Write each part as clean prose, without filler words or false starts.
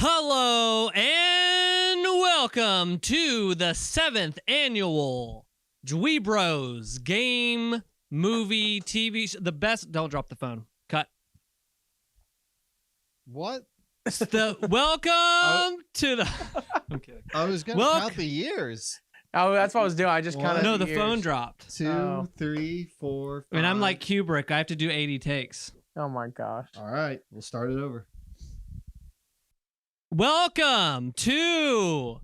Hello and welcome to the 7th annual DweeBros game, movie, TV, the best. Don't drop the phone. Cut. What? Welcome to the. I'm kidding. I was going to count the years. Oh, that's what I was doing. I just counted. No, the the years. phone dropped. 2, 3, 4, 5. I mean, I'm like Kubrick. I have to do 80 takes. Oh my gosh. All right, we'll start it over. Welcome to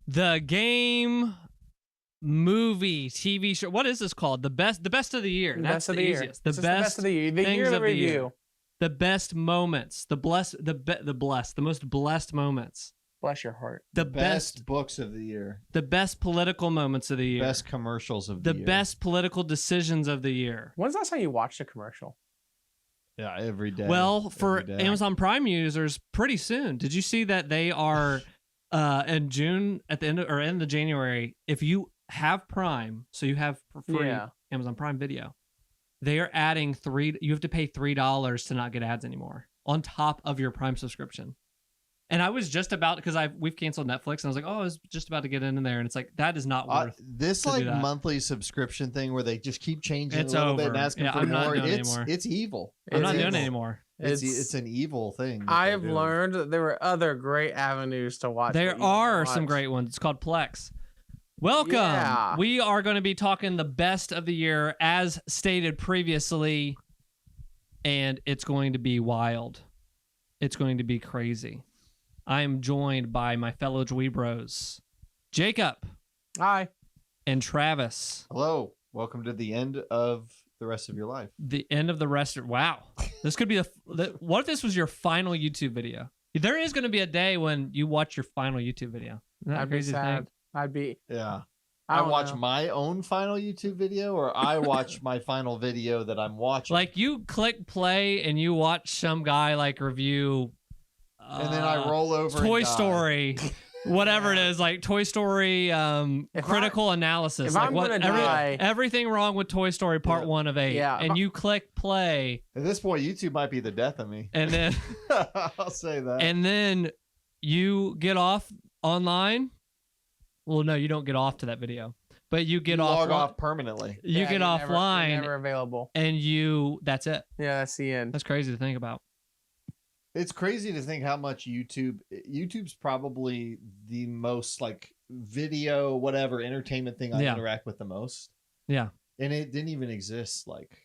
the game, movie, TV show. What is this called? The best of the year. That's Best of the the year. easiest. This is the best of the year. The year of review. The best moments. The most blessed moments. Bless your heart. The Best books of the year. The best political moments of the year. Best commercials of the year. The best political decisions of the year. When's the last time you watched a commercial? Yeah, every day. Well, for every day. Amazon Prime users, pretty soon. Did you see that they are in June at the end of January? If you have Prime, so you have for free Amazon Prime Video, they are adding you have to pay $3 to not get ads anymore on top of your Prime subscription. And I was just about, because we've canceled Netflix, and I was like, oh, I was just about to get in there, and it's like, that is not worth this like monthly subscription thing where they just keep changing it's a little over. bit and asking for I'm more. Not doing it It's anymore. it's evil. I'm not evil. doing it anymore. It's an evil thing. I have learned that there were other great avenues to watch. There are some great ones. It's called Plex. Welcome. Yeah. We are going to be talking the best of the year, as stated previously, and it's going to be wild. It's going to be crazy. I am joined by my fellow DweeBros, Jacob. Hi. And Travis. Hello. Welcome to the end of the rest of your life. The end of the rest of... Wow. This could be what if this was your final YouTube video? There is going to be a day when you watch your final YouTube video. Isn't that I'd crazy be sad. thing? I'd be... Yeah. I watch know. my own final YouTube video, or I watch my final video that I'm watching. Like, you click play and you watch some guy like review... and then I roll over Toy and die. Story, whatever it is, like Toy Story critical analysis. if Like I'm gonna die- everything wrong with Toy Story Part 1 of 8. Yeah, and you click play. At this point, YouTube might be the death of me. And then I'll say that. and then you get off online. Well, no, you don't get off to that video. But you get log off permanently. You get offline. Never available. And that's it. Yeah, that's the end. That's crazy to think about. It's crazy to think how much YouTube's probably the most like video, whatever entertainment thing I interact with the most. Yeah. And it didn't even exist like,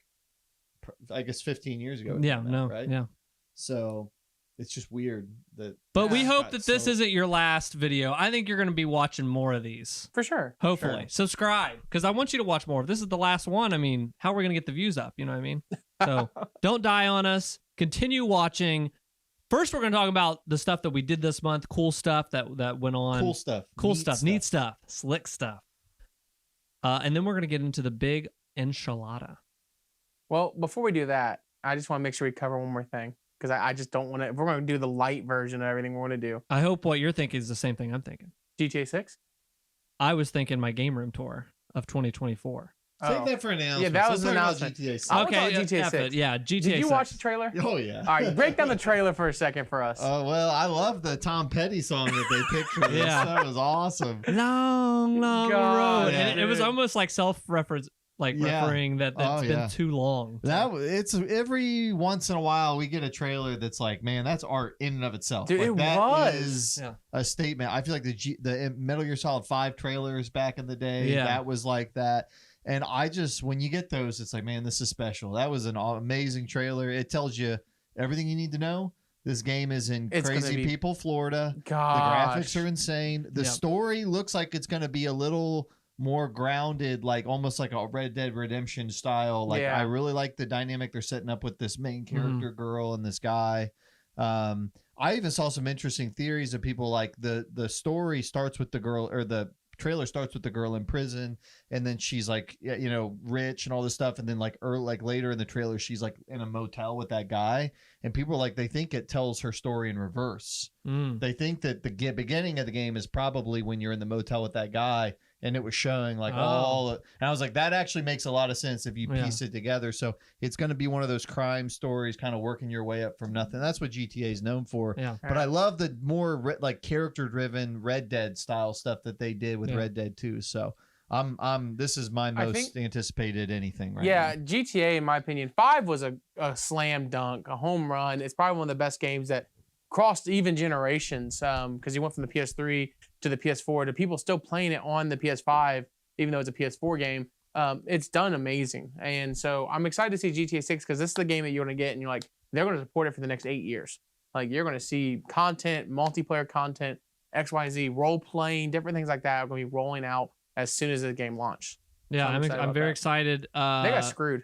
I guess 15 years ago. Yeah. No. Right. Yeah. So it's just weird that. But we hope that this isn't your last video. I think you're going to be watching more of these. For sure. Hopefully. Sure. Subscribe, because I want you to watch more. If this is the last one, I mean, how are we going to get the views up? You know what I mean? So don't die on us. Continue watching. First, we're going to talk about the stuff that we did this month, cool stuff that went on. Cool stuff. Neat stuff, slick stuff. And then we're going to get into the big enchilada. Well, before we do that, I just want to make sure we cover one more thing, because I just don't want to. If we're going to do the light version of everything we're going to do. I hope what you're thinking is the same thing I'm thinking. GTA 6? I was thinking my game room tour of 2024. Save that for an announcement. Yeah, that was an announcement. GTA 6. Okay, GTA 6. Yeah, GTA 6. Did you watch the trailer? Oh, yeah. All right, break down the trailer for a second for us. Oh, well, I love the Tom Petty song that they picked for this. Yeah. That was awesome. Long God, road. And it was dude. almost like self-reference, like referring that it's been too long. It's every once in a while we get a trailer that's like, man, that's art in and of itself. Dude, like, it that was. is a statement. I feel like the Metal Gear Solid 5 trailers back in the day, that was like that. And when you get those, it's like, man, this is special. That was an amazing trailer. It tells you everything you need to know. This game is in Crazy People, Florida. Gosh. The graphics are insane. The story looks like it's going to be a little more grounded, like almost like a Red Dead Redemption style. Like, I really like the dynamic they're setting up with this main character girl and this guy. I even saw some interesting theories of people like the story starts with the girl, or the trailer starts with the girl in prison, and then she's like, rich and all this stuff, and then like later in the trailer she's like in a motel with that guy, and people are like, they think it tells her story in reverse. They think that the beginning of the game is probably when you're in the motel with that guy, and it was showing like all. And I was like, that actually makes a lot of sense if you piece it together. So it's going to be one of those crime stories, kind of working your way up from nothing. That's what GTA is known for. Yeah. But I love the more like character-driven Red Dead style stuff that they did with Red Dead 2. So this is my most anticipated anything right now. GTA, in my opinion, 5 was a slam dunk, a home run. It's probably one of the best games that crossed even generations, because you went from the PS3 to the PS4 to people still playing it on the PS5, even though it's a PS4 game. It's done amazing. And so I'm excited to see GTA 6, because this is the game that you're going to get, and you're like, they're going to support it for the next 8 years. Like, you're going to see content, multiplayer content, XYZ, role-playing, different things like that are going to be rolling out as soon as the game launched. Yeah, so I'm very excited. They got screwed.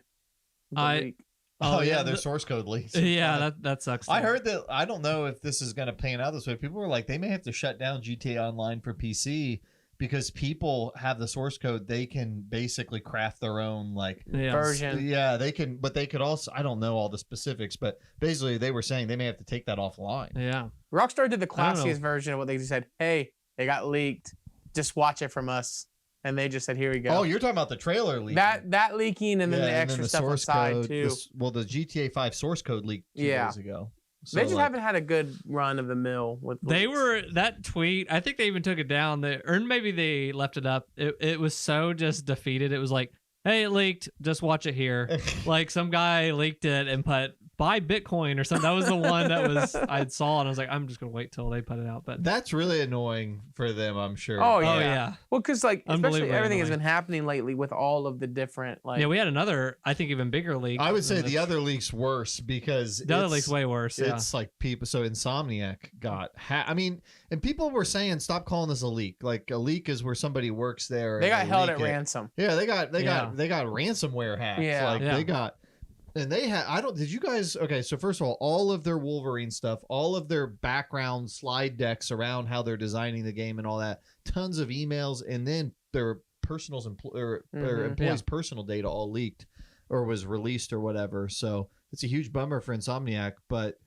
Their source code leaks. Yeah, that sucks. I heard that. I don't know if this is going to pan out this way. People were like, they may have to shut down GTA Online for PC because people have the source code. They can basically craft their own version. Yeah, they can, but they could also. I don't know all the specifics, but basically they were saying they may have to take that offline. Yeah, Rockstar did the classiest version of what they just said. Hey, it got leaked. Just watch it from us. And they just said, "Here we go." Oh, you're talking about the trailer leaking. That leaking, and then the extra stuff inside too. The GTA 5 source code leaked 2 days ago. So they just haven't had a good run of the mill with. They were that tweet. I think they even took it down. Or maybe they left it up. It was so just defeated. It was like, "Hey, it leaked. Just watch it here." Like some guy leaked it and put buy Bitcoin or something. That was the one that I saw, and I was like, I'm just gonna wait till they put it out. But that's really annoying for them, I'm sure. Oh yeah. Well, because especially everything has been happening lately with all of the different we had another, I think, even bigger leak. I would say the other leak's worse because the other leak's way worse. It's like people. So Insomniac got and people were saying, stop calling this a leak. Like a leak is where somebody works there. They got held at ransom. Yeah, they got ransomware hacks. Yeah, they got. And they had, did you guys, okay, so first of all of their Wolverine stuff, all of their background slide decks around how they're designing the game and all that, tons of emails, and then their employees' personal data all leaked or was released or whatever. So it's a huge bummer for Insomniac, but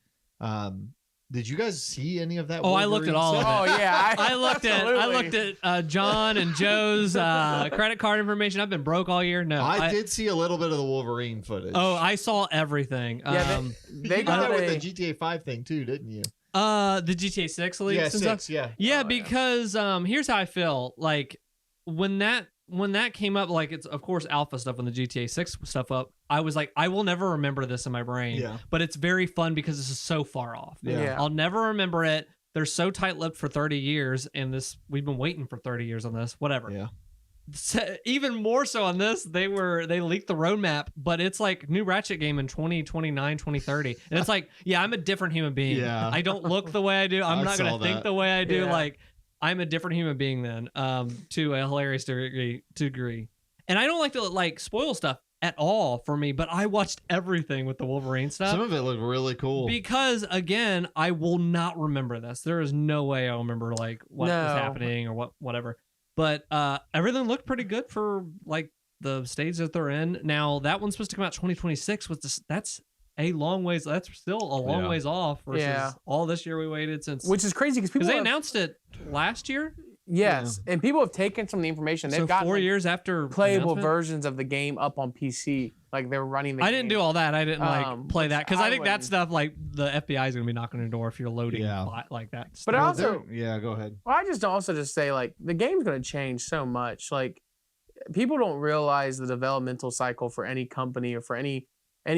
did you guys see any of that? Oh, I looked at all of it. Oh yeah, I looked at John and Joe's credit card information. I've been broke all year. No, I did see a little bit of the Wolverine footage. Oh, I saw everything. Yeah, they got that with the GTA 5 thing too, didn't you? The GTA 6 leaks and stuff. Yeah, because here's how I feel. Like when that came up, like it's of course alpha stuff when the GTA 6 stuff up, I was like, I will never remember this in my brain. Yeah. But it's very fun because this is so far off. Yeah. I'll never remember it. They're so tight-lipped for 30 years, and we've been waiting for 30 years on this. Whatever. Yeah. So, even more so on this, they leaked the roadmap, but it's like new Ratchet game in 2029, 2030. And it's like, yeah, I'm a different human being. Yeah. I don't look the way I do. I'm not going to think the way I do. Yeah. Like, I'm a different human being then, to a hilarious degree. And I don't like to spoil stuff at all for me, but I watched everything with the Wolverine stuff. Some of it looked really cool. Because again, I will not remember this. There is no way I'll remember what was happening or whatever. But everything looked pretty good for the stage that they're in. Now that one's supposed to come out 2026. That's a long ways. That's still a long ways off versus all this year we waited since. Which is crazy because they announced it last year. Yes, and people have taken some of the information. They've got 4 years after playable versions of the game up on PC. Like they're running the game. I didn't do all that. I didn't play that because I think that stuff the FBI is going to be knocking on your door if you're loading like that. But also, go ahead. Well, I just also just say the game's going to change so much. Like people don't realize the developmental cycle for any company or for any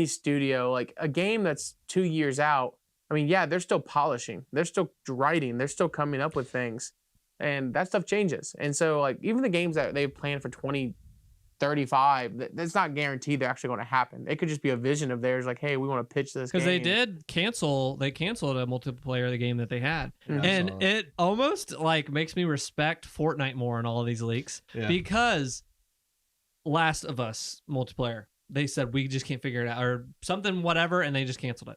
studio. Like a game that's 2 years out. I mean, yeah, they're still polishing. They're still writing. They're still coming up with things. And that stuff changes. And so, even the games that they've planned for 2035, that's not guaranteed they're actually going to happen. It could just be a vision of theirs, like, hey, we want to pitch this game. Because they canceled a multiplayer of the game that they had. Yeah, and it almost, makes me respect Fortnite more in all of these leaks. Yeah. Because Last of Us multiplayer, they said, we just can't figure it out, or something, whatever, and they just canceled it.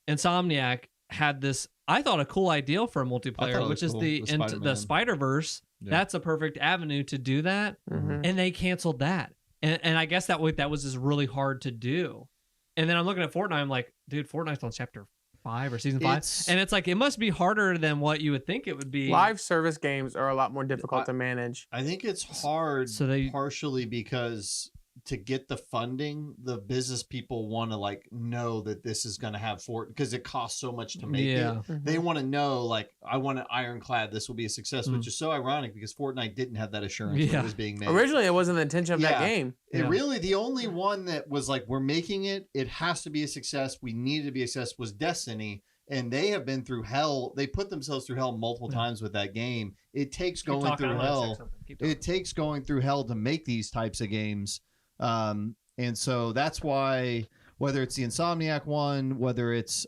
Insomniac had this, I thought, a cool idea for a multiplayer, which is the Spider-Verse. Yeah. That's a perfect avenue to do that. Mm-hmm. And they canceled that. And I guess that was just really hard to do. And then I'm looking at Fortnite. I'm like, dude, Fortnite's on chapter 5 or season 5, and it's like it must be harder than what you would think it would be. Live service games are a lot more difficult to manage. I think it's hard partially because to get the funding, the business people want to like know that this is going to have because it costs so much to make it. They want to know, like, I want an ironclad, this will be a success, which is so ironic because Fortnite didn't have that assurance when it was being made. Originally, it wasn't the intention of that game. It really, the only one that was like, we're making it, it has to be a success, we need it to be a success, was Destiny. And they have been through hell. They put themselves through hell multiple times with that game. It takes going through hell. It takes going through hell to make these types of games. And so that's why, whether it's the Insomniac one, whether it's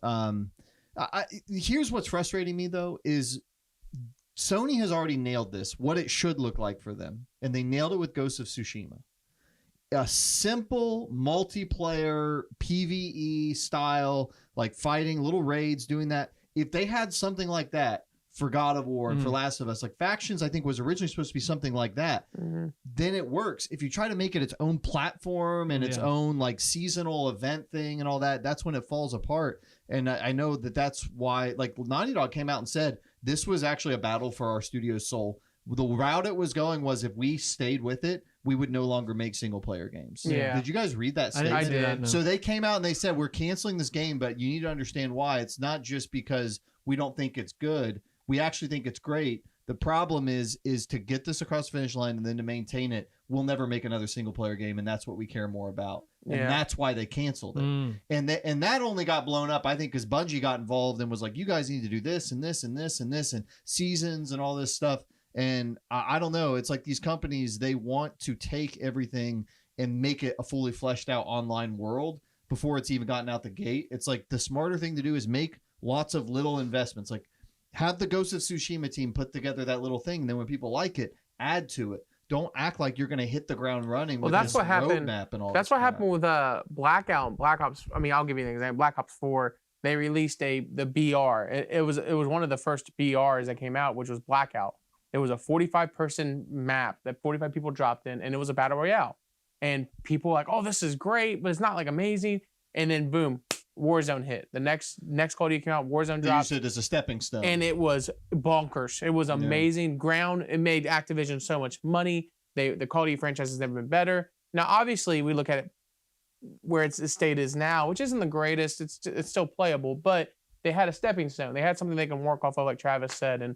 here's what's frustrating me though, is Sony has already nailed this, what it should look like for them, and they nailed it with Ghost of Tsushima. A simple multiplayer PvE style, like fighting little raids, doing that. If they had something like that for God of War and for Last of Us, like Factions, I think was originally supposed to be something like that, then it works. If you try to make it its own platform and its own like seasonal event thing and all that, that's when it falls apart. And I know that's why, like, Naughty Dog came out and said this was actually a battle for our studio's soul. The route it was going was, if we stayed with it, we would no longer make single player games. Yeah. Did you guys read that statement? I did. No. So they came out and they said, we're canceling this game, but you need to understand why. It's not just because we don't think it's good. We actually think it's great. The problem is to get this across the finish line and then to maintain it. We'll never make another single player game, and that's what we care more about. And that's why they canceled it. And that only got blown up, I think, because Bungie got involved and was like, you guys need to do this and this and this and this and seasons and all this stuff. And I don't know. It's like these companies, they want to take everything and make it a fully fleshed out online world before it's even gotten out the gate. It's like the smarter thing to do is make lots of little investments. Like have the Ghost of Tsushima team put together that little thing. And then when people like it, add to it. Don't act like you're going to hit the ground running with this roadmap and all that. That's what happened with Blackout and Black Ops. I mean, I'll give you an example. Black Ops 4, they released the BR. It was one of the first BRs that came out, which was Blackout. It was a 45-person map that 45 people dropped in, and it was a battle royale. And people were like, oh, this is great, but it's not like amazing. And then boom, Warzone hit. The next Call of Duty came out, Warzone dropped. They used it as a stepping stone. And it was bonkers. It was amazing. It made Activision so much money. The Call of Duty franchise has never been better. Now, obviously, we look at it where its state is now, which isn't the greatest. It's still playable, but they had a stepping stone. They had something they can work off of, like Travis said. And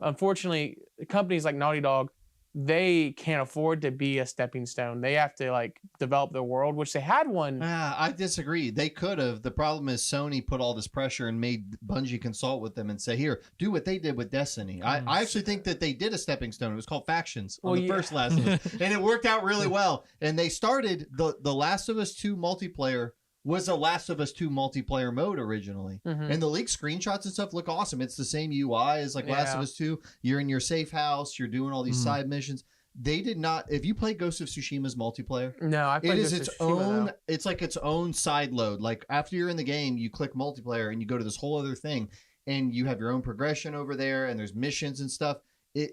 unfortunately, companies like Naughty Dog, they can't afford to be a stepping stone. They have to like develop their world, which they had one. I disagree. They could have. The problem is Sony put all this pressure and made Bungie consult with them and say, here, do what they did with Destiny. I actually think that they did a stepping stone. It was called Factions on the first Last of Us. And it worked out really well. And they started the Last of Us 2 multiplayer was a Last of Us 2 multiplayer mode originally. And the leaked screenshots and stuff look awesome. It's the same UI as like Last of Us 2. You're in your safe house. You're doing all these side missions. They did not. If you play Ghost of Tsushima's multiplayer, no, I played it is its own. Though. It's like its own side load. Like after you're in the game, you click multiplayer and you go to this whole other thing, and you have your own progression over there, and there's missions and stuff.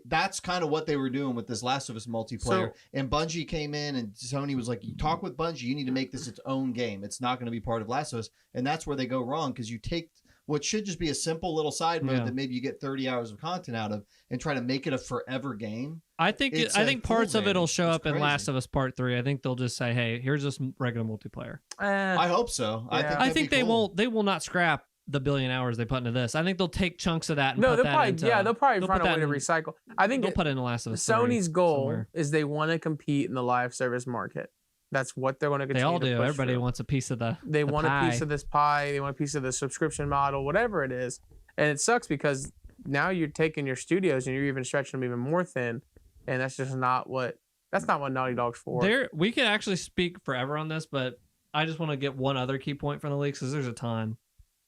That's kind of what they were doing with this Last of Us multiplayer. And Bungie came in and Sony was like, you talk with Bungie, you need to make this its own game. It's not going to be part of Last of Us. And that's where they go wrong, because you take what should just be a simple little side mode that maybe you get 30 hours of content out of and try to make it a forever game. I think parts of it will show up in Last of Us Part 3. I think they'll just say, hey, here's this regular multiplayer. I hope so. Yeah. I think they will not scrap the billion hours they put into this. I think they'll take chunks of that and put that into... they'll probably find a way to recycle. I think they'll put it in the Last of Us. Sony's goal is they want to compete in the live service market. That's what they're going to continue. They all do. Everybody wants a piece of the want pie. A piece of this pie. They want a piece of the subscription model, whatever it is. And it sucks because now you're taking your studios and you're even stretching them even more thin. And that's just not what Naughty Dog's for. We could actually speak forever on this, but I just want to get one other key point from the leaks because there's a ton.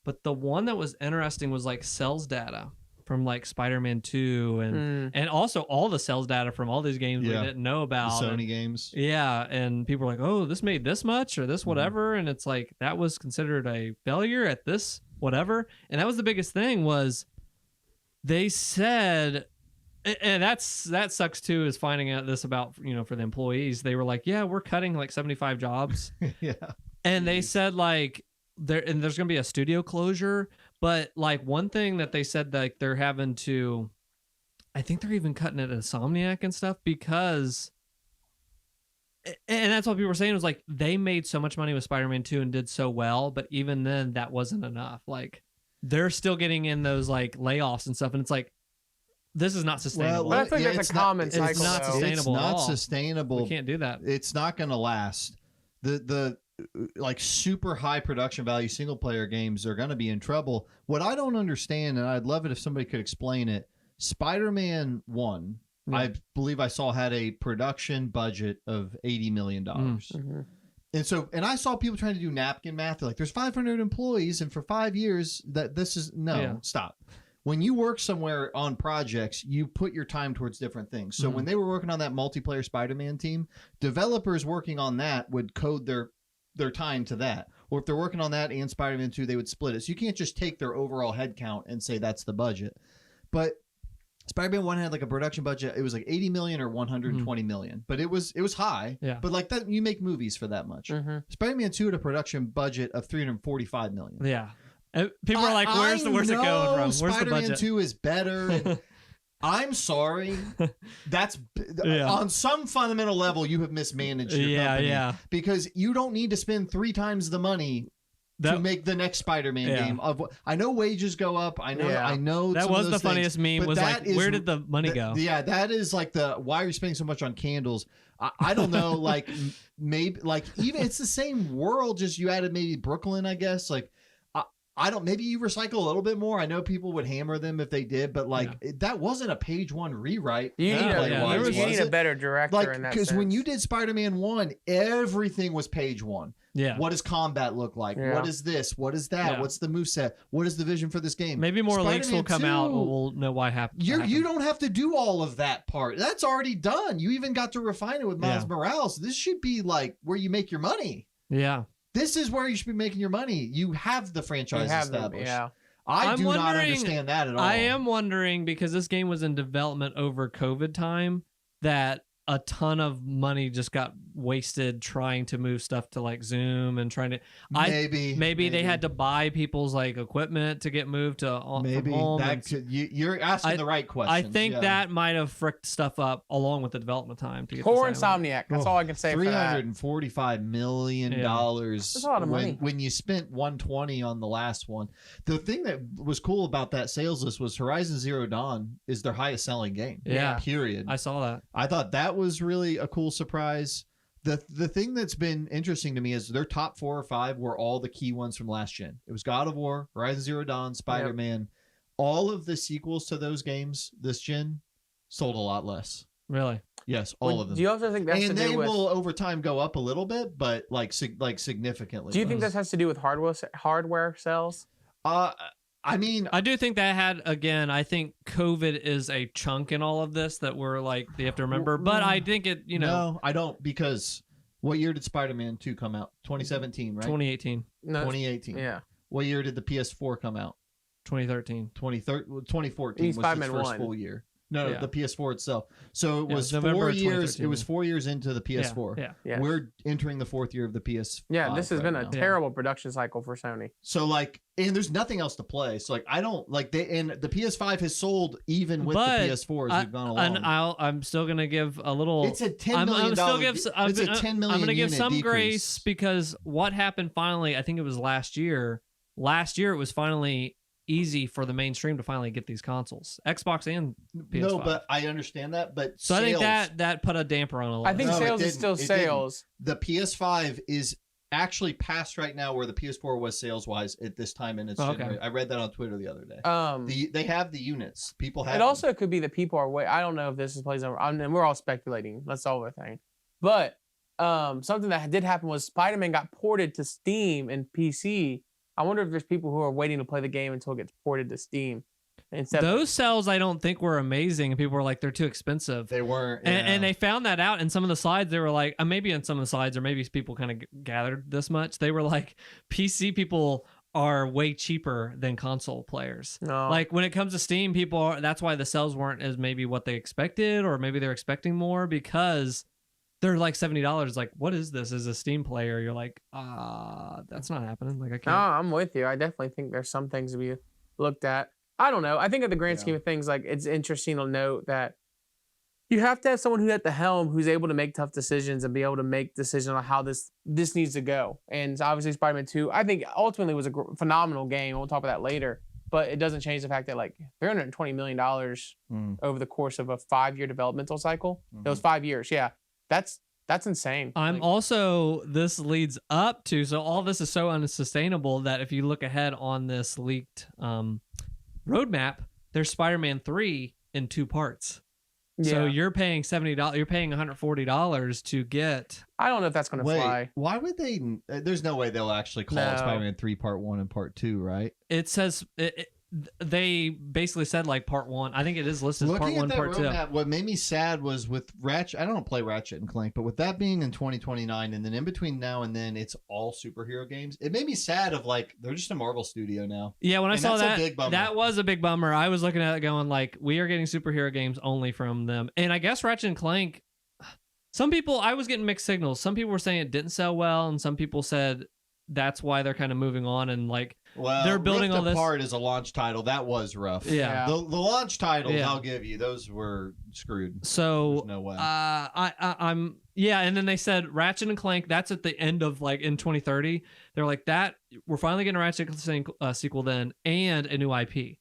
But the one that was interesting was like sales data from like Spider-Man 2 and also all the sales data from all these games we didn't know about. The Sony games. Yeah. And people were like, oh, this made this much or this whatever. And it's like, that was considered a failure at this whatever. And that was the biggest thing was they said, and that sucks too, is finding out this about, for the employees. They were like, yeah, we're cutting like 75 jobs. Yeah. And they said like, there's going to be a studio closure, But like one thing that they said that they're having to, I think they're even cutting it at Insomniac and stuff because, and that's what people were saying was like they made so much money with Spider-Man 2 and did so well, but even then that wasn't enough. Like they're still getting in those like layoffs and stuff, and it's like this is not sustainable. But I think that's a common cycle. It's not sustainable. It's not sustainable. We can't do that. It's not going to last. The like super high production value single player games are going to be in trouble. What I don't understand, and I'd love it if somebody could explain it, Spider-Man 1, I believe I saw had a production budget of $80 million. Mm-hmm. And I saw people trying to do napkin math. They're like, there's 500 employees, and for 5 years, stop. When you work somewhere on projects, you put your time towards different things. So when they were working on that multiplayer Spider-Man team, developers working on that would code their time to that. Or if they're working on that and Spider-Man 2, they would split it. So you can't just take their overall head count and say that's the budget. But Spider-Man 1 had like a production budget. It was like 80 million or 120 million. But it was high. Yeah. But like that, you make movies for that much. Spider-Man 2 had a production budget of 345 million. Yeah. People are like, where's it going from? Where's Spider-Man the budget? 2 is better. And I'm sorry. That's on some fundamental level, you have mismanaged your company. Yeah. Because you don't need to spend 3 times the money to make the next Spider-Man game. I know wages go up. I know. That was the funniest meme. Was like, where did the money go? Yeah, that is like why are you spending so much on candles? I don't know. Like maybe like even it's the same world. Just you added maybe Brooklyn, I guess. Like. Maybe you recycle a little bit more. I know people would hammer them if they did, but like that wasn't a page 1 rewrite. You need a better director in that sense. Because when you did Spider-Man 1, everything was page 1. Yeah. What does combat look like? Yeah. What is this? What is that? Yeah. What's the moveset? What is the vision for this game? Maybe more leaks will come out and we'll know why happened. You don't have to do all of that part. That's already done. You even got to refine it with Miles Morales. This should be like where you make your money. Yeah. This is where you should be making your money. You have the franchise established. I do not understand that at all. I am wondering, because this game was in development over COVID time, that a ton of money just got wasted trying to move stuff to like Zoom and trying to maybe they had to buy people's like equipment to get moved to home. You're asking the right question. I think that might have fricked stuff up along with the development time to get poor Insomniac. That's all I can say. $345 million. That's a lot of money. When you spent 120 on the last one. The thing that was cool about that sales list was Horizon Zero Dawn is their highest selling game. Yeah. Period. I saw that. I thought that was really a cool surprise. The thing that's been interesting to me is their top 4 or 5 were all the key ones from last gen. It was God of War, Horizon Zero Dawn, Spider-Man. Yep. All of the sequels to those games this gen sold a lot less. Really? Yes, all of them. Do you also think that's and they will over time go up a little bit, but like significantly. Do you think this has to do with hardware sales? I mean, I do think that had, again, I think COVID is a chunk in all of this that we're like, you have to remember. But I think it, No, I don't, because what year did Spider-Man 2 come out? 2017, right? 2018. No, 2018. Yeah. What year did the PS4 come out? 2013. 2014 was its first full year. No, the PS4 itself. So it was 4 years. It was 4 years into the PS4. Yeah. We're entering the 4th year of the PS. Yeah, this has been a terrible production cycle for Sony. So like, and there's nothing else to play. So like, I don't like and the PS5 has sold even with the PS4 as we've gone along. And I'm still gonna give a little. It's a $10 million. It's a $10 million. I'm gonna give some decrease. grace because what happened finally, I think it was last year. Last year it was finally easy for the mainstream to finally get these consoles, Xbox and PS5. No, but I understand that. But so sales, I think that put a damper on a lot. I think sales is still sales. The PS5 is actually past right now where the PS4 was sales wise at this time in its generation. I read that on Twitter the other day. They have the units. People have. It also could be that people are I don't know if this plays over. And we're all speculating. That's all we're saying. But something that did happen was Spider-Man got ported to Steam and PC. I wonder if there's people who are waiting to play the game until it gets ported to Steam. Those sales, I don't think were amazing. And people were like, they're too expensive. They weren't. Yeah. And they found that out in some of the slides. They were like, maybe in some of the slides, or maybe people kind of gathered this much. They were like, PC people are way cheaper than console players. No. Like when it comes to Steam, that's why the sales weren't as maybe what they expected, or maybe they're expecting more because they're like $70. Like, what is this? As a Steam player, you're like, that's not happening. Like, I can't. No, I'm with you. I definitely think there's some things to be looked at. I don't know. I think at the grand scheme of things, like it's interesting to note that you have to have someone who's at the helm who's able to make tough decisions and be able to make decisions on how this needs to go. And obviously, Spider-Man 2, I think ultimately was a phenomenal game. We'll talk about that later. But it doesn't change the fact that like $320 million over the course of a 5-year developmental cycle. Those 5 years, yeah, that's insane. This leads up to, so all this is so unsustainable that if you look ahead on this leaked roadmap, there's Spider-Man 3 in 2 parts. Yeah. So you're paying $70. You're paying $140 to get. I don't know if that's going to fly. Why would they? There's no way they'll actually call it Spider-Man 3 Part 1 and Part 2, right? It says they basically said like Part 1. I think it is listed as Part 1, Part 2. What made me sad was with Ratchet. I don't play Ratchet and Clank, but with that being in 2029, and then in between now and then, it's all superhero games. It made me sad of like they're just a Marvel studio now. Yeah, when I saw that, that was a big bummer. I was looking at it going like, we are getting superhero games only from them. And I guess Ratchet and Clank. Some people, I was getting mixed signals. Some people were saying it didn't sell well, and some people said that's why they're kind of moving on and like they're building all this. Rift Apart is a launch title that was rough. Yeah, the launch titles I'll give you, those were screwed. So there's no way. I'm and then they said Ratchet and Clank. That's at the end of like in 2030. They're like that. We're finally getting a Ratchet and Clank sequel then and a new IP.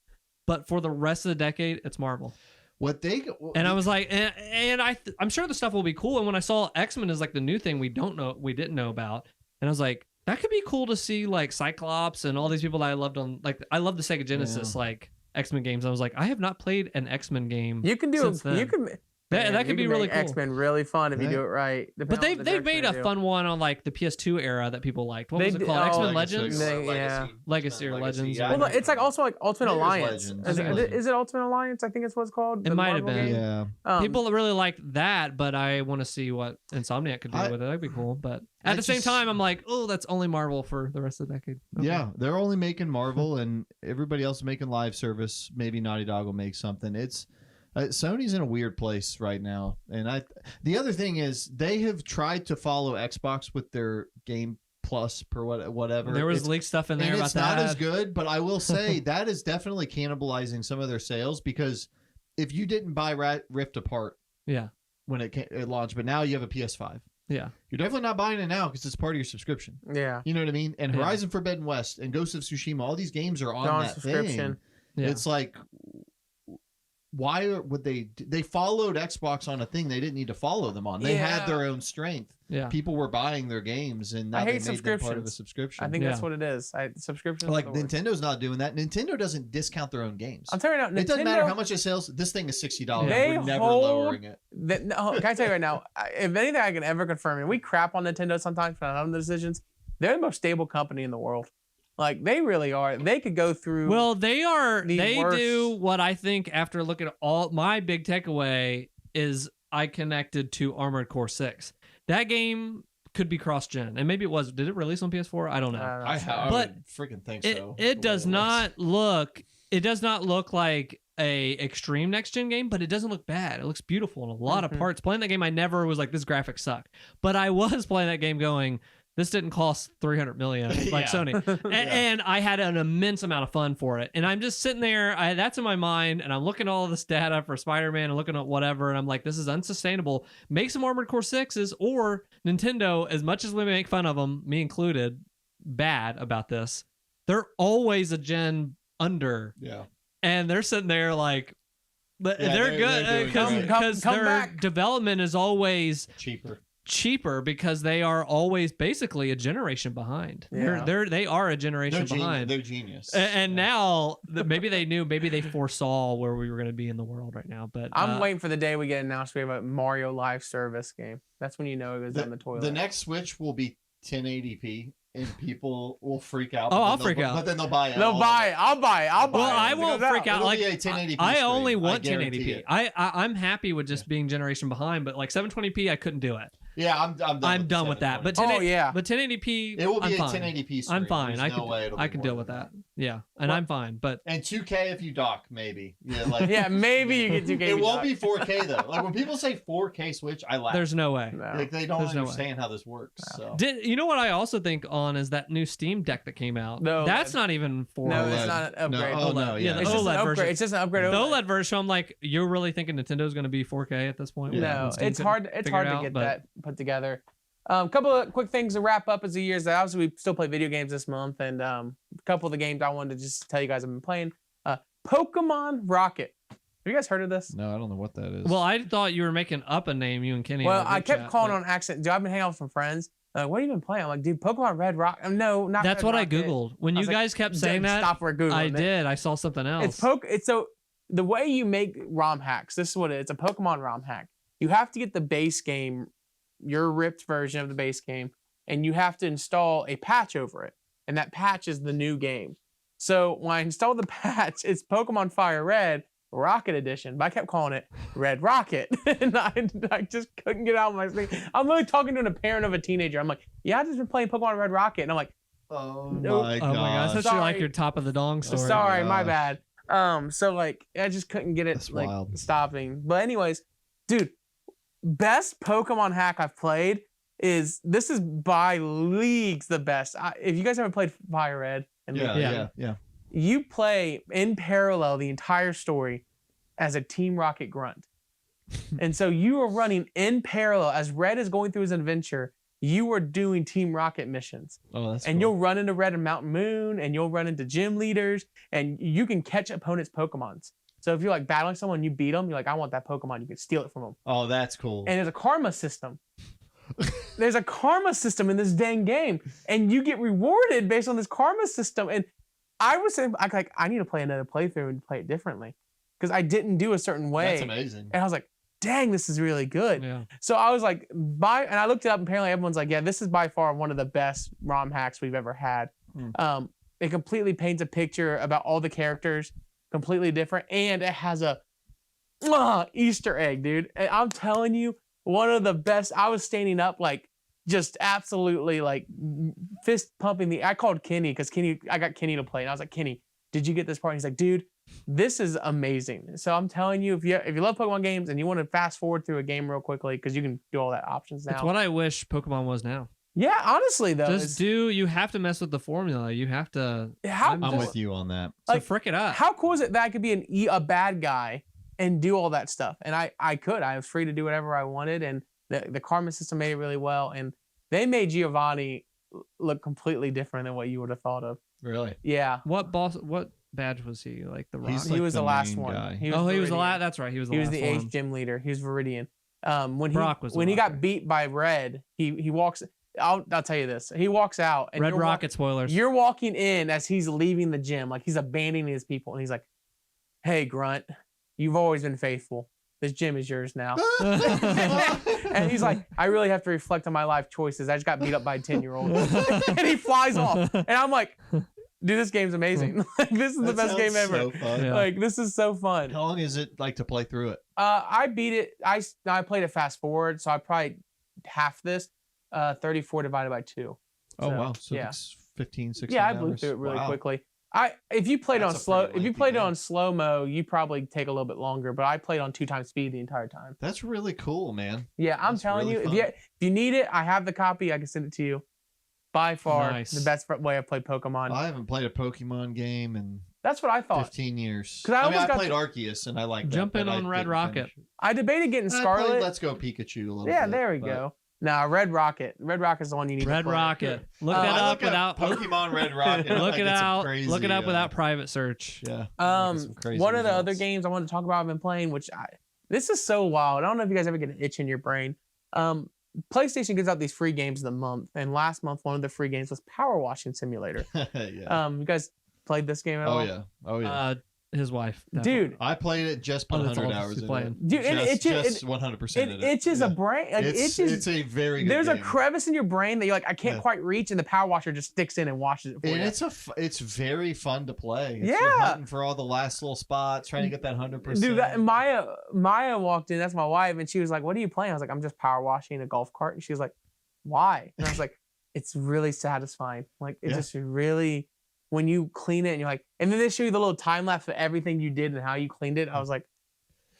But for the rest of the decade, it's Marvel. I was like, I'm sure the stuff will be cool. And when I saw X-Men is like the new thing we didn't know about, and I was like, that could be cool to see like Cyclops and all these people that I loved on, like I love the Sega Genesis like X-Men games. I was like, I have not played an X-Men game. You can do it. That could be really cool. X-Men really fun if you do it right. But they've made a fun one on like the PS2 era that people liked. What was it called? X-Men Legends? Legacy or Legends. Well, it's like also like Ultimate Alliance. Is it Ultimate Alliance? I think it's what it's called. It might have been. Yeah. People really liked that, but I want to see what Insomniac could do with it. That'd be cool. But at the same time, I'm like, oh, that's only Marvel for the rest of the decade. Okay. Yeah, they're only making Marvel, and everybody else is making live service. Maybe Naughty Dog will make something. It's Sony's in a weird place right now, and the other thing is they have tried to follow Xbox with their Game Plus per whatever. There was leaked stuff in there about that. It's not as good, but I will say that is definitely cannibalizing some of their sales because if you didn't buy Rift Apart, when it launched, but now you have a PS5. Yeah, you're definitely not buying it now because it's part of your subscription. Yeah, you know what I mean. And Horizon Forbidden West and Ghost of Tsushima, all these games are on that subscription. Yeah. It's like, why would they followed Xbox on a thing they didn't need to follow them on. They had their own strength. Yeah, people were buying their games, and now they made them part of a subscription. I think that's what it is. Subscription. Like Nintendo's not doing that. Nintendo doesn't discount their own games. I'll tell you right now, it doesn't matter how much it sells. This thing is $60. We're never lowering it. Can I tell you right now? If anything, I can ever confirm, and we crap on Nintendo sometimes for not the decisions. They're the most stable company in the world. Like they really are. They could go through. Well, they are. They do what I think. After looking at all, my big takeaway is I connected to Armored Core 6. That game could be cross-gen, and maybe it was. Did it release on PS4? I don't know. I would freaking think so. It does not look. It does not look like a extreme next-gen game, but it doesn't look bad. It looks beautiful in a lot of parts. Playing that game, I never was like, this graphics suck. But I was playing that game going, this didn't cost $300 million like Sony. And I had an immense amount of fun for it. And I'm just sitting there, that's in my mind, and I'm looking at all this data for Spider-Man and looking at whatever, and I'm like, this is unsustainable. Make some Armored Core 6s, or Nintendo, as much as we make fun of them, me included, bad about this, they're always a gen under. Yeah. And they're sitting there like, they're good because their development is always cheaper because they are always basically a generation behind. Yeah. They are a generation behind. They're genius. And now maybe they knew, maybe they foresaw where we were going to be in the world right now. But I'm waiting for the day we get announced we have a Mario live service game. That's when you know it goes down the toilet. The next Switch will be 1080p. And people will freak out. Oh, I'll freak out. But then they'll buy it. They'll buy it. I'll buy it. Well, I won't freak out. Like 1080p I only want 1080p. I'm happy with just being generation behind, but like 720p, I couldn't do it. Yeah, I'm done with that. But but 1080p, it will be a 1080p. I'm fine. I can deal with that. Yeah, and I'm fine, but and 2K if you dock, maybe. Yeah, like yeah, maybe you get 2K. It won't be 4K though. Like when people say 4K Switch, I laugh. there's no way. No. Like they don't There's no understand how this works. No. So Did you know what I also think on is that new Steam Deck that came out? No, That's not even for No, OLED. it's not an upgrade. No, oh, no, yeah. It's the just an OLED upgrade. version. It's just an upgrade. The OLED. OLED version. I'm like, you're really thinking Nintendo's going to be 4K at this point? Yeah. No, when Steam it's couldn't hard. It's figure hard it to out, get but- that put together. Couple of quick things to wrap up as the years. Obviously, we still play video games this month, and a couple of the games I wanted to just tell you guys I've been playing. Pokemon Rocket. Have you guys heard of this? no, I don't know what that is. Well, I thought you were making up a name, you and Kenny. in Well, our I group kept chat, calling but on accident. Dude, I've been hanging out with some friends. They're like, what have you been playing? I'm like, dude, Pokemon Red Rock. No, not. That's Red what I Rocket. googled when I you was like, guys kept saying that. Stop where Googling. I it. did. I saw something else. It's so the way you make ROM hacks. This is what it is. It's a Pokemon ROM hack. You have to get the base game, your ripped version of the base game, and you have to install a patch over it. And that patch is the new game. So when I installed the patch, it's Pokemon Fire Red Rocket Edition, but I kept calling it Red Rocket. And I just couldn't get out of my thing. I'm really talking to a parent of a teenager. I'm like, yeah, I've just been playing Pokemon Red Rocket. And I'm like, oh Nope. my Oh my gosh, that's Sorry. like your top of the dong story. sorry, my gosh. bad. So like I just couldn't get it That's like wild. stopping. But anyways, dude, best Pokemon hack I've played is this is by leagues the best. If you guys haven't played Fire Red and Yeah. you play in parallel the entire story as a Team Rocket grunt. And so you are running in parallel as Red is going through his adventure. You are doing Team Rocket missions. Oh, that's And cool. you'll run into Red and Mountain Moon, and you'll run into gym leaders, and you can catch opponents' Pokemons. So if you're like battling someone, you beat them, you're like, I want that Pokemon. You can steal it from them. Oh, that's cool. And there's a karma system. There's a karma system in this dang game, and you get rewarded based on this karma system. And I was saying, I need to play another playthrough and play it differently because I didn't do a certain way. That's amazing. And I was like, dang, this is really good. Yeah. So I was like, and I looked it up, and apparently everyone's like, yeah, this is by far one of the best ROM hacks we've ever had. It completely paints a picture about all the characters, completely different, and it has a Easter egg, dude. And I'm telling you, one of the best. I was standing up like just absolutely like fist pumping I called Kenny because I got Kenny to play, and I was like, Kenny, did you get this part? And he's like, dude, this is amazing. So I'm telling you, if you love Pokemon games and you want to fast forward through a game real quickly, because you can do all that options now. It's what I wish Pokemon was now. Yeah, honestly though, You have to mess with the formula. You have to. I'm with you on that. So Like, frick it up. how cool is it that I could be a bad guy and do all that stuff? And I was free to do whatever I wanted, and the karma system made it really well, and they made Giovanni look completely different than what you would have thought of. Really? Yeah. What badge was he? Like the rock? He's He like was the the last main one. guy. He he was the Viridian. last. That's right. He was the He was last the one. ace gym leader. He was Viridian. When Brock was the when he got rocker. beat by Red, he walks. I'll tell you this. He walks out. And Red you're Rocket spoilers. You're walking in as he's leaving the gym, like he's abandoning his people, and he's like, "Hey, Grunt, you've always been faithful. This gym is yours now." And he's like, "I really have to reflect on my life choices. I just got beat up by a 10-year-old." And he flies off. And I'm like, dude, this game's amazing. Like, this is the That best game sounds ever. so fun. Yeah. Like, this is so fun. How long is it like to play through it? I beat it. I played it fast forward, so I probably half this. 34 divided by 2. Oh, So, wow. So yeah. it's 15, 16 Yeah, I hours. blew through it really Wow. quickly. If you played That's on a slow, pretty if you lengthy played it game. on slow mo, you probably take a little bit longer. But I played on 2 times speed the entire time. That's really cool, man. Yeah, I'm That's telling really you, fun. if you need it, I have the copy. I can send it to you. By far, Nice. the best way I've played Pokemon. I haven't played a Pokemon game in That's what I thought. 15 years. 'Cause I I mean, almost I got played to- Arceus, and I like that. Jump in but I on Red didn't Rocket. finish it. I debated getting I played Scarlet. Let's Go Pikachu a little Yeah, bit. there we but- go. Now, Red Rocket. Red Rocket's the one you need. Red to play. Rocket. Look Uh, that I up look without. Pokemon Red Rocket. and Look I it get some out. Crazy, Look it up without private search. Yeah. I get some crazy One of the other results. games I wanted to talk about I've been playing, this is so wild. I don't know if you guys ever get an itch in your brain. PlayStation gives out these free games of the month, and last month one of the free games was Power Washing Simulator. yeah. You guys played this game at Oh all? yeah. Oh yeah. His wife. Dude, I played it just put Oh, that's 100 all hours she's in playing. it. Dude, and it just just- 100% it in it. itches a Yeah. brain. Like, It's a very good there's game. a crevice in your brain that you're like, I can't Yeah. quite reach, and the power washer just sticks in and washes it for And you. it's very fun to play. You're Yeah. hunting for all the last little spots, trying to get that 100%. Dude, Maya walked in. That's my wife, and she was like, "What are you playing?" I was like, "I'm just power washing a golf cart." And she was like, "Why?" And I was like, "It's really satisfying. Like, it Yeah. just really when you clean it and you're like, and then they show you the little time lapse of everything you did and how you cleaned it. I was like,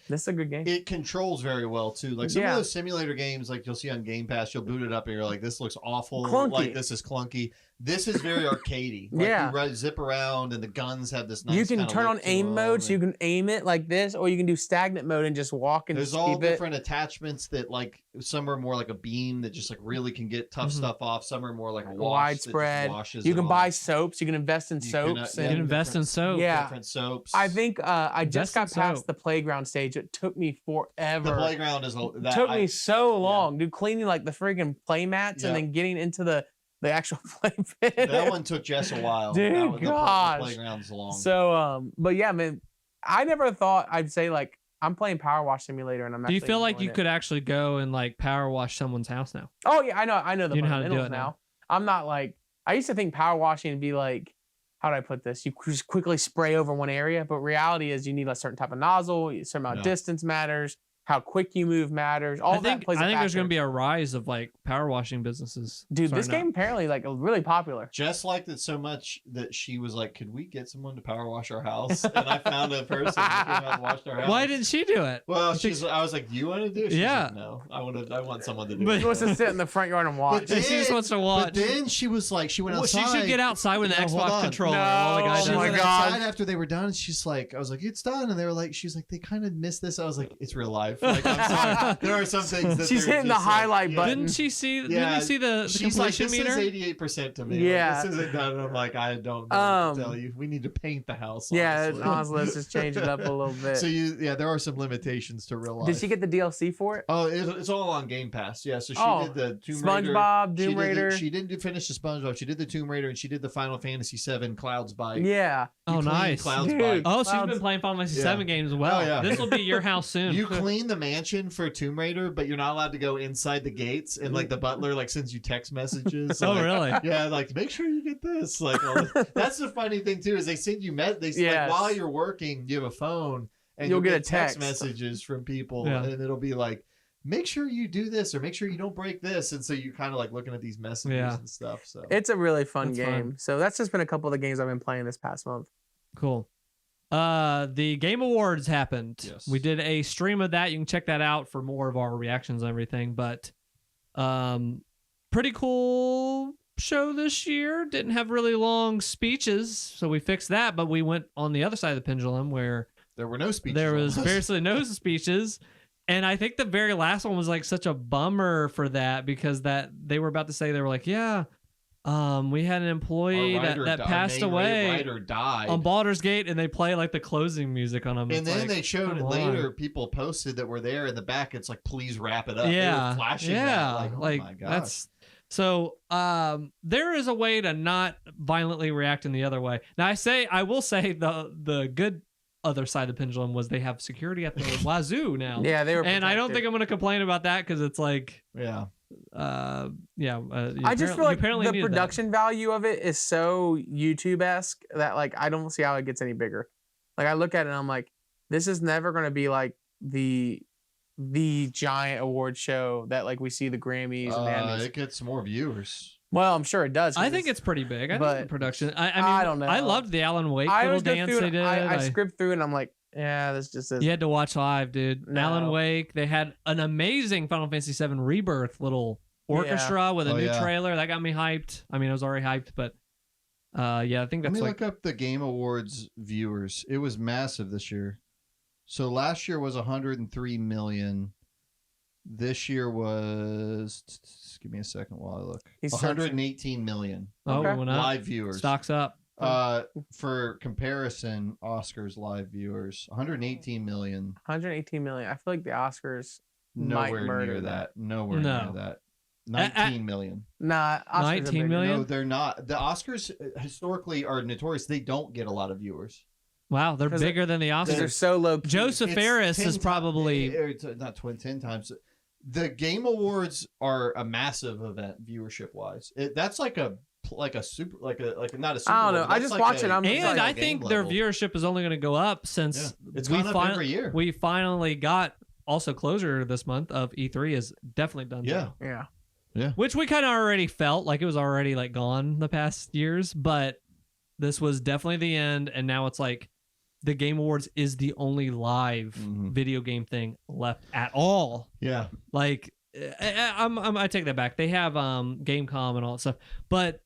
this is a good game. It controls very well too. Like some of those simulator games, like you'll see on Game Pass, you'll boot it up and you're like, this looks awful. Clunky. Like this is clunky. This is very arcadey. Like you zip around and the guns have this nice. You can turn on aim mode, so you can aim it like this, or you can do stagnant mode and just walk and there's all different attachments that like some are more like a beam that just like really can get tough stuff off. Some are more like a widespread. You can buy soaps. You can invest in soaps. You can invest in soap. Yeah, different soaps. I think I just got past the playground stage. It took me forever. The playground is took me so long, dude. Cleaning like the freaking play mats and then getting into the actual play pit. That one took Jess a while. Dude, gosh. The playground's long. So, but yeah, man, I never thought I'd say like I'm playing Power Wash Simulator, and I'm. Do you feel like you could actually go and like power wash someone's house now? Oh yeah, I know the you know how to do fundamentals it now. I'm not like I used to think power washing would be like, how do I put this? You just quickly spray over one area, but reality is you need a certain type of nozzle, a certain amount of distance matters. How quick you move matters. All that plays a factor. I think there's going to be a rise of like power washing businesses. Dude, this game apparently like really popular. Jess liked it so much that she was like, "Could we get someone to power wash our house?" And I found a person who came out and washed our house. Why didn't she do it? Well, I was like, "Do you want to do it?" She's like, no, I want someone to do it. She wants to sit in the front yard and watch. She just wants to watch. But then she was like, she went outside. She should get outside with an Xbox controller. No, all the guys oh my went god! Outside after they were done, she's like, I was like, "It's done," and they were like, she's like, "They kind of missed this." I was like, "It's real life." Like, I'm sorry. There are some things that she's hitting the highlight button. Didn't she see? Didn't you see the completion meter? This is 88% to me. Yeah, like, this isn't done. I'm like, I don't know what to tell you. We need to paint the house. Honestly, let's just change it up a little bit. So there are some limitations to real life. Did she get the DLC for it? Oh, it's all on Game Pass. Yeah, so she did the Tomb Raider, SpongeBob, Doom Raider. She didn't finish the SpongeBob. She did the Tomb Raider, and she did the Final Fantasy VII Cloud's Bite. Yeah. Oh, nice. Cloud's Bite. Oh, she's been playing Final Fantasy VII games as well. Oh, yeah. This will be your house soon. You clean the mansion for Tomb Raider, but you're not allowed to go inside the gates, and like the butler like sends you text messages. So, oh, really? Yeah, like make sure you get this. Like that's the funny thing too is they send you like while you're working, you have a phone, and you'll get a text messages from people, and it'll be like, make sure you do this or make sure you don't break this, and so you're kind of like looking at these messages and stuff. So it's a really fun game. So that's just been a couple of the games I've been playing this past month. Cool. The Game Awards happened. Yes. We did a stream of that. You can check that out for more of our reactions and everything. But pretty cool show this year. Didn't have really long speeches, so we fixed that. But we went on the other side of the pendulum where there were no speeches. There was basically no speeches. And I think the very last one was like such a bummer for that because that they were about to say, they were like, yeah, we had an employee that passed away on Baldur's Gate, and they play like the closing music on him. And then they showed it later. People posted that were there in the back. It's like, please wrap it up. Yeah, they were flashing that. Like, oh my gosh. That's so. There is a way to not violently react in the other way. Now, I will say the good other side of the pendulum was they have security at the wazoo now. Yeah, they were. And I don't think I'm going to complain about that because it's like, I just feel like the production value of it is so YouTube-esque that like I don't see how it gets any bigger. Like I look at it and I'm like, this is never going to be like the giant award show that like we see the Grammys and the Emmys. It gets more viewers. Well, I'm sure it does. I think it's pretty big. I think the production. I mean, I don't know. I loved the Alan Wake little dance they did. I skipped through it and I'm like, yeah, this just is. You had to watch live, dude. No. Alan Wake. They had an amazing Final Fantasy VII Rebirth little orchestra with a new trailer. That got me hyped. I mean, I was already hyped, but I think that's. Let me look up the Game Awards viewers. It was massive this year. So last year was 103 million. This year was. Give me a second while I look. 118 million. Oh, okay. Live viewers. Stocks up. For comparison, Oscars live viewers 118 million. 118 million. I feel like the Oscars nowhere near that. Nowhere near that. 19 million. Nah, Oscars 19 million. No, they're not. The Oscars historically are notorious. They don't get a lot of viewers. Wow, they're bigger than the Oscars. They're so low. Joseph Ferris is probably not 10 times. The Game Awards are a massive event viewership wise. That's like a super not a super. I don't know. I just watch it. And I think their viewership is only going to go up since it's gone up every year. We finally got also closure this month of E3 is definitely done. Yeah. Which we kind of already felt like it was already like gone the past years, but this was definitely the end, and now it's like the Game Awards is the only live video game thing left at all. Yeah. Like, I take that back. They have Gamecom and all that stuff, but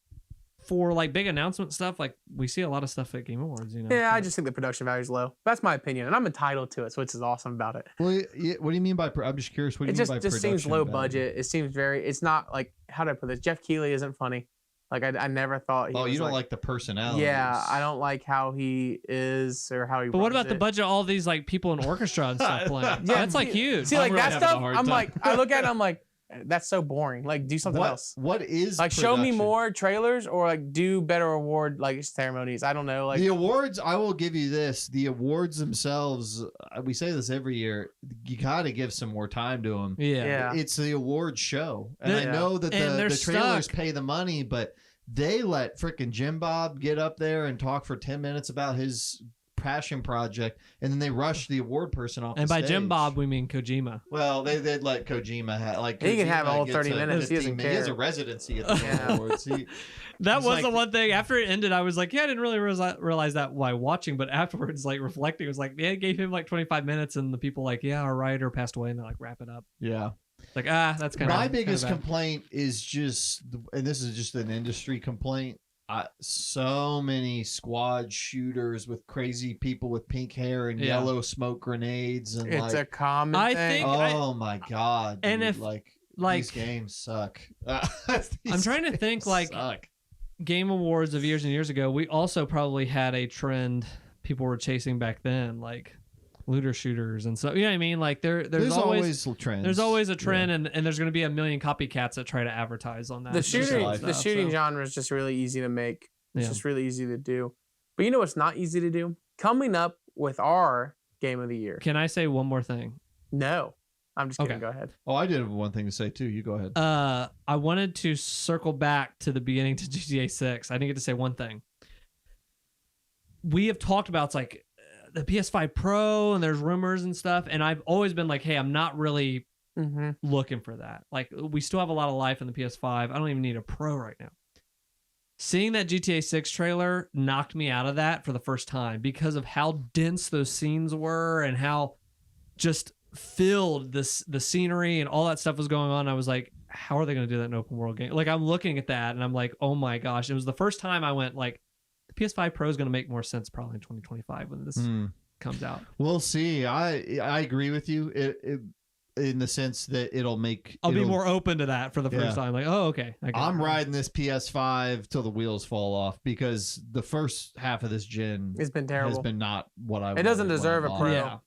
for like big announcement stuff, like we see a lot of stuff at Game Awards. You know. Yeah, I just think the production value is low. That's my opinion, and I'm entitled to it, so which is awesome about it. Well, what do you mean by? I'm just curious. What do you mean by production? It just seems low value? budget. It seems very. It's not like, how do I put this? Jeff Keighley isn't funny. Like I never thought. You don't like the personality. Yeah, I don't like how he is or how he. But what about the budget? All these like people in orchestra and stuff playing. Yeah, that's like huge. See, like that stuff. I'm like, I look at it, I'm like, that's so boring. Like, do something else. What is like? production? Show me more trailers, or like do better award like ceremonies. I don't know. Like the awards, I will give you this: the awards themselves. We say this every year. You gotta give some more time to them. Yeah. It's the award show, and I know that the trailers pay the money, but they let frickin' Jim Bob get up there and talk for 10 minutes about his passion project, and then they rush the award person off. And the by stage. Jim Bob, we mean Kojima. Well, they'd let Kojima have he can have all 30 minutes. He doesn't care. He has a residency at the awards. That was the one thing. After it ended, I was like, yeah, I didn't really realize that while watching, but afterwards, like reflecting, it was like, yeah, it gave him like 25 minutes, and the people like, yeah, our writer passed away, and they're like, wrap it up. Yeah. Like, that's kind of my biggest complaint is just, and this is just an industry complaint. So many squad shooters with crazy people with pink hair and yellow smoke grenades, and it's a common thing. Oh my god! And dude, if like these games suck. I'm trying to think like Game Awards of years and years ago. We also probably had a trend people were chasing back then, like looter shooters and so. You know what I mean? Like there's always trends. There's always a trend, and there's going to be a million copycats that try to advertise on that. The shooting genre is just really easy to make. It's just really easy to do. But you know what's not easy to do? Coming up with our game of the year. Can I say one more thing? No, I'm just kidding. Go ahead. Oh, I did have one thing to say too. You go ahead. I wanted to circle back to the beginning to GTA 6. I didn't get to say one thing. We have talked about it's like the PS5 Pro, and there's rumors and stuff, and I've always been like, hey, I'm not really looking for that. Like, we still have a lot of life in the PS5. I don't even need a Pro right now. Seeing that GTA 6 trailer knocked me out of that for the first time because of how dense those scenes were and how just filled the scenery and all that stuff was going on. I was like, how are they going to do that in an open world game? Like, I'm looking at that and I'm like, oh my gosh. It was the first time I went like, the PS5 Pro is going to make more sense probably in 2025 when this comes out. We'll see. I agree with you. It in the sense that it'll be more open to that for the first time. Like, oh, okay. I'm riding this PS5 till the wheels fall off because the first half of this gen has been terrible. Has been not what I. It doesn't deserve a Pro.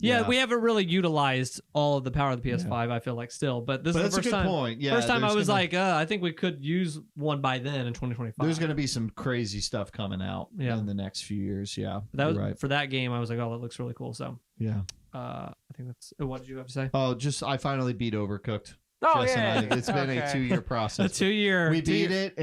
Yeah, we haven't really utilized all of the power of the PS5, I feel like, still. But this is the first time. Point. Yeah, first time I was like, I think we could use one by then in 2025. There's going to be some crazy stuff coming out in the next few years. Yeah. That was, right. For that game, I was like, oh, that looks really cool. So, yeah. I think that's. What did you have to say? Oh, I finally beat Overcooked. Oh, yeah. It's been a 2-year process. A 2-year. We beat it,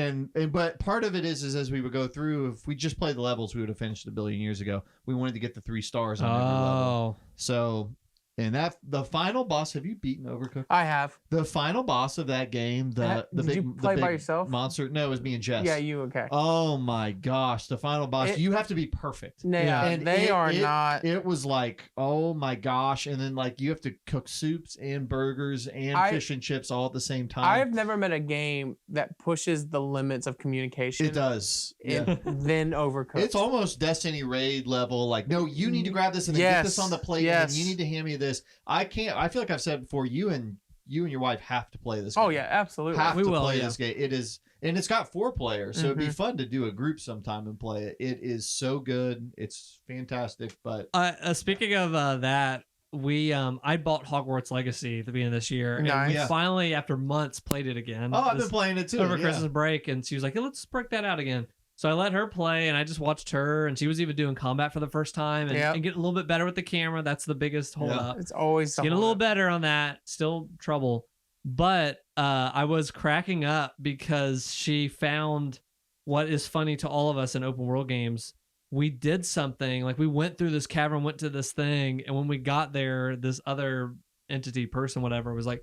but part of it is as we would go through, if we just played the levels, we would have finished a billion years ago. We wanted to get the 3 stars on every level. So, and the final boss, have you beaten Overcooked? I have. The final boss of that game, did you play by yourself? Monster. No, it was me and Jess. Yeah, you, okay. Oh my gosh, the final boss, you have to be perfect. Yeah, and they are not. It was like, oh my gosh, and then like you have to cook soups and burgers and fish and chips all at the same time. I've never met a game that pushes the limits of communication. It does. Then Overcooked. It's almost Destiny raid level. Like, no, you need to grab this and then get this on the plate, and you need to hand me this. I can't. I feel like I've said before. You and your wife have to play this game. Oh yeah, absolutely. We will play this game. It is, and it's got 4 players, so it'd be fun to do a group sometime and play it. It is so good. It's fantastic. But speaking of that, I bought Hogwarts Legacy at the beginning of this year, and we finally, after months, played it again. Oh, I've been playing it too over Christmas break, and she was like, hey, let's break that out again. So I let her play, and I just watched her, and she was even doing combat for the first time, and getting a little bit better with the camera. That's the biggest hold up. It's always getting a little better on that. Still trouble, but I was cracking up because she found what is funny to all of us in open world games. We did something like we went through this cavern, went to this thing, and when we got there, this other entity, person, whatever, was like,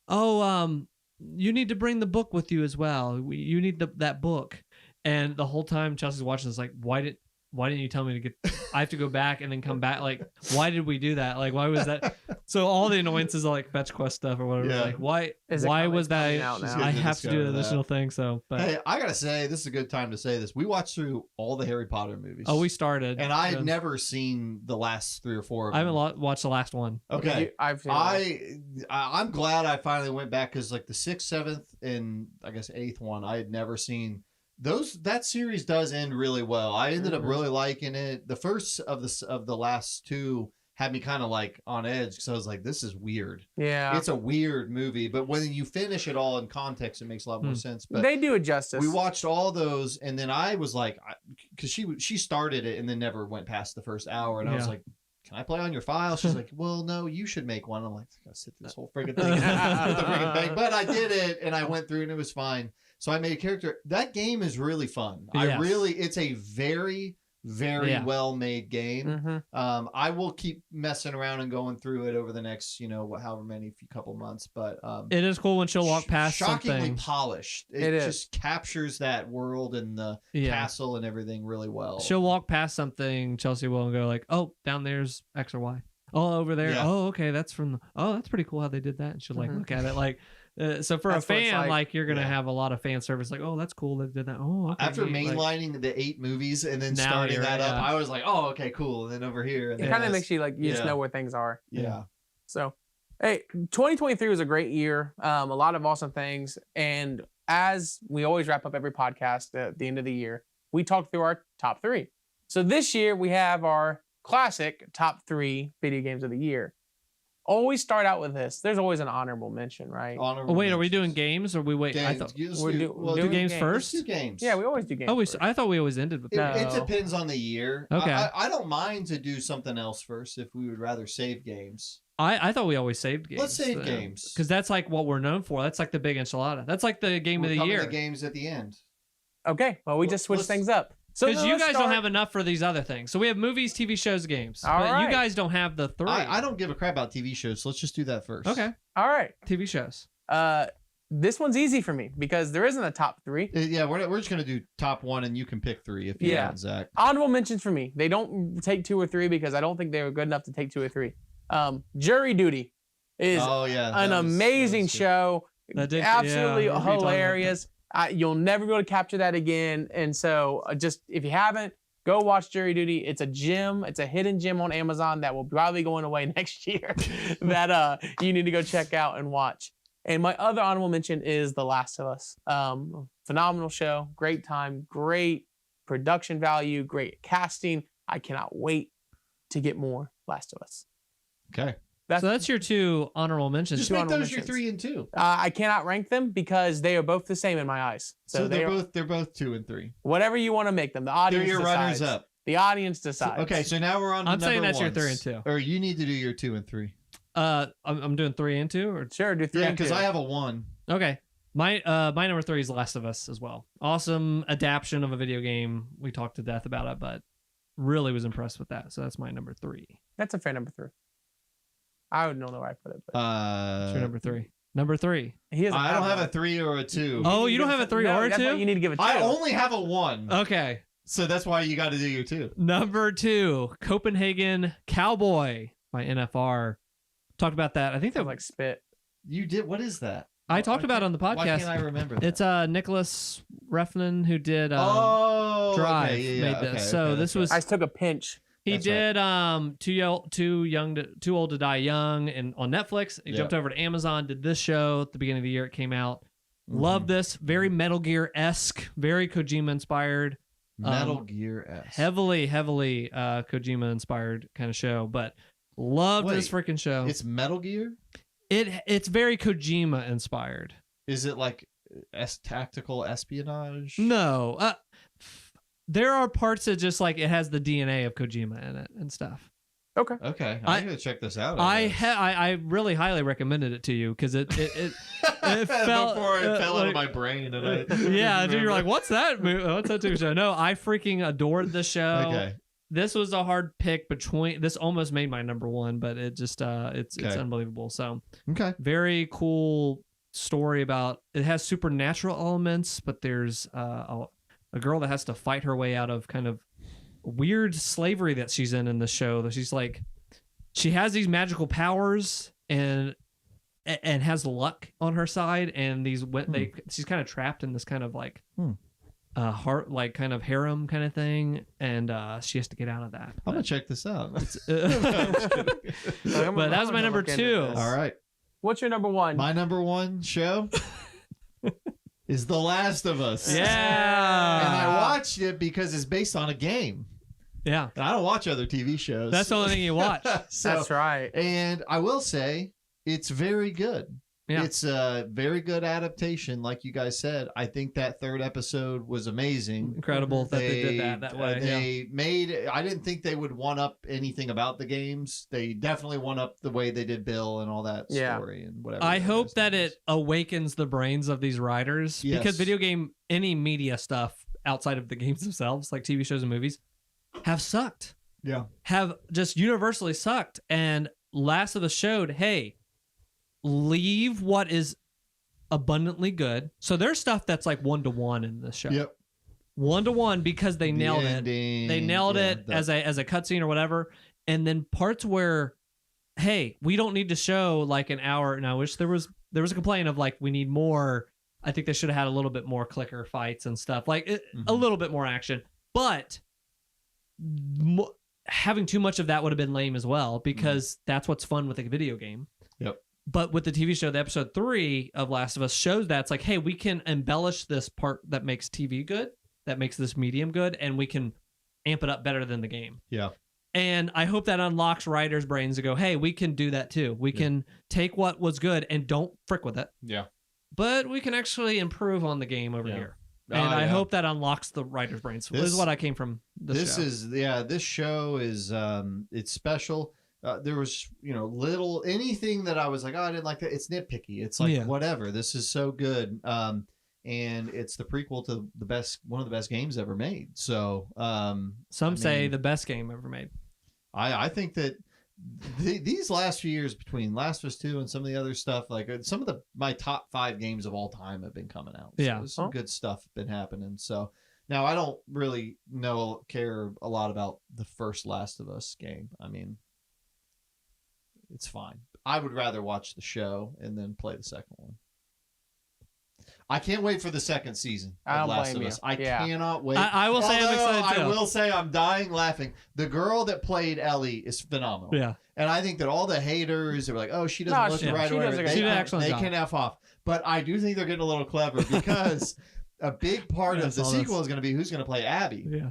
"Oh, you need to bring the book with you as well. You need that book." And the whole time Chelsea's watching this, like, why didn't you tell me to get? I have to go back and then come back. Like, why did we do that? Like, why was that? So all the annoyances are like fetch quest stuff or whatever. Yeah. Like, why was that? I have to do an additional thing. So, but hey, I gotta say, this is a good time to say this. We watched through all the Harry Potter movies. Oh, we started, and I had never seen the last 3 or 4 of them. I haven't watched the last one. Okay, I'm glad I finally went back because like the 6th, 7th, and I guess 8th one I had never seen. That series does end really well. I ended up really liking it. The first of the last 2 had me kind of like on edge because I was like, this is weird. Yeah, it's a weird movie, but when you finish it all in context, it makes a lot more sense. But they do it justice. We watched all those, and then I was like, because she started it and then never went past the first hour, and I was like, can I play on your file? She's like, well, no, you should make one. I'm like, I gotta sit through this whole friggin' thing with the friggin' thing. But I did it, and I went through, and it was fine. So I made a character. That game is really fun. Yes. It's a very, very well-made game. I will keep messing around and going through it over the next, however many couple months. But it is cool when she'll walk past shockingly something. Polished. It just captures that world and the castle and everything really well. She'll walk past something, Chelsea will, and go like, "Oh, down there's X or Y. Oh, over there. Yeah. Oh, okay, that's that's pretty cool how they did that." And she'll like look at it like. So for a fan, like you're gonna have a lot of fan service. Like, oh, that's cool they did that. Oh, okay, after mainlining the 8 movies and then starting that up, I was like, oh, okay, cool. And then over here, it kind of makes you like you just know where things are. Yeah. So, hey, 2023 was a great year. A lot of awesome things, and as we always wrap up every podcast at the end of the year, we talk through our top 3. So this year we have our classic top 3 video games of the year. Always start out with this. There's always an honorable mention, right? Are we doing games or we wait? Games. I thought we're do games first. Let's do games. Yeah, we always do games. Oh, I thought we always ended with that. It depends on the year. Okay. I don't mind to do something else first if we would rather save games. I thought we always saved games. Let's save games because that's like what we're known for. That's like the big enchilada. That's like the game of the year. The games at the end. Okay. Well, we just switched things up. Because you guys don't have enough for these other things. So we have movies, TV shows, games. All right. You guys don't have the 3. I don't give a crap about TV shows, so let's just do that first. Okay. All right. TV shows. This one's easy for me because there isn't a top 3. Yeah, we're just gonna do top 1, and you can pick 3 if you want, Zach. Honorable mentions for me. They don't take 2 or 3 because I don't think they were good enough to take 2 or 3. Jury Duty is an amazing show. Absolutely hilarious. You'll never be able to capture that again. And so just if you haven't, go watch Jury Duty. It's a gem. It's a hidden gem on Amazon that will probably be going away next year that you need to go check out and watch. And my other honorable mention is The Last of Us. Phenomenal show. Great time. Great production value. Great casting. I cannot wait to get more Last of Us. Okay. So that's your 2 honorable mentions. Just make those your 3 and 2. I cannot rank them because they are both the same in my eyes. So they're both 2 and 3. Whatever you want to make them. The audience They're your decides. runners up. The audience decides. Okay, so now we're on. I'm saying that's ones. your 3 and 2. Or you need to do your 2 and 3. I'm doing 3 and 2. Or sure, do 3 and 2. Because I have a 1. Okay. My number 3 is The Last of Us as well. Awesome adaptation of a video game. We talked to death about it, but really was impressed with that. So that's my number 3. That's a fair number 3. I don't know where I put it. But what's your number 3? Number 3. I don't have a 3 or a 2. Oh, you don't have a 3 or a 2? That's why you need to give a 2. I only have a 1. Okay. So that's why you got to do your 2. Number 2, Copenhagen Cowboy by NFR. Talked about that. I think that was like spit. You did. What is that? I talked about it on the podcast. Why can't I remember that? It's Nicholas Refn who did Drive made this. So this was. I just took a pinch. He did Too Old to Die Young and on Netflix. He jumped over to Amazon, did this show at the beginning of the year it came out. Love this. Very Metal Gear-esque, very Kojima inspired. Metal Gear-esque. Heavily Kojima inspired kind of show, but loved this freaking show. It's Metal Gear? It's very Kojima inspired. Is it like tactical espionage? No. There are parts that just like it has the DNA of Kojima in it and stuff. Okay. I'm gonna check this out. I really highly recommended it to you because it felt before it fell out of my brain. And dude, you're like, what's that movie? What's that TV show? No, I freaking adored the show. Okay. This was a hard pick between. This almost made my number 1, but it just it's unbelievable. So very cool story about. It has supernatural elements, but there's a girl that has to fight her way out of kind of weird slavery that she's in the show. That she's like, she has these magical powers and has luck on her side, and she's kind of trapped in this kind of like heart, like kind of harem kind of thing, and she has to get out of that. I'm gonna check this out. But that was my number 2. All right. What's your number 1? My number 1 show is The Last of Us. Yeah. And I watched it because it's based on a game. Yeah. And I don't watch other TV shows. That's the only thing you watch. That's right. And I will say it's very good. Yeah. It's a very good adaptation, like you guys said. I think that 3rd episode was amazing. Incredible that they did that way. They made. I didn't think they would one up anything about the games. They definitely one up the way they did Bill and all that story and whatever. I hope that it awakens the brains of these writers, because video game, any media stuff outside of the games themselves, like TV shows and movies, have sucked. Yeah, have just universally sucked. And Last of Us showed, hey, leave what is abundantly good. So there's stuff that's like 1-to-1 in this show. Yep. 1-to-1 because they nailed it. They nailed it as a cutscene or whatever. And then parts where, hey, we don't need to show like an hour. And I wish there was a complaint of like, we need more. I think they should have had a little bit more clicker fights and stuff, like a little bit more action. But having too much of that would have been lame as well, because that's what's fun with a video game. Yep. But with the TV show, the episode 3 of Last of Us shows that it's like, hey, we can embellish this part that makes TV good, that makes this medium good, and we can amp it up better than the game. Yeah. And I hope that unlocks writers' brains to go, hey, we can do that too. We can take what was good and don't frick with it. Yeah. But we can actually improve on the game over here. And I hope that unlocks the writer's brains. This is what I came from this show. This show is it's special. There was, anything that I was like, oh, I didn't like that. It's nitpicky. It's like, whatever. This is so good. And it's the prequel to one of the best games ever made. So some say the best game ever made. I think that these last few years between Last of Us 2 and some of the other stuff, like some of my top 5 games of all time have been coming out. So there's some good stuff been happening. So now I don't really care a lot about the first Last of Us game. I mean, it's fine. I would rather watch the show and then play the second one. I can't wait for the second season of Last of Us. I cannot wait. I will say I'm excited too. I will say I'm dying laughing. The girl that played Ellie is phenomenal. Yeah. And I think that all the haters are like, oh, she doesn't look right away. They can F off. But I do think they're getting a little clever, because a big part of the sequel is going to be who's going to play Abby. Yeah.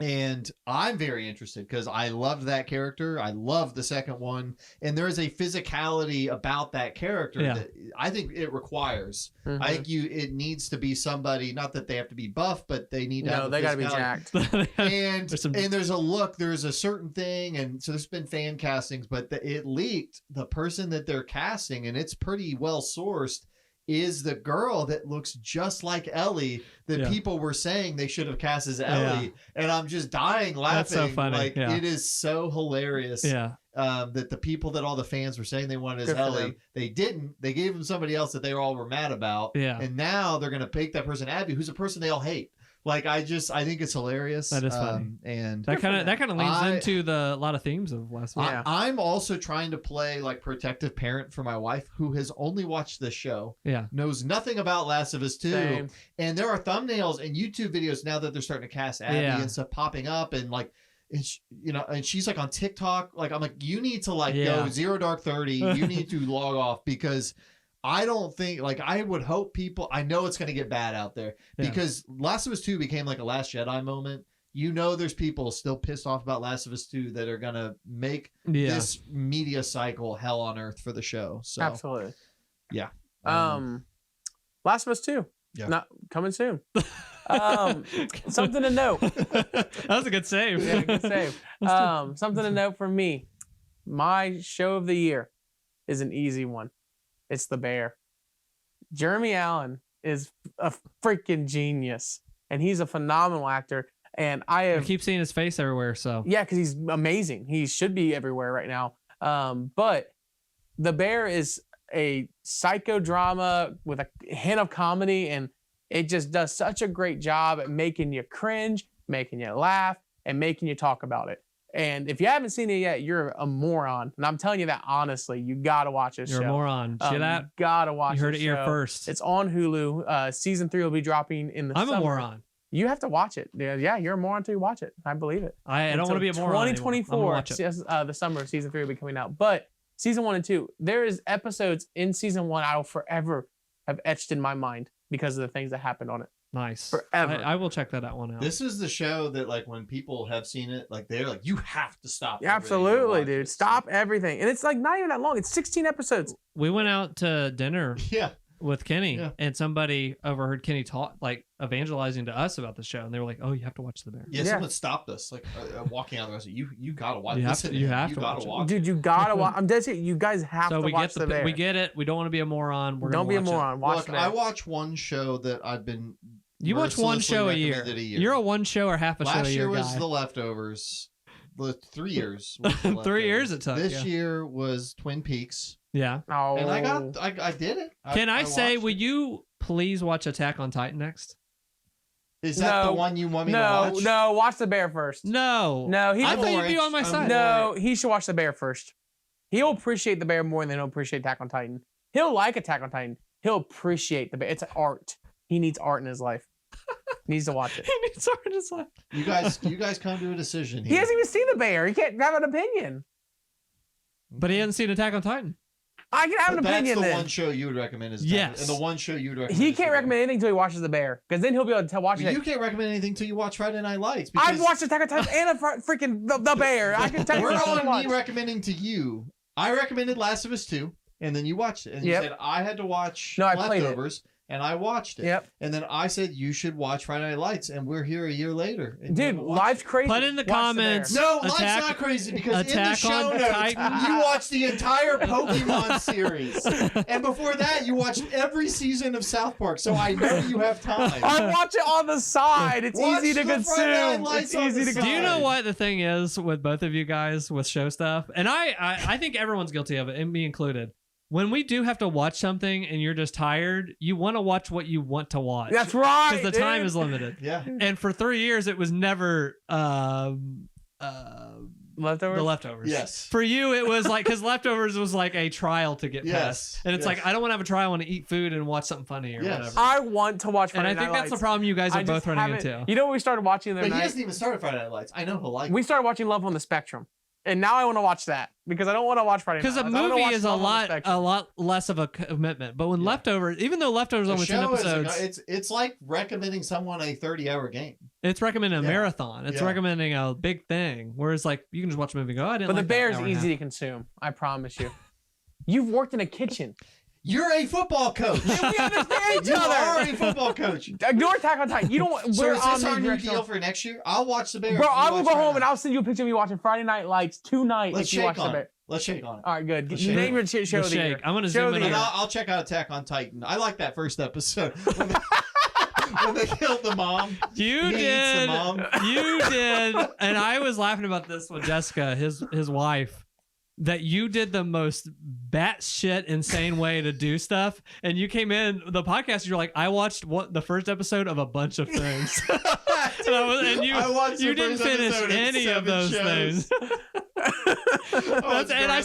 And I'm very interested because I loved that character. I loved the second one. And there is a physicality about that character that I think it requires. I think it needs to be somebody, not that they have to be buff, but they need to have they got to be jacked. And there's a look, there's a certain thing. And so there's been fan castings, but it leaked the person that they're casting, and it's pretty well sourced, is the girl that looks just like Ellie that people were saying they should have cast as Ellie. And I'm just dying laughing. That's so funny. Like, it is so hilarious. That the people that all the fans were saying they wanted as Ellie, they didn't. They gave them somebody else that they all were mad about. And now they're going to pick that person Abby, who's a person they all hate. Like, I think it's hilarious. That is funny. And that kind of leans into a lot of themes of Last of Us. I'm also trying to play like protective parent for my wife, who has only watched this show. Knows nothing about Last of Us 2. Same. And there are thumbnails and YouTube videos now that they're starting to cast Abby and stuff popping up, and like, and she's like on TikTok. Like, I'm like, you need to go 0 Dark 30. You need to log off, because I don't think, like, I would hope people, I know it's going to get bad out there, because Last of Us 2 became like a Last Jedi moment. There's people still pissed off about Last of Us 2 that are going to make this media cycle hell on earth for the show. So absolutely. Yeah. Last of Us 2. Not coming soon. Something to note. That was a good save. Yeah, good save. Something to note from me. My show of the year is an easy one. It's The Bear. Jeremy Allen is a freaking genius, and he's a phenomenal actor. And I keep seeing his face everywhere. So because he's amazing. He should be everywhere right now. But The Bear is a psychodrama with a hint of comedy, and It just does such a great job at making you cringe, making you laugh, and making you talk about it. And if you haven't seen it yet, you're a moron. And I'm telling you that honestly. You gotta watch this show. You're a moron. See that? You gotta watch. You heard it show. here first. It's on Hulu. Season 3 will be dropping in the summer. I'm a moron. You have to watch it. Yeah, you're a moron until you watch it. I believe it. I don't want to be a moron. 2024, the summer of season 3 will be coming out. But season 1 and 2, there is episodes in season 1 I will forever have etched in my mind because of the things that happened on it. Nice. Forever. I will check that one out. This is the show that, like, when people have seen it, like, they're like, you have to stop. Yeah, absolutely, dude. Stop everything. And it's like not even that long. It's 16 episodes. We went out to dinner with Kenny, and somebody overheard Kenny talk, like, evangelizing to us about the show, and they were like, "Oh, you have to watch The Bear." Yeah, someone stopped us, like, walking out. I was like, "You gotta watch. You have to watch it, dude. You gotta watch. I'm dead serious. You guys have to watch The Bear. We get it. We don't want to be a moron. Don't be a moron. Watch The Bear. I watch one show that I've been. You watch one show a year. You're a one show or half a show a year guy. Last year was The Leftovers. 3 years. 3 years it took. This year was Twin Peaks. Yeah. Oh. And I did it. Can I say, will you please watch Attack on Titan next? Is that the one you want me to watch? No, watch The Bear first. No. I thought you'd be on my side. No, he should watch The Bear first. He'll appreciate The Bear more than he'll appreciate Attack on Titan. He'll like Attack on Titan. He'll appreciate The Bear. It's art. He needs art in his life. He needs to watch it. He needs art in his life. You guys come to a decision here. He hasn't even seen The Bear. He can't have an opinion. But he hasn't seen Attack on Titan. I can have an opinion. That's the one show you would recommend is yes. And the one show you would recommend. He can't recommend anything until he watches The Bear, because then he'll be able to watch it. You can't recommend anything until you watch Friday Night Lights. I've watched Attack on Titan and freaking the Bear. I can tell you. We're on me recommending to you. I recommended Last of Us 2, and then you watched it, and you said I had to watch Leftovers. And I watched it. Yep. And then I said, you should watch Friday Night Lights. And we're here a year later. Dude, life's crazy. Put in the comments. No, life's not crazy because in the show notes, you watched the entire Pokemon series. And before that, you watched every season of South Park. So I know you have time. I watch it on the side. It's easy to consume. It's easy to consume. Do you know what the thing is with both of you guys with show stuff? And I think everyone's guilty of it, and me included. When we do have to watch something and you're just tired, you want to watch what you want to watch. That's right. Because the time is limited. Yeah. And for 3 years, it was never Leftovers? The Leftovers. Yes. For you, it was like, because Leftovers was like a trial to get past. And it's yes. like, I don't want to have a trial. I want to eat food and watch something funny or whatever. I want to watch Friday And I think Night that's the Lights. problem you guys are both running into. You know what we started watching the other But night? he hasn't even started Friday Night Lights. I know he'll like it. We started watching Love on the Spectrum. And now I want to watch that because I don't want to watch Friday Night Lights. Because a movie is a lot less of a commitment. But when Leftovers, even though Leftovers only 10 episodes, it's like recommending someone a 30-hour game. It's recommending a marathon. It's recommending a big thing. Whereas like you can just watch a movie and go, I didn't. But like The Bear's that easy to consume. I promise you. You've worked in a kitchen. You're a football coach. We understand each you other. are a football coach. Ignore Attack on Titan. You don't. So is this our new deal for next year? I'll watch The Bear. Bro, I will go home and I'll send you a picture of me watching Friday Night Lights tonight. Let's if you watch The Bear. it. Let's shake on it. All right, good. Name your show of the year. I'm gonna zoom in. And I'll check out Attack on Titan. I like that first episode. When they killed the mom. You did. You did. And I was laughing about this with Jessica, his wife. That you did the most batshit insane way to do stuff, and you came in the podcast. You're like, I watched the first episode of a bunch of things, and you didn't finish any of those things. And I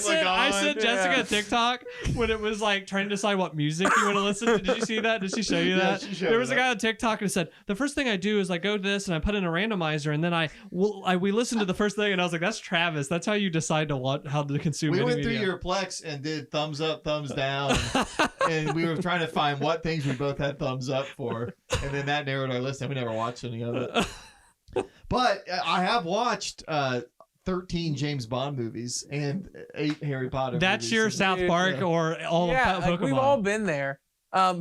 sent Jessica a TikTok when it was like trying to decide what music you want to listen to. Did you see that? Did she show you that? There was a guy on TikTok who said the first thing I do is I go to this and I put in a randomizer, and then we listen to the first thing, and I was like, that's Travis. That's how you decide to how to consume. We went media. through your Plex and did thumbs up, thumbs down, and we were trying to find what things we both had thumbs up for, and then that narrowed our list, and we never watched any of it. But I have watched 13 James Bond movies and 8 Harry Potter That's movies. your South Park or all of Pokemon. Like we've all been there.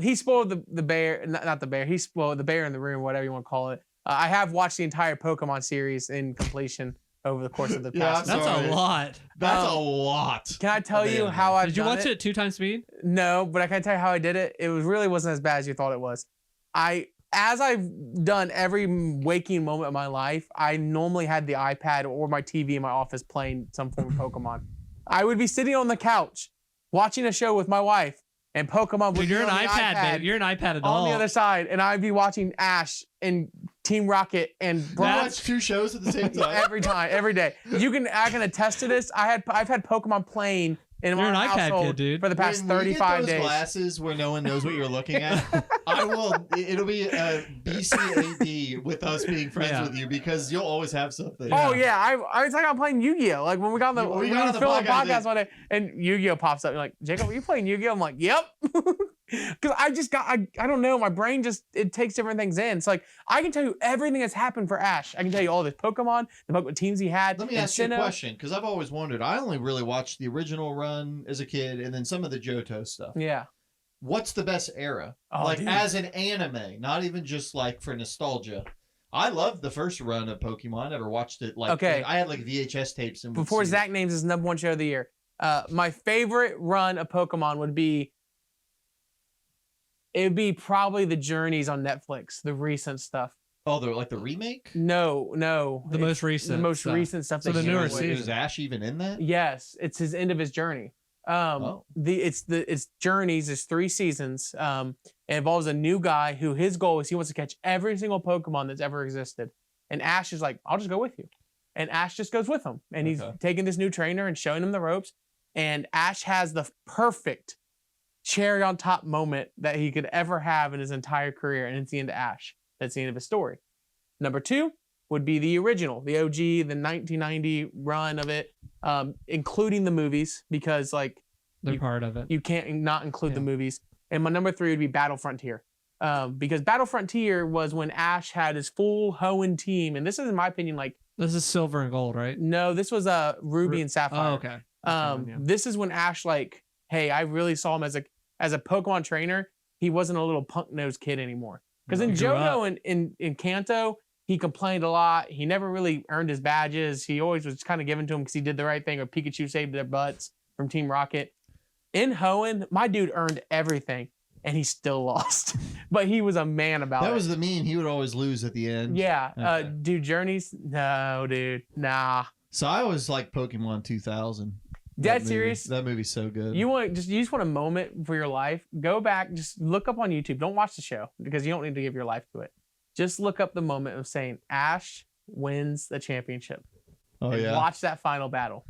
He spoiled the bear, not the bear. He spoiled the bear in the room, whatever you want to call it. I have watched the entire Pokemon series in completion over the course of the past. That's a lot. That's a lot. Can I tell you how I did you watch it at 2 times speed? No, but I can tell you how I did it. It really wasn't as bad as you thought it was. As I've done every waking moment of my life, I normally had the iPad or my TV in my office playing some form of Pokemon. I would be sitting on the couch watching a show with my wife, and Pokemon would Dude, you're be an on the iPad, dude. You're an iPad adult. on the other side, and I'd be watching Ash and Team Rocket and Bronze. Watch 2 shows at the same time. every day. I can attest to this. I've had Pokemon playing in You're my an iPad household kid, dude. for the past when 35 we get those days. glasses where no one knows what you're looking at, it'll be a BCAD with us being friends with you because you'll always have something. Oh yeah, it's like I'm playing Yu-Gi-Oh. Like when we got on the podcast one day, and Yu-Gi-Oh pops up. You're like, Jacob, are you playing Yu-Gi-Oh? I'm like, yep. Because I don't know, my brain just it takes different things in. It's like I can tell you everything that's happened for Ash. I can tell you all the Pokemon teams he had. Let me ask you a question because I've always wondered. I only really watched the original run as a kid and then some of the Johto stuff. Yeah. What's the best era? Dude. As an anime, not even just like for nostalgia. I loved the first run of Pokemon. I never watched it. I had like VHS tapes. And before Zach names his #1 show of the year, my favorite run of Pokemon would be. It would be probably the Journeys on Netflix, the recent stuff. Oh, the remake? No. The most recent. The most recent stuff. So the newer season. Is Ash even in that? Yes, it's his end of his journey. It's Journeys. There's 3 seasons. It involves a new guy who his goal is he wants to catch every single Pokemon that's ever existed. And Ash is like, I'll just go with you. And Ash just goes with him. And he's taking this new trainer and showing him the ropes. And Ash has the perfect cherry on top moment that he could ever have in his entire career, and it's the end of Ash. That's the end of his story. #2 would be the original, the OG, the 1990 run of it, including the movies because they're part of it. You can't not include the movies. And my #3 would be Battle Frontier, because Battle Frontier was when Ash had his full Hoenn team, and this is in my opinion this is Silver and Gold, right? No, this was Ruby and Sapphire. Oh, okay. This is when Ash hey, I really saw him as a Pokemon trainer. He wasn't a little punk-nosed kid anymore. Because in Johto and in Kanto, he complained a lot. He never really earned his badges. He always was kind of given to him because he did the right thing, or Pikachu saved their butts from Team Rocket. In Hoenn, my dude earned everything, and he still lost. But he was a man about it. That was the meme. He would always lose at the end. Yeah. Okay. Dude, Journeys? No, dude. Nah. So I always like Pokemon 2000. Dead serious. That movie's so good. You just want a moment for your life. Go back, just look up on YouTube. Don't watch the show because you don't need to give your life to it. Just look up the moment of saying Ash wins the championship. Oh yeah. Watch that final battle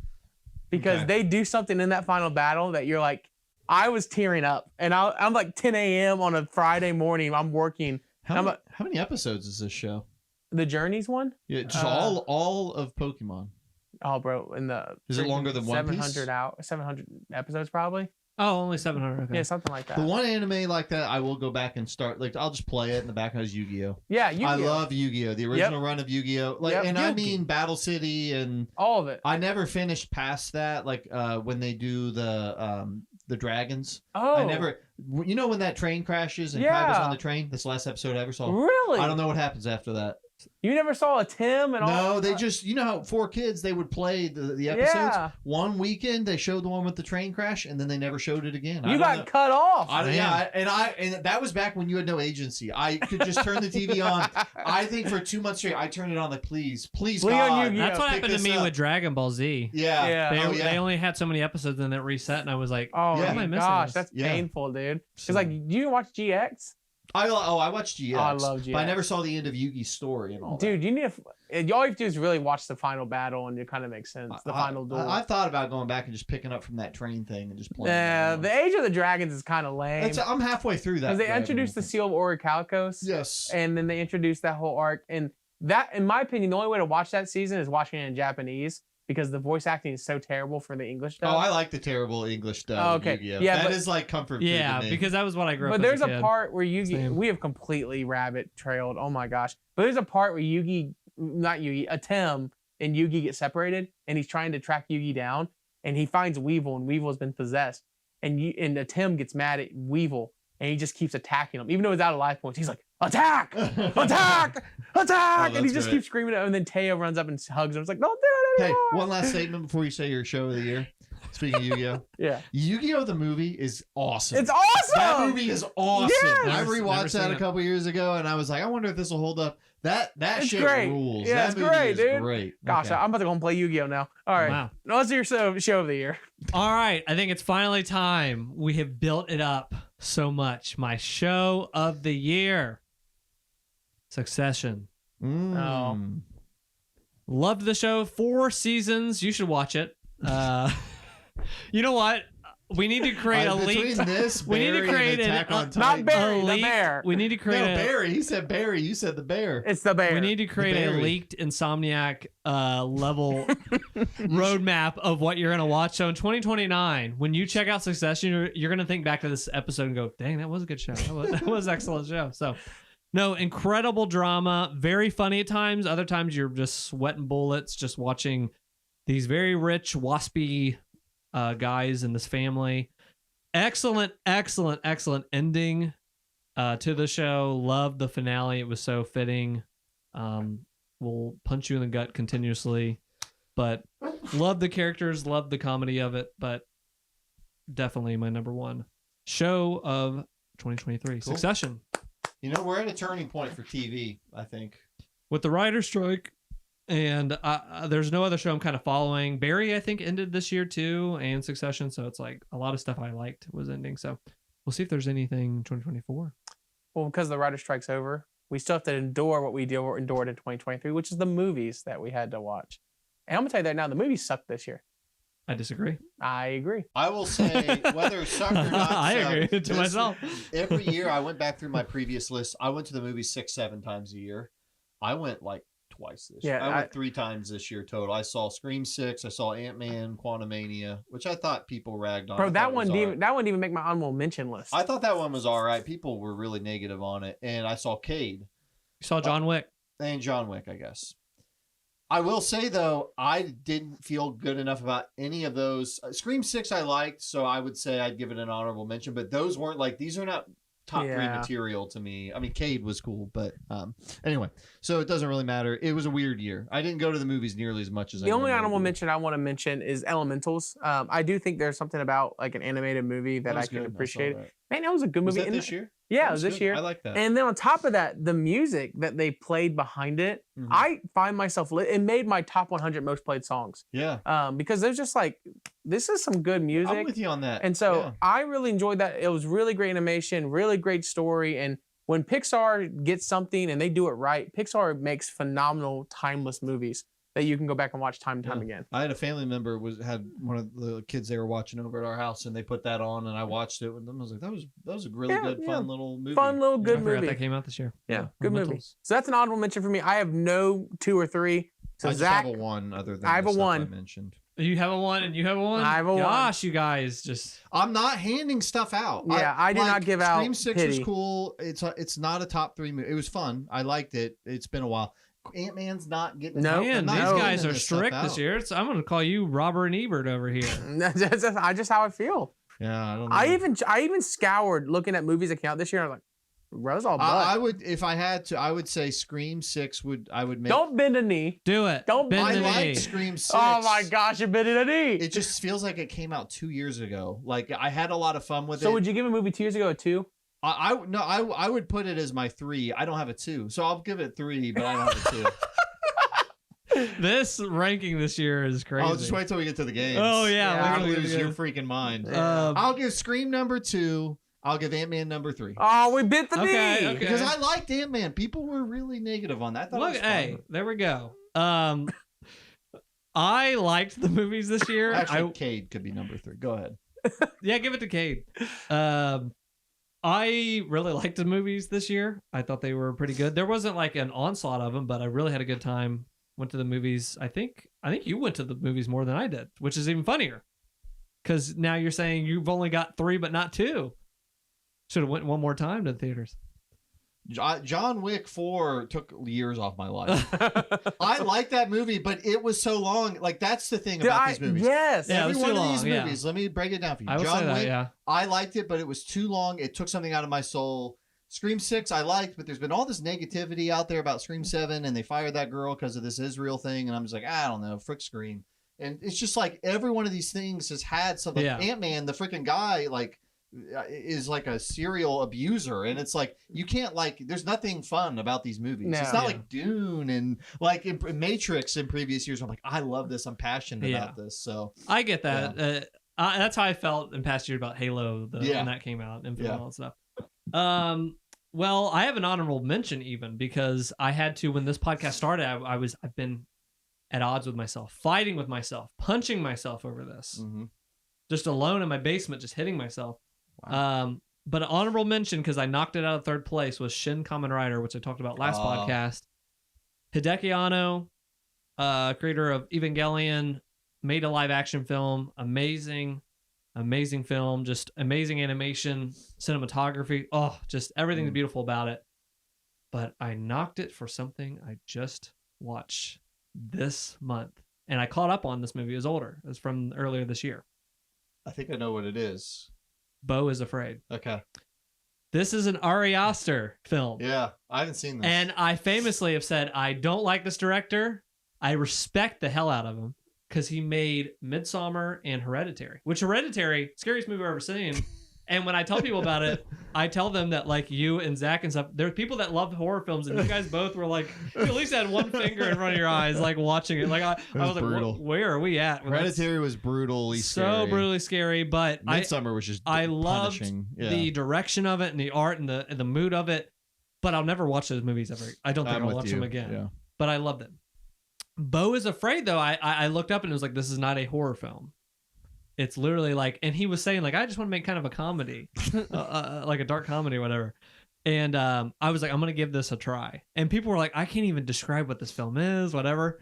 because they do something in that final battle that you're like, I was tearing up, and I'm like 10 a.m. on a Friday morning. I'm working. How many episodes is this show? The Journeys one? Yeah, just all of Pokemon. Oh, bro, is it longer than 700 episodes probably? Oh, only 700. Okay. Yeah, something like that. The one anime like that, I will go back and start. I'll just play it in the background as Yu-Gi-Oh. Yeah, Yu-Gi-Oh. I love Yu-Gi-Oh. The original run of Yu-Gi-Oh. I mean Battle City and all of it. I never finished past that. When they do the dragons. Oh, I never. You know when that train crashes and Crab is on the train? That's the last episode I ever saw. Really? I don't know what happens after that. You never saw a Tim and all? No, they just, how 4 kids, they would play the episodes. Yeah. One weekend, they showed the one with the train crash, and then they never showed it again. You got cut off. And that was back when you had no agency. I could just turn the TV on. I think for 2 months straight, I turned it on please God. That's what happened to me with Dragon Ball Z. Yeah. They only had so many episodes and it reset, and I was like, oh am I missing gosh, this? that's painful, dude. Because you watch GX? I watched GX. I love GX. But I never saw the end of Yugi's story and all that. Dude, you need to... All you have to do is really watch the final battle, and it kind of makes sense. The final duel. I thought about going back and just picking up from that train thing and just playing. Yeah, the Age of the Dragons is kind of lame. I'm halfway through that. Because they introduced the Seal of Orichalcos. Yes. And then they introduced that whole arc. And that, in my opinion, the only way to watch that season is watching it in Japanese. Because the voice acting is so terrible for the English dub. Oh, I like the terrible English dub. Okay, yeah, that is like comfort food to me. Because that was what I grew up. But there's as a kid. Part where we have completely rabbit trailed. Oh my gosh! But there's a part where Tim and Yugi get separated, and he's trying to track Yugi down, and he finds Weevil, and Weevil's been possessed, and Tim gets mad at Weevil, and he just keeps attacking him, even though he's out of life points. He's like, attack, attack, attack, and he just keeps screaming at him. And then Teo runs up and hugs him. It's like, don't do it anymore. Hey, one last statement before you say your show of the year. Speaking of Yu-Gi-Oh, Yeah. Yu-Gi-Oh the movie is awesome. It's awesome. That movie is awesome. Yes! I Never rewatched that seen a it. couple years ago, and I was like, I wonder if this will hold up. That It's shit great. rules. Yeah, that it's movie great, is dude. great. Gosh, Okay. I'm about to go and play Yu-Gi-Oh now. All right. Wow. Now let's do your show of the year. All right, I think it's finally time. We have built it up so much. My show of the year, Succession. Oh. Loved the show. 4 seasons. You should watch it. You know what? We need to create a Between leaked. this, We need to Barry, and create Attack on Not Titan. Barry, a the leaked- bear. We need to create No, a. Barry. He said Barry. You said the bear. It's the bear. We need to create a Barry. leaked Insomniac level roadmap of what you're gonna watch. So in 2029, when you check out Succession, you're gonna think back to this episode and go, "Dang, that was a good show. That was an excellent show." So, no, incredible drama, very funny at times. Other times you're just sweating bullets, just watching these very rich, waspy guys in this family. Excellent ending to the show. Loved the finale. It was so fitting. Will punch you in the gut continuously, but love the characters, love the comedy of it. But definitely my number one show of 2023, Cool. Succession. You know, we're at a turning point for TV, I think. With the writer's strike, and there's no other show I'm kind of following. Barry, I think, ended this year too, and Succession. So it's like a lot of stuff I liked was ending. So we'll see if there's anything in 2024. Well, because the writer strike's over, we still have to endure what we endured in 2023, which is the movies that we had to watch. And I'm gonna tell you that now, the movies sucked this year. I disagree. I agree. I will say, whether it sucked or not, I agree to myself. Every year I went back through my previous list. I went to the movies 6-7 times a year. I went like twice this year. Yeah, I went 3 times this year total. I saw Scream 6. I saw Ant-Man, Quantumania, which I thought people ragged on. Bro, I that thought it one was didn't all right. that one didn't even make my honorable mention list. I thought that one was all right. People were really negative on it. And I saw Cade You saw John Wick. and John Wick, I guess. I will say, though, I didn't feel good enough about any of those. Scream 6 I liked, so I would say I'd give it an honorable mention. But those weren't like, these are not top 3 material to me. I mean, Cade was cool, but anyway, so it doesn't really matter. It was a weird year. I didn't go to the movies nearly as much as The I only normally honorable do. mention I want to mention is Elementals. I do think there's something about like an animated movie that I was can good. I saw appreciate. that. Man, that was a good Was movie. that this year? Yeah, That it was this good. year. I like that. And then on top of that, the music that they played behind it, Mhm. I find myself it made my top 100 most played songs. Yeah. Because there's just like this is some good music. I'm with you on that. And so Yeah. I really enjoyed that. It was really great animation, really great story. And when Pixar gets something and they do it right, Pixar makes phenomenal, timeless movies that you can go back and watch time and time again. I had a family member had one of the kids they were watching over at our house, and they put that on, and I watched it with them. I was like, that was a really good, fun little movie. Fun little good I forgot movie. that came out this year. Yeah, good movie. Elementals. So that's an honorable mention for me. I have no 2 or 3. So I just Zach, have a 1 other than I have the a stuff 1. I mentioned. You have a 1 and you have a 1? I have a 1. Gosh, you guys just. I'm not handing stuff out. Yeah, I do not give out Scream 6 pity. is cool. It's not a top 3 movie. It was fun. I liked it. It's been a while. Ant-Man's not getting. No, Man, I'm not these no. guys handing are this stuff strict this out. year. I'm going to call you Robert and Ebert over here. that's just how I feel. Yeah, I don't know. I even scoured looking at movies that came out this year. I was like, bro's all butt. I would, if I had to, I would say Scream 6 I would make. Don't bend a knee. Do it. Don't Bend I the knee. like Scream 6. Oh my gosh, you're bending a knee. It just feels like it came out 2 years ago. Like I had a lot of fun with it. So would you give a movie 2 years ago a 2? I would put it as my 3. I don't have a 2, so I'll give it 3, but I don't have a 2. This ranking this year is crazy. Oh, just wait till we get to the games. Oh, yeah. Yeah. I'll we're gonna lose get your it. freaking mind. Yeah. I'll give Scream number 2. I'll give Ant-Man number 3. Oh, we bit the Okay, knee. okay. Because I liked Ant-Man. People were really negative on that. I thought it Look, was hey, fun. there we go. I liked the movies this year. Actually, Cade could be number 3. Go ahead. Yeah, give it to Cade. I really liked the movies this year. I thought they were pretty good. There wasn't like an onslaught of them, but I really had a good time. Went to the movies. I think you went to the movies more than I did, which is even funnier. Because now you're saying you've only got 3, but not 2. Should have went one more time to the theaters. John Wick 4 took years off my life. I like that movie, but it was so long. Like, that's the thing about these movies. Yes. Yeah, it Every was one too of long, these yeah. movies, let me break it down for you. I would John say that, Wick, yeah. I liked it, but it was too long. It took something out of my soul. Scream 6 I liked, but there's been all this negativity out there about Scream 7, and they fired that girl because of this Israel thing, and I'm just like, I don't know, frick Scream. And it's just like every one of these things has had something. Yeah. Ant-Man, the freaking guy, like, is like a serial abuser, and it's like you can't like. There's nothing fun about these movies. No. It's not like Dune and like in Matrix in previous years. I'm like, I love this. I'm passionate about this. So I get that. That's how I felt in past years about Halo when that came out and all that stuff. Well, I have an honorable mention even because I had to when this podcast started. I've been at odds with myself, fighting with myself, punching myself over this, just alone in my basement, just hitting myself. Wow. But an honorable mention because I knocked it out of third place was Shin Kamen Rider, which I talked about last podcast. Hideki Anno, creator of Evangelion, made a live action film. Amazing film. Just amazing animation, cinematography. Oh, just everything's beautiful about it. But I knocked it for something I just watched this month. And I caught up on this movie. It was older. It was from earlier this year. I think I know what it is. Beau is Afraid. Okay. This is an Ari Aster film. Yeah, I haven't seen this. And I famously have said, I don't like this director. I respect the hell out of him because he made Midsommar and Hereditary, which Hereditary, scariest movie I've ever seen. And when I tell people about it, I tell them that like you and Zach and stuff, there are people that love horror films, and you guys both were like, you at least had one finger in front of your eyes, like watching it. Like I was like, where are we at? Hereditary was brutally scary. So brutally scary, but Midsommar was just I loved the direction of it and the art and the mood of it. But I'll never watch those movies ever. I don't think I'll watch them again. Yeah. But I love them. Beau is Afraid though. I looked up and it was like, this is not a horror film. It's literally like, and he was saying like, I just want to make kind of a comedy, like a dark comedy or whatever. And I was like, I'm going to give this a try. And people were like, I can't even describe what this film is, whatever.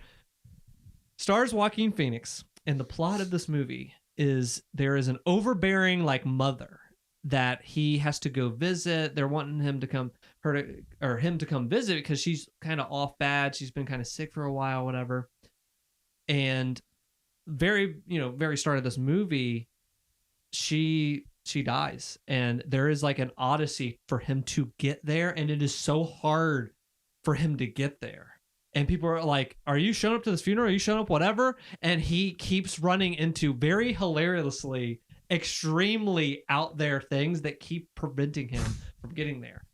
Stars Joaquin Phoenix. And the plot of this movie is there is an overbearing like mother that he has to go visit. They're wanting him to come, him to come visit because she's kind of off bad. She's been kind of sick for a while, whatever. And very start of this movie, she dies, and there is like an odyssey for him to get there, and it is so hard for him to get there. And people are like, are you showing up to this funeral? Are you showing up whatever? And he keeps running into very hilariously extremely out there things that keep preventing him from getting there.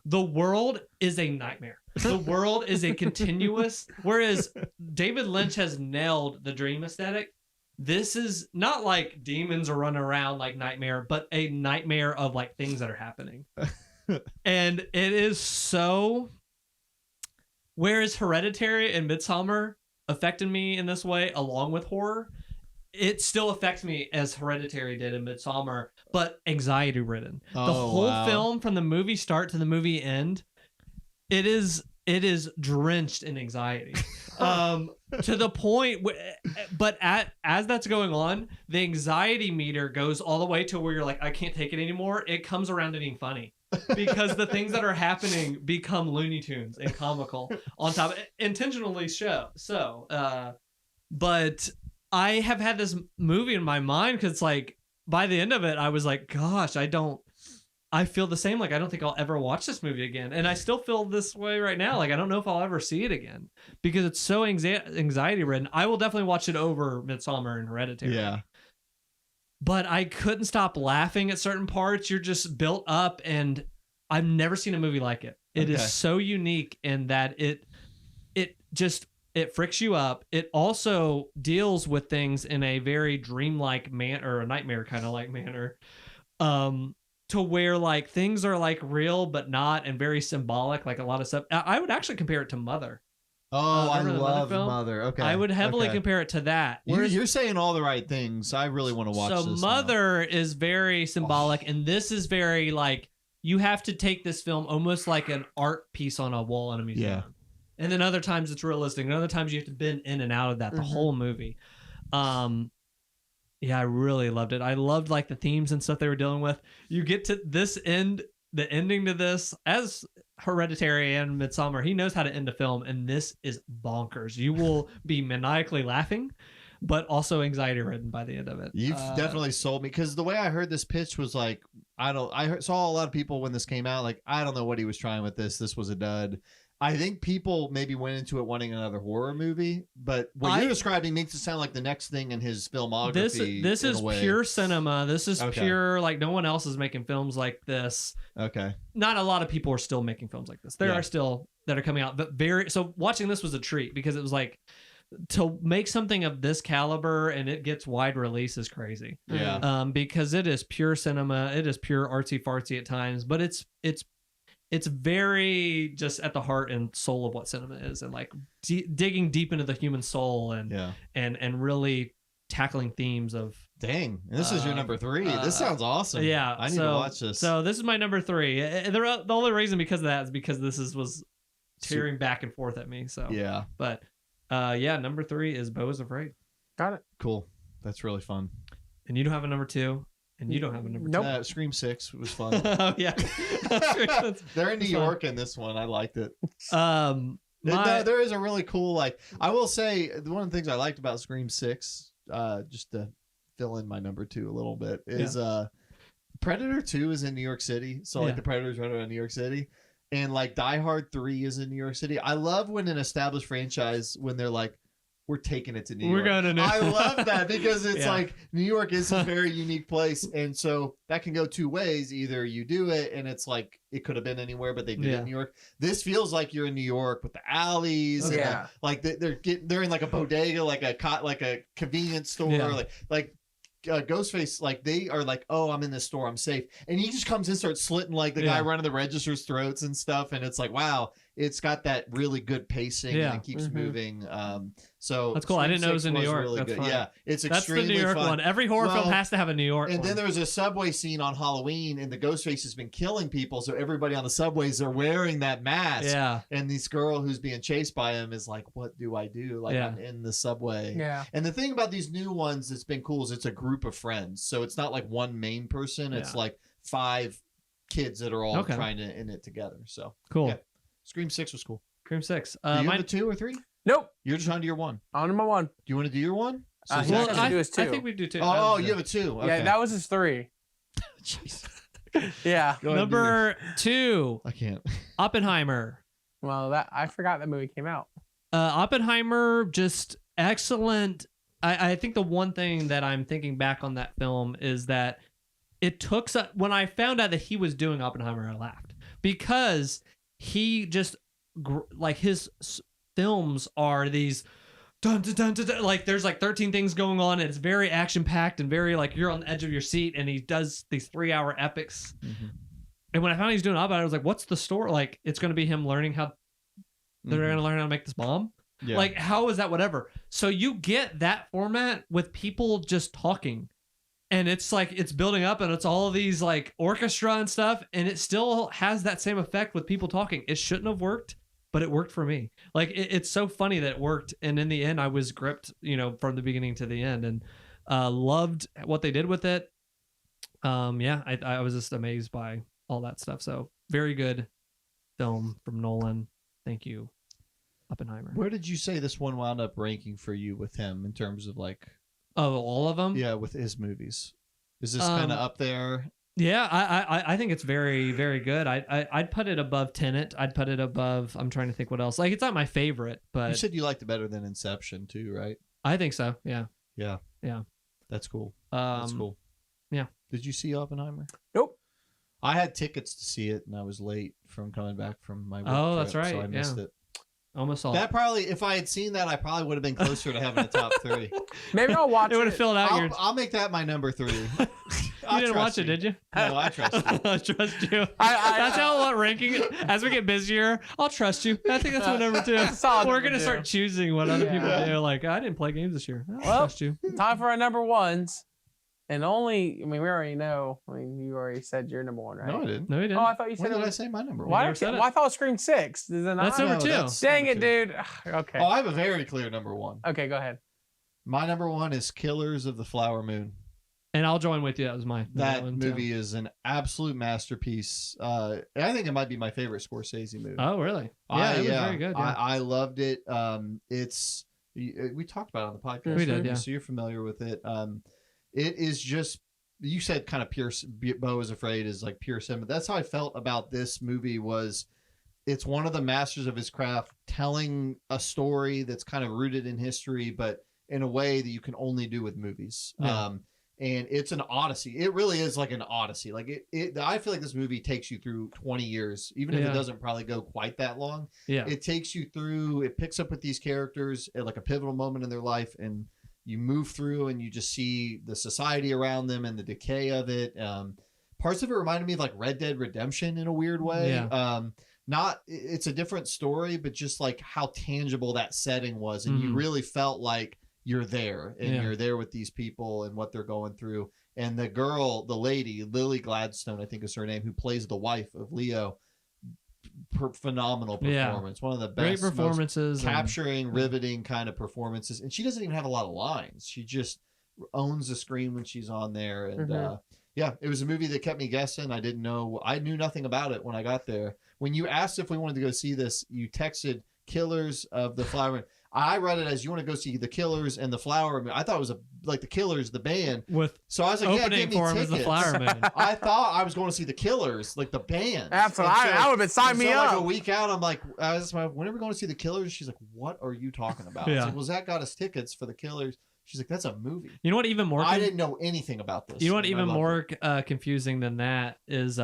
The world is a nightmare. The world is a continuous, whereas David Lynch has nailed the dream aesthetic. This is not like demons are running around like Nightmare, but a nightmare of like things that are happening. And it is so, whereas Hereditary and Midsommar affected me in this way along with horror, it still affects me as Hereditary did in Midsommar, but anxiety ridden. The whole film from the movie start to the movie end, it is drenched in anxiety. To the point but as that's going on, the anxiety meter goes all the way to where you're like, I can't take it anymore. It comes around to being funny because the things that are happening become Looney Tunes and comical on top of it, intentionally but I have had this movie in my mind because it's like by the end of it, I was like, gosh, I feel the same. Like, I don't think I'll ever watch this movie again. And I still feel this way right now. Like, I don't know if I'll ever see it again because it's so anxiety ridden. I will definitely watch it over Midsommar and Hereditary. Yeah. But I couldn't stop laughing at certain parts. You're just built up, and I've never seen a movie like it. It is so unique in that it fricks you up. It also deals with things in a very dreamlike manner, or a nightmare kind of like manner. To where like things are like real but not, and very symbolic, like a lot of stuff. I would actually compare it to Mother. Oh, I love Mother. Okay, I would heavily compare it to that. You're saying all the right things. I really want to watch this. So Mother is very symbolic, and this is very like you have to take this film almost like an art piece on a wall in a museum. Yeah. And then other times it's realistic, and other times you have to bend in and out of that the whole movie. Yeah, I really loved it. I loved like the themes and stuff they were dealing with. You get to this end, the ending to this, as Hereditary and Midsommar, he knows how to end a film, and this is bonkers. You will be maniacally laughing, but also anxiety ridden by the end of it. You've definitely sold me, because the way I heard this pitch was like, I saw a lot of people when this came out, like, I don't know what he was trying with this. This was a dud. I think people maybe went into it wanting another horror movie, but what you're describing makes it sound like the next thing in his filmography. This is pure cinema. This is pure, like, no one else is making films like this. Okay. Not a lot of people are still making films like this. There are still that are coming out, but so watching this was a treat because it was like, to make something of this caliber and it gets wide release is crazy. Yeah. Because it is pure cinema. It is pure artsy fartsy at times, but it's very just at the heart and soul of what cinema is, and like digging deep into the human soul and really tackling themes of. Dang, this is your number 3. This sounds awesome. Yeah, I need to watch this. So this is my number 3. The only reason because of that is because this was tearing back and forth at me. So yeah, but number 3 is Beau is Afraid. Got it. Cool. That's really fun. And you don't have a number 2. And you don't have a number 2. Nope. Scream 6 was fun. Oh, yeah. They're in New York in this one. I liked it. There is a really cool, like, I will say, one of the things I liked about Scream 6, just to fill in my number 2 a little bit, is Predator 2 is in New York City. So, like, the Predator's right around New York City. And, like, Die Hard 3 is in New York City. I love when an established franchise, when they're like, we're taking it to New York. We're going to New York. I love that because it's like New York is a very unique place. And so that can go two ways. Either you do it and it's like it could have been anywhere, but they did it in New York. This feels like you're in New York with the alleys. And like they're in like a bodega, like a convenience store, like Ghostface, like they are like, oh, I'm in this store, I'm safe, and he just comes in, starts slitting like the guy running the registers' throats and stuff, and it's like, wow, it's got that really good pacing and it keeps moving. So that's cool. I didn't know it was in New York. Really that's good. fun. Yeah, it's extremely That's the New York fun. one. Every horror film has to have a New York and one. then there's a subway scene on Halloween, and the Ghostface has been killing people, so everybody on the subways are wearing that mask. Yeah. And this girl who's being chased by him is like, what do I do? Like, I'm in the subway. Yeah. And the thing about these new ones that's been cool is it's a group of friends. So it's not like one main person. It's like 5 kids that are all trying to in it together. So cool. Yeah. Scream 6 was cool. Scream 6. Do you have a 2 or 3? Nope. You're just on to your 1. On to my 1. Do you want to do your 1? So I think we do 2. Oh, you have a 2. Okay. Yeah, that was his 3. Jeez. Yeah. Number 2. I can't. Oppenheimer. Well, I forgot that movie came out. Oppenheimer, just excellent. I think the one thing that I'm thinking back on that film is that it took when I found out that he was doing Oppenheimer, I laughed because he just like his films are these dun, dun, dun, dun, dun, like there's like 13 things going on and it's very action packed and very like you're on the edge of your seat, and he does these 3-hour epics. And when I found he's doing Oppenheimer, I was like, what's the story? Like, it's going to be him learning how they're going to learn how to make this bomb. Yeah. Like, how is that? Whatever. So you get that format with people just talking, and it's like it's building up, and it's all of these like orchestra and stuff, and it still has that same effect with people talking. It shouldn't have worked, but it worked for me. Like, it's so funny that it worked, and in the end, I was gripped, from the beginning to the end, and loved what they did with it. I was just amazed by all that stuff. So very good film from Nolan. Thank you, Oppenheimer. Where did you say this one wound up ranking for you with him in terms of like? Oh, all of them? Yeah, with his movies. Is this kind of up there? Yeah, I think it's very, very good. I'd put it above Tenet. I'd put it above. I'm trying to think what else. Like, it's not my favorite, but you said you liked it better than Inception too, right? I think so. Yeah. Yeah. Yeah. That's cool. That's cool. Yeah. Did you see Oppenheimer? Nope. I had tickets to see it, and I was late from coming back from my work trip, that's right. So I missed it. Almost all. That probably, if I had seen that, I probably would have been closer to having a top 3. Maybe I'll watch it. It would have filled out I'll make that my number 3. You didn't watch it, did you? No, I trust you. I trust you. That's how ranking. As we get busier, I'll trust you. I think that's my number 2. We're gonna start choosing what other people do. Like, I didn't play games this year. I trust you. Time for our number 1s. And we already know. You already said your number 1, right? No, I didn't. No, you didn't. Oh, I thought you said. When did I say my number 1? Why I thought it was Scream 6. Is it not? That's number 2. Dang it, dude. Okay. Oh, I have a very clear number 1. Okay, go ahead. My number 1 is Killers of the Flower Moon. And I'll join with you. That was mine. That movie is an absolute masterpiece. I think it might be my favorite Scorsese movie. Oh, really? Yeah, it was very good. Yeah. I loved it. We talked about it on the podcast. We did, yeah. So you're familiar with it. It is just, you said kind of pure, Beau is Afraid is like pure cinema. That's how I felt about this movie. it's one of the masters of his craft, telling a story that's kind of rooted in history, but in a way that you can only do with movies. Yeah. And it's an odyssey. It really is like an odyssey. Like I feel like this movie takes you through 20 years, even if it doesn't probably go quite that long. Yeah. It takes you through, it picks up with these characters at like a pivotal moment in their life, and you move through and you just see the society around them and the decay of it. Parts of it reminded me of like Red Dead Redemption in a weird way. Yeah. It's a different story, but just like how tangible that setting was. And you really felt like you're there, and you're there with these people and what they're going through. And the girl, the lady, Lily Gladstone, I think is her name, who plays the wife of Leo, phenomenal performance. One of the best, great performances, capturing, riveting kind of performances. And she doesn't even have a lot of lines. She just owns the screen when she's on there. And yeah, it was a movie that kept me guessing. I knew nothing about it when I got there. When you asked if we wanted to go see this, you texted Killers of the Flower. I read it as you want to go see the Killers and the Flower Moon. I thought it was like the Killers, the band. So I was like, opening for him as the Flower Moon. I thought I was going to see the Killers, like the band. Absolutely, I would have been sign me up. Like a week out, I'm like, when are we going to see the Killers? She's like, what are you talking about? I was like, well, Zach got us tickets for the Killers. She's like, that's a movie. You know what? Even more. I didn't know anything about this. You know what? Even more confusing than that is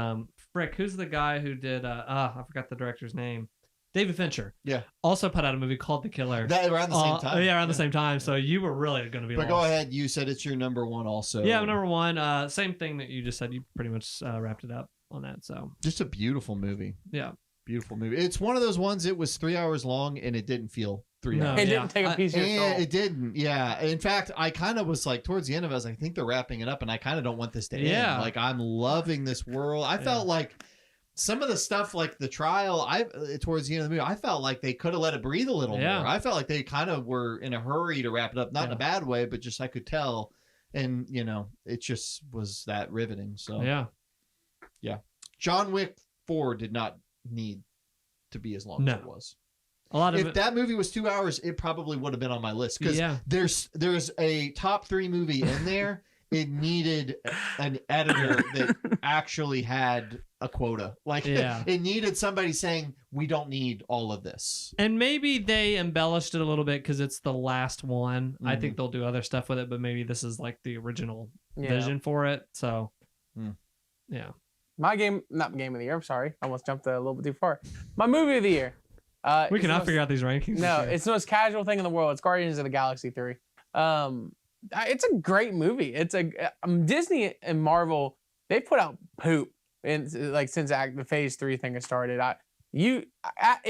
Frick. Who's the guy who did? I forgot the director's name. David Fincher. Yeah. Also put out a movie called The Killer. That around the same time. Yeah, around the same time. So you were really going to be. But go ahead. You said it's your number one also. Yeah, number one. Same thing that you just said. You pretty much wrapped it up on that. So just a beautiful movie. Yeah. Beautiful movie. It's one of those ones. It was 3 hours long and it didn't feel 3 hours. It didn't take a piece of your soul. It didn't. Yeah. In fact, I kind of was like towards the end of it, I was like, I think they're wrapping it up, and I kind of don't want this to end. Like, I'm loving this world. I felt like some of the stuff, like the trial, towards the end of the movie, I felt like they could have let it breathe a little more. I felt like they kind of were in a hurry to wrap it up, not in a bad way, but just I could tell, and it just was that riveting. So yeah. John Wick 4 did not need to be as long as it was. If that movie was 2 hours, it probably would have been on my list, because there's a top 3 movie in there. It needed an editor that actually had a quota. Like, it needed somebody saying, we don't need all of this. And maybe they embellished it a little bit because it's the last one. Mm-hmm. I think they'll do other stuff with it, but maybe this is like the original vision for it. So, yeah. My not game of the year. I'm sorry. I almost jumped a little bit too far. My movie of the year. We cannot figure out these rankings. No, it's the most casual thing in the world. It's Guardians of the Galaxy 3. It's a great movie. It's Disney and Marvel. They put out poop, and like since the Phase 3 thing has started. If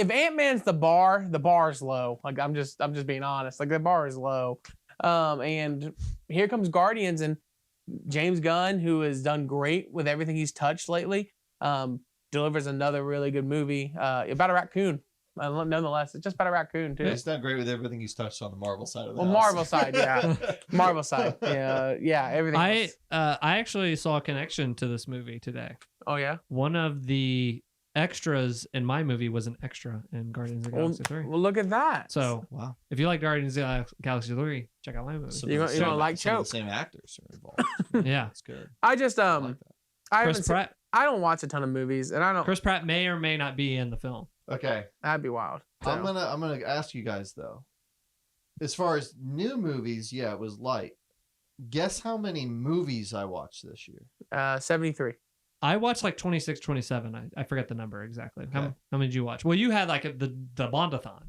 Ant-Man's the bar's low. Like I'm just being honest. Like the bar is low. And here comes Guardians, and James Gunn, who has done great with everything he's touched lately, delivers another really good movie about a raccoon. Nonetheless, it's just about a raccoon too. It's done great with everything he's touched on the Marvel side of the house. Marvel side, yeah. Marvel side, yeah. Everything. I actually saw a connection to this movie today. Oh yeah. One of the extras in my movie was an extra in Guardians of the Galaxy 3. Well, look at that. So, if you like Guardians of the Galaxy 3, check out my movie. You don't like Choke. The same actors are involved. Yeah, it's good. I just Chris Pratt. I don't watch a ton of movies, and I don't. Chris Pratt may or may not be in the film. Okay, that'd be wild. So. I'm gonna ask you guys though. As far as new movies, it was light. Guess how many movies I watched this year? 73. I watched like 26, 27. I forget the number exactly. Okay. How many did you watch? Well, you had like the Bondathon.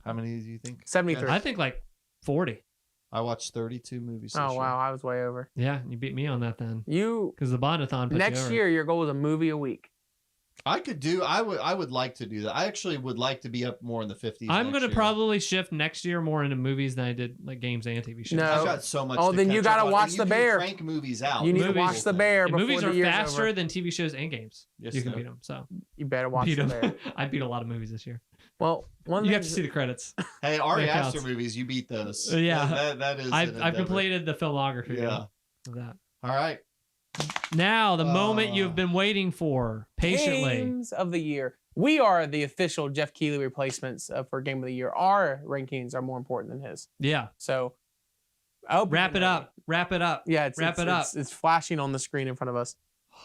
How many do you think? 73. I think like 40. I watched 32 movies. Oh wow, I was way over. Yeah, you beat me on that then. Because the Bondathon. Next year, your goal is a movie a week. I would like to do that. I actually would like to be up more in the 50s. I'm going to probably shift next year more into movies than I did like games and TV shows. No. I've got so much. Oh, then you got to watch The Bear. Crank movies out. You need to watch The Bear before movies the are year's faster over. than TV shows and games. Yes, you can beat them. So you better watch The Bear. I beat a lot of movies this year. Well, you have to see the credits. Hey, Ari Aster movies, you beat those. Yeah, that is. I've completed the filmography. Of that. All right. Now the moment you've been waiting for patiently. Games of the year. We are the official Jeff Keighley replacements for Game of the Year. Our rankings are more important than his. Yeah. So, I hope wrap it up. Yeah, it's flashing on the screen in front of us.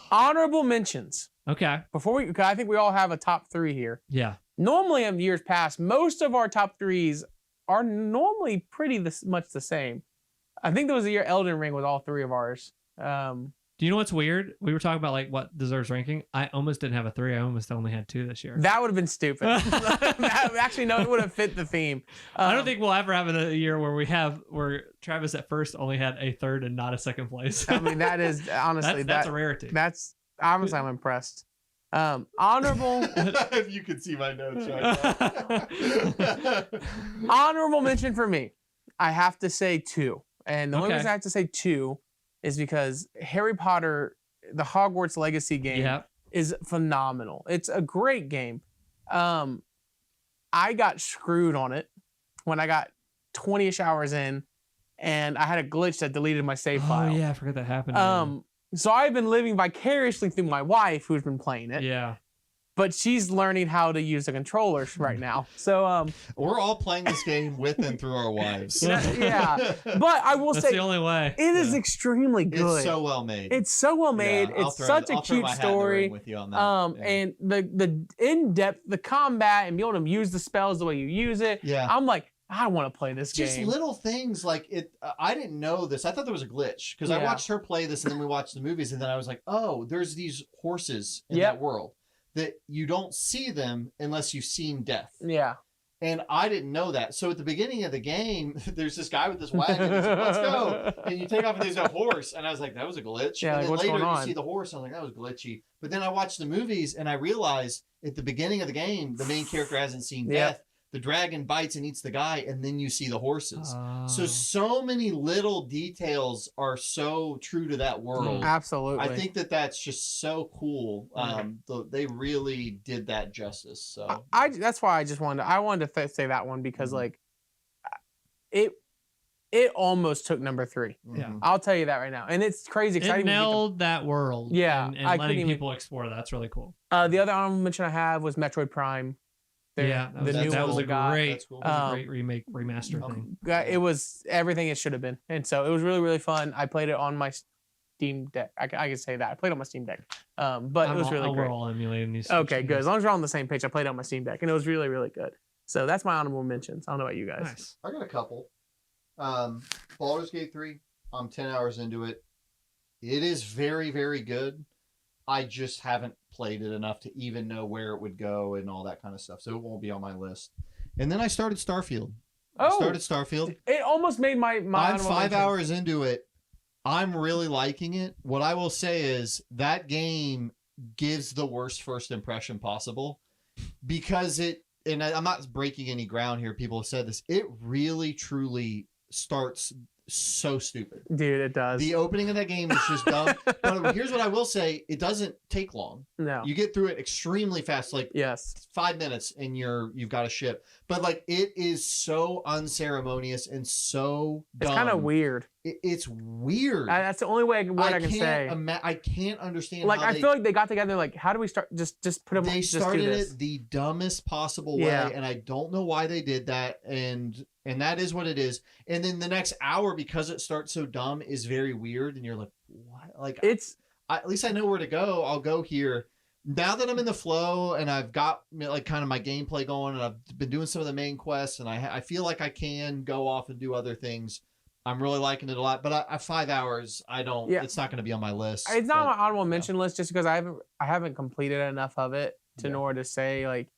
Honorable mentions. Okay. I think we all have a top 3 here. Yeah. normally in years past, most of our top 3s are normally pretty much the same. I think there was a year Elden Ring was all 3 of ours. Do you know what's weird? We were talking about like what deserves ranking. I almost didn't have a 3. I almost only had 2 this year. That would have been stupid. Actually, no, it would have fit the theme. I don't think we'll ever have a year where Travis at first only had a 3rd and not a 2nd place. I mean, that is honestly that's a rarity. That's honestly, I'm impressed. Honorable. If you could see my notes right now. Honorable mention for me. I have to say 2, and the only reason I have to say 2 is because Harry Potter, the Hogwarts Legacy game, is phenomenal. It's a great game. I got screwed on it when I got 20-ish hours in, and I had a glitch that deleted my save file. Oh yeah, I forgot that happened. So I've been living vicariously through my wife, who's been playing it. Yeah. But she's learning how to use the controllers right now. So we're all playing this game with and through our wives. Yeah. But I will say that's the only way. It is extremely good. It's so well made. It's so well made. Yeah, it's such a cute story. With you on that. And the in-depth, the combat, and be able to use the spells the way you use it. Yeah. I'm like, I want to play this game. Just little things like it. I didn't know this. I thought there was a glitch because I watched her play this, and then we watched the movies, and then I was like, oh, there's these horses in that world that you don't see them unless you've seen death. Yeah. And I didn't know that. So at the beginning of the game, there's this guy with this wagon. He's like, let's go. And you take off and there's a horse. And I was like, that was a glitch. Yeah, and then what's later going on? you see the horse. I was like, that was glitchy. But then I watched the movies and I realized at the beginning of the game, the main character hasn't seen death. The dragon bites and eats the guy, and then you see the horses. So many little details are so true to that world. Absolutely. I think that's just so cool. They really did that justice. So that's why I wanted to say that one because like it almost took number 3. Yeah. I'll tell you that right now. And it's crazy. It nailed that world. Yeah. And letting people explore that's really cool. The other honorable mention I have was Metroid Prime. That was a great remake remaster thing. It was everything it should have been, and so it was really, really fun. I played it on my Steam Deck. I can say that I played it on my Steam Deck, but it was really great. We're all emulating these. Okay, good. As long as we're on the same page, I played it on my Steam Deck, and it was really, really good. So that's my honorable mentions. I don't know about you guys. Nice. I got a couple. Baldur's Gate 3. I'm 10 hours into it. It is very, very good. I just haven't played it enough to even know where it would go and all that kind of stuff. So it won't be on my list. And then I started Starfield. It almost made my I'm 5 hours into it. I'm really liking it. What I will say is that game gives the worst first impression possible because and I'm not breaking any ground here. People have said this. It really, truly starts so stupid. Dude, it does. The opening of that game is just dumb. But here's what I will say. It doesn't take long. No. You get through it extremely fast. Like 5 minutes and you've got a ship. But like it is so unceremonious and so dumb. It's kind of weird. It's weird. That's the only word I can say. I can't understand. Like I feel like they got together. Like, how do we start? Just put them. They started it the dumbest possible way, and I don't know why they did that. And that is what it is. And then the next hour, because it starts so dumb, is very weird. And you're like, what? Like at least I know where to go. I'll go here. Now that I'm in the flow and I've got like kind of my gameplay going, and I've been doing some of the main quests, and I feel like I can go off and do other things. I'm really liking it a lot, but at 5 hours, I don't. Yeah. It's not going to be on my list. It's not on my honorable mention list just because I haven't completed enough of it to know where to say like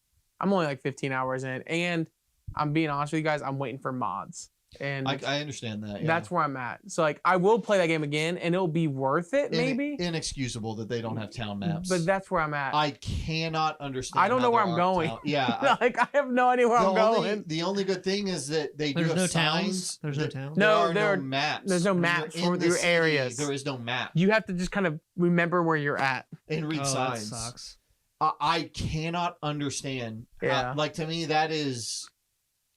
I'm only like 15 hours in, and I'm being honest with you guys, I'm waiting for mods. And I understand that. Yeah. That's where I'm at. So like I will play that game again and it'll be worth it maybe. Inexcusable that they don't have town maps. But that's where I'm at. I cannot understand. I don't know where I'm going. Yeah. Like I have no idea where I'm going. The only good thing is that they do have signs. There's no towns. No, there are no maps. There's no maps for your areas. There is no map. You have to just kind of remember where you're at. And read signs. That sucks. I cannot understand. Yeah. Like to me that is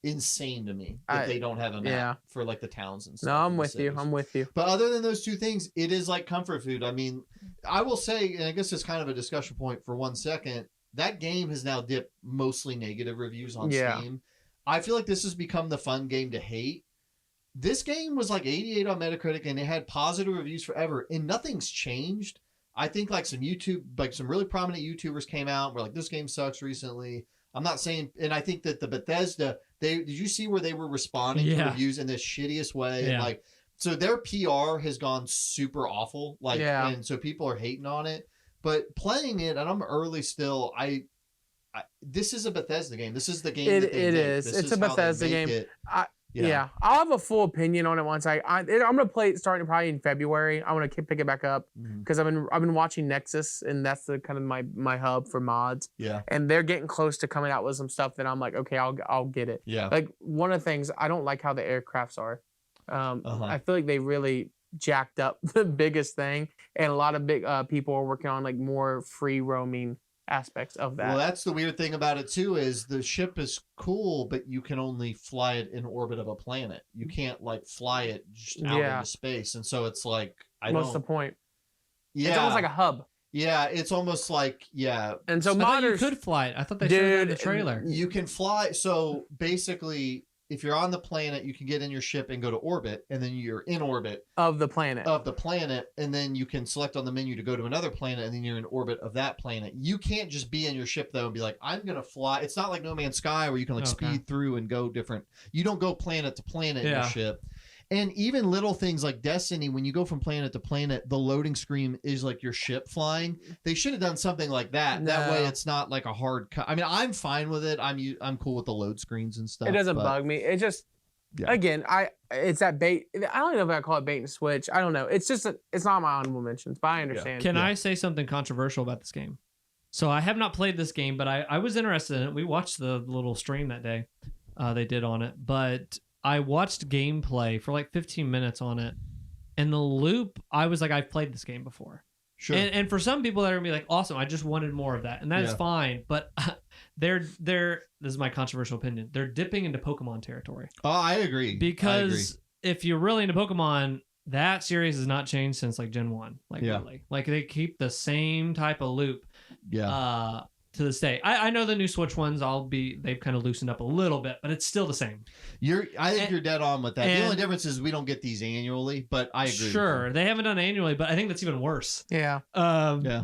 insane to me that they don't have a map for like the towns and stuff. No, I'm with you. I'm with you. But other than those two things, it is like comfort food. I mean, I will say, and I guess it's kind of a discussion point for 1 second, that game has now dipped mostly negative reviews on Steam. I feel like this has become the fun game to hate. This game was like 88 on Metacritic and it had positive reviews forever and nothing's changed. I think like some really prominent YouTubers came out and were like, this game sucks recently. I'm not saying, and I think that the Bethesda, did you see where they were responding to reviews in the shittiest way? Yeah. And like, so their PR has gone super awful. Like, and so people are hating on it. But playing it, and I'm early still, this is a Bethesda game. This is the game that they it make. is. This It's is a how they Bethesda make game. it. Yeah, I'll have a full opinion on it once I'm gonna play it starting probably in February. I want to pick it back up because I've been watching Nexus, and that's the kind of my hub for mods. Yeah, and they're getting close to coming out with some stuff that I'm like, okay, I'll get it. Yeah, like one of the things I don't like how the aircrafts are. I feel like they really jacked up the biggest thing, and a lot of big people are working on like more free roaming aspects of that. Well, that's the weird thing about it too, is the ship is cool, but you can only fly it in orbit of a planet. You can't like fly it just out into space, and so it's like what's the point? Yeah, it's almost like a hub. Yeah, it's almost like And so I thought you could fly it. I thought they showed that in the trailer. You can fly. So basically, if you're on the planet, you can get in your ship and go to orbit, and then you're in orbit of the planet. And then you can select on the menu to go to another planet, and then you're in orbit of that planet. You can't just be in your ship though and be like, I'm gonna fly. It's not like No Man's Sky where you can like speed through and go different. You don't go planet to planet in your ship. And even little things like Destiny, when you go from planet to planet, the loading screen is like your ship flying. They should have done something like that. No. That way, it's not like a hard cut. I mean, I'm fine with it. I'm cool with the load screens and stuff. It doesn't bug me. It just again, it's that bait. I don't know if I call it bait and switch. I don't know. It's just it's not my honorable mentions, but I understand. Can I say something controversial about this game? So I have not played this game, but I was interested in it. We watched the little stream that day they did on it, but I watched gameplay for like 15 minutes on it, and the loop, I was like, I've played this game before. Sure. And for some people that are gonna be like, awesome, I just wanted more of that, and that is fine. But they're this is my controversial opinion. They're dipping into Pokemon territory. Oh, I agree. Because if you're really into Pokemon, that series has not changed since like Gen 1. Like really, like they keep the same type of loop. Yeah. To this day, I know the new Switch ones. They've kind of loosened up a little bit, but it's still the same. I think you're dead on with that. The only difference is we don't get these annually, but I agree. Sure, they haven't done annually, but I think that's even worse. Yeah.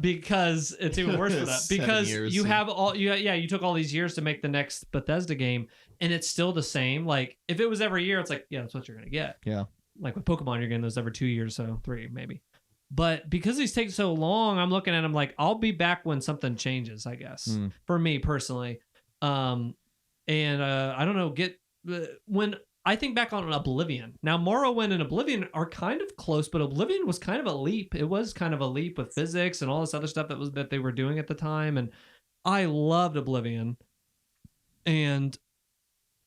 Because it's even worse for that. Because you have you took all these years to make the next Bethesda game, and it's still the same. Like if it was every year, it's like that's what you're gonna get. Yeah. Like with Pokemon, you're getting those every 2 years, so 3 maybe. But because these take so long, I'm looking at them like I'll be back when something changes, I guess, for me personally. I don't know, when I think back on Oblivion. Now, Morrowind and Oblivion are kind of close, but Oblivion was kind of a leap. It was kind of a leap with physics and all this other stuff that they were doing at the time. And I loved Oblivion. And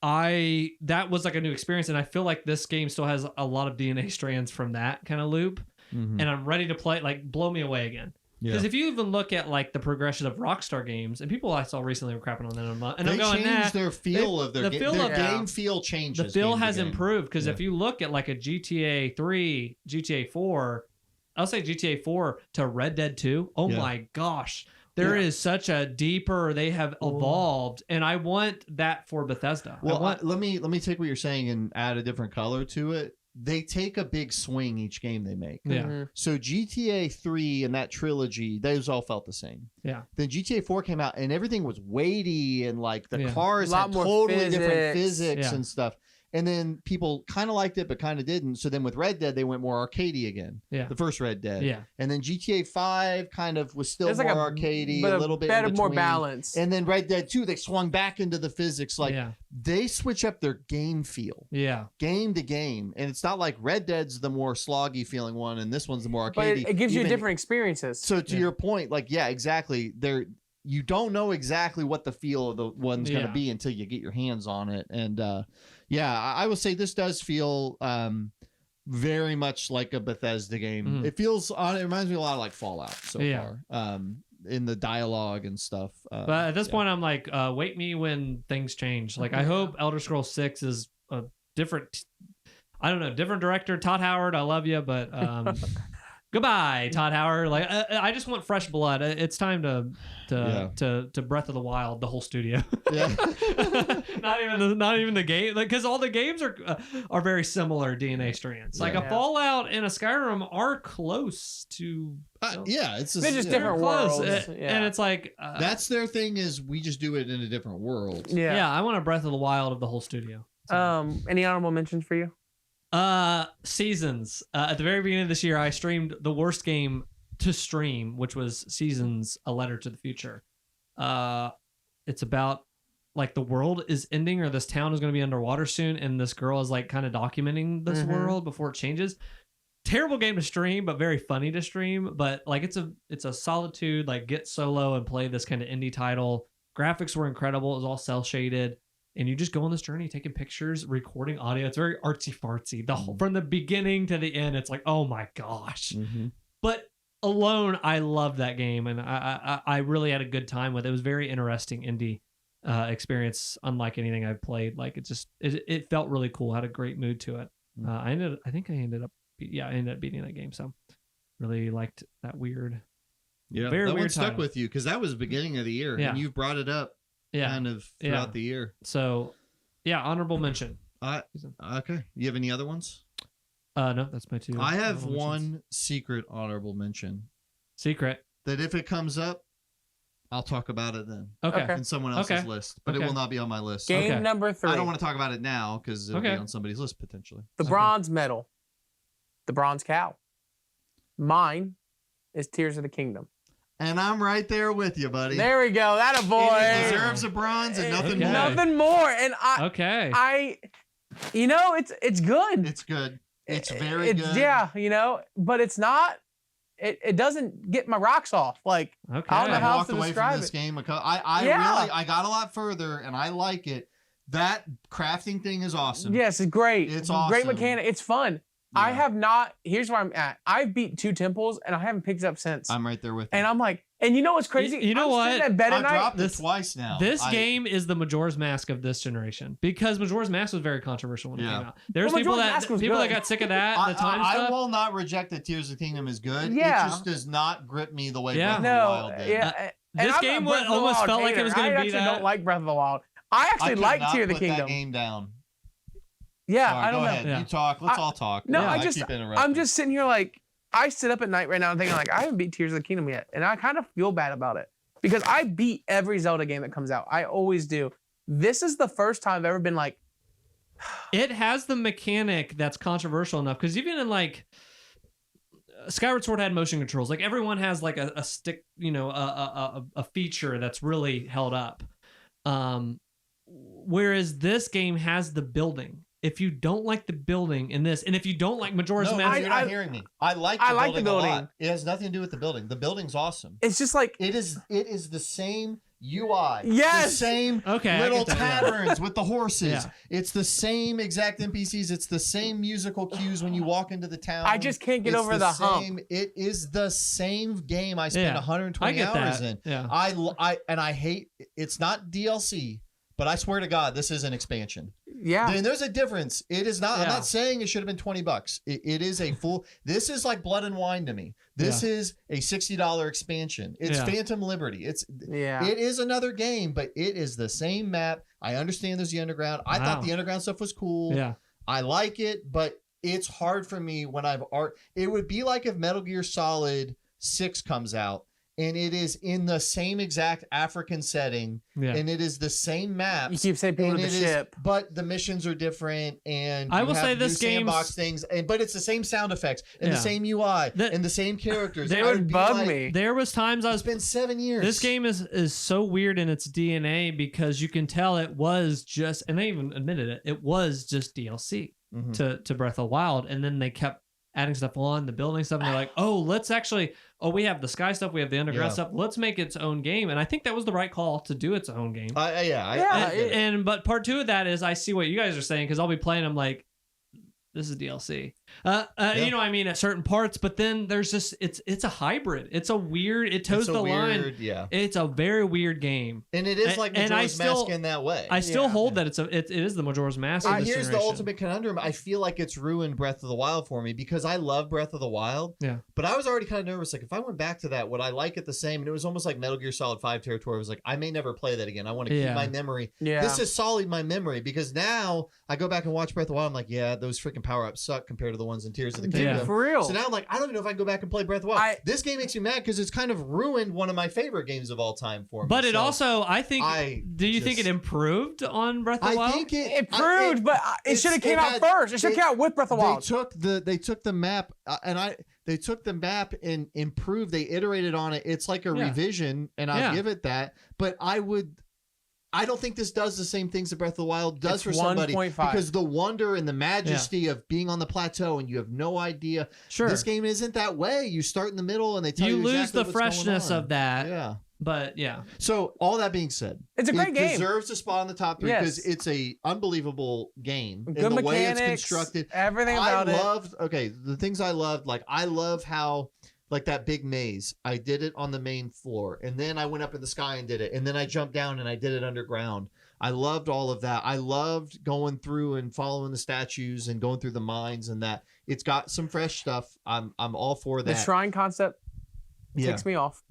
that was like a new experience. And I feel like this game still has a lot of DNA strands from that kind of loop. And I'm ready to play, like, blow me away again. Because if you even look at like the progression of Rockstar games, and people I saw recently were crapping on them, and they I'm going, changed their feel of their game. Their game feel changes. The feel has improved because if you look at like a GTA 3, GTA 4, I'll say GTA 4 to Red Dead 2. Oh my gosh. There is such a deeper, they have evolved, and I want that for Bethesda. Well, let me take what you're saying and add a different color to it. They take a big swing each game they make. Yeah. So GTA 3 and that trilogy, those all felt the same. Yeah. Then GTA 4 came out and everything was weighty and like the cars had had totally physics. different physics and stuff. And then people kind of liked it, but kind of didn't. So then with Red Dead, they went more arcadey again. Yeah. The first Red Dead. Yeah. And then GTA 5 kind of was still It's more like arcadey, but a little bit better, in more between. balanced. And then Red Dead 2, they swung back into the physics. Like they switch up their game feel. Yeah. Game to game. And it's not like Red Dead's the more sloggy feeling one and this one's the more arcadey. But it gives you different experiences. So to your point, like, exactly. You don't know exactly what the feel of the one's going to be until you get your hands on it. And I will say this does feel very much like a Bethesda game. It feels, it reminds me a lot of like Fallout so far in the dialogue and stuff. But at this point, I'm like, wait me when things change. Like, I hope Elder Scrolls 6 is a different, I don't know, different director. Todd Howard, I love you, but goodbye, Todd Howard. Like I just want fresh blood. It's time to Breath of the Wild, the whole studio. Yeah. not even the game, because all the games are very similar DNA strands. Like a Fallout and a Skyrim are close to. It's they're just different worlds, and it's like that's their thing, is we just do it in a different world. Yeah, I want a Breath of the Wild of the whole studio. Any honorable mentions for you? Seasons. At the very beginning of this year, I streamed the worst game to stream, which was Seasons: A Letter to the Future. It's about like the world is ending, or this town is going to be underwater soon, and this girl is like kind of documenting this world before it changes. Terrible game to stream, but very funny to stream. But like it's a solitude, like get solo and play this kind of indie title. Graphics were incredible. It was all cell shaded, and you just go on this journey, taking pictures, recording audio. It's very artsy fartsy. From the beginning to the end, it's like, oh my gosh. But alone, I loved that game, and I really had a good time with it. It was very interesting indie experience, unlike anything I've played. Like it felt really cool. Had a great mood to it. I ended up beating that game. So really liked that weird. Yeah, very that weird one stuck title. with you because that was the beginning of the year, and you've brought it up kind of throughout the year. So honorable mention. Okay. You have any other ones? No, that's my two. I have one secret honorable mention. Secret. That if it comes up, I'll talk about it then. Okay. In someone else's list, but it will not be on my list. Game number 3. I don't want to talk about it now because it'll be on somebody's list potentially. The bronze medal. The bronze cow. Mine is Tears of the Kingdom. And I'm right there with you, buddy. There we go. That a boy. It deserves a bronze and nothing more. Nothing more. And it's good. It's good. It's very good. Yeah, but it's not. It doesn't get my rocks off. Like I don't know how else to describe it. This game. I got a lot further, and I like it. That crafting thing is awesome. Yes, it's great. It's awesome. Great mechanic. It's fun. Yeah. I have not. Here's where I'm at. I've beat 2 temples, and I haven't picked it up since. I'm right there with you. And I'm like, and you know what's crazy? You know what? I've dropped it twice now. This game is the Majora's Mask of this generation, because Majora's Mask was very controversial when it came out. There's people that got sick of that. I will not reject that Tears of the Kingdom is good. Yeah. It just does not grip me the way Breath of the Wild did. Yeah. This game almost felt like it was going to be that. I actually don't like Breath of the Wild. I actually like Tears of the Kingdom. That game down. Yeah, Sorry, I don't go know. ahead. Yeah. You talk. Let's all talk. No, I keep interrupting. I'm just sitting here like, I sit up at night right now and thinking like, I haven't beat Tears of the Kingdom yet. And I kind of feel bad about it because I beat every Zelda game that comes out. I always do. This is the first time I've ever been like. It has the mechanic that's controversial enough, because even in like Skyward Sword had motion controls. Like everyone has like a stick, a feature that's really held up. Whereas this game has the building. If you don't like the building in this, and if you don't like Majora's Mask, you're not hearing me. I like the building a lot. It has nothing to do with the building. The building's awesome. It's just like it is the same UI. Yes. The same little taverns with the horses. Yeah. It's the same exact NPCs. It's the same musical cues when you walk into the town. I just can't get over the hump. It is the same game I spent 120 hours in. Yeah. I hate it's not DLC. But I swear to God, this is an expansion. Yeah. Then there's a difference. It is not. Yeah. I'm not saying it should have been $20. It is a full. This is like Blood and Wine to me. This is a $60 expansion. It's Phantom Liberty. It is another game, but it is the same map. I understand there's the underground. I thought the underground stuff was cool. Yeah. I like it, but it's hard for me when I've It would be like if Metal Gear Solid 6 comes out. And it is in the same exact African setting, and it is the same maps. You keep saying people to the ship, but the missions are different, and I will say this game sandbox things, but it's the same sound effects and the same UI and the same characters. They would bug me. There was times it's been 7 years. This game is so weird in its DNA because you can tell it was just, and they even admitted it, it was just DLC to Breath of the Wild, and then they kept adding stuff on, the building stuff, and they're like, we have the sky stuff, we have the underground stuff, let's make its own game. And I think that was the right call to do its own game. But part 2 of that is I see what you guys are saying, because I'll be playing, I'm like, this is DLC. You know, I mean, at certain parts, but then there's just it's a hybrid. It's a weird. It toes the line. Yeah, it's a very weird game, and it is like Majora's Mask in that way. I still hold that it is the Majora's Mask. Here's the ultimate conundrum. I feel like it's ruined Breath of the Wild for me because I love Breath of the Wild. Yeah, but I was already kind of nervous. Like if I went back to that, would I like it the same? And it was almost like Metal Gear Solid 5 territory. I was like, I may never play that again. I want to keep my memory. Yeah, this is solid my memory because now I go back and watch Breath of the Wild. I'm like, yeah, those freaking power ups suck compared to the ones in Tears of the Kingdom. Yeah, for real. So now I'm like, I don't even know if I can go back and play Breath of the Wild. This game makes me mad because it's kind of ruined one of my favorite games of all time for me. But it also, I think, do you think it improved on Breath of the Wild? I think it improved, but it should have came out first. It should have came out with Breath of the Wild. They took the map they took the map and improved. They iterated on it. It's like a revision, and I'll give it that. But I don't think this does the same things that Breath of the Wild does for somebody 1.5. because the wonder and the majesty of being on the plateau and you have no idea. Sure, this game isn't that way. You start in the middle and they tell you lose exactly the freshness of that. Yeah. But yeah. So all that being said, it's a great game. It deserves a spot in the top 3 because it's a unbelievable game. Good in the mechanics, way it's constructed. Everything about the things I loved, like I love how like that big maze. I did it on the main floor, and then I went up in the sky and did it, and then I jumped down and I did it underground. I loved all of that. I loved going through and following the statues and going through the mines and that. It's got some fresh stuff. I'm all for that. The shrine concept ticks me off.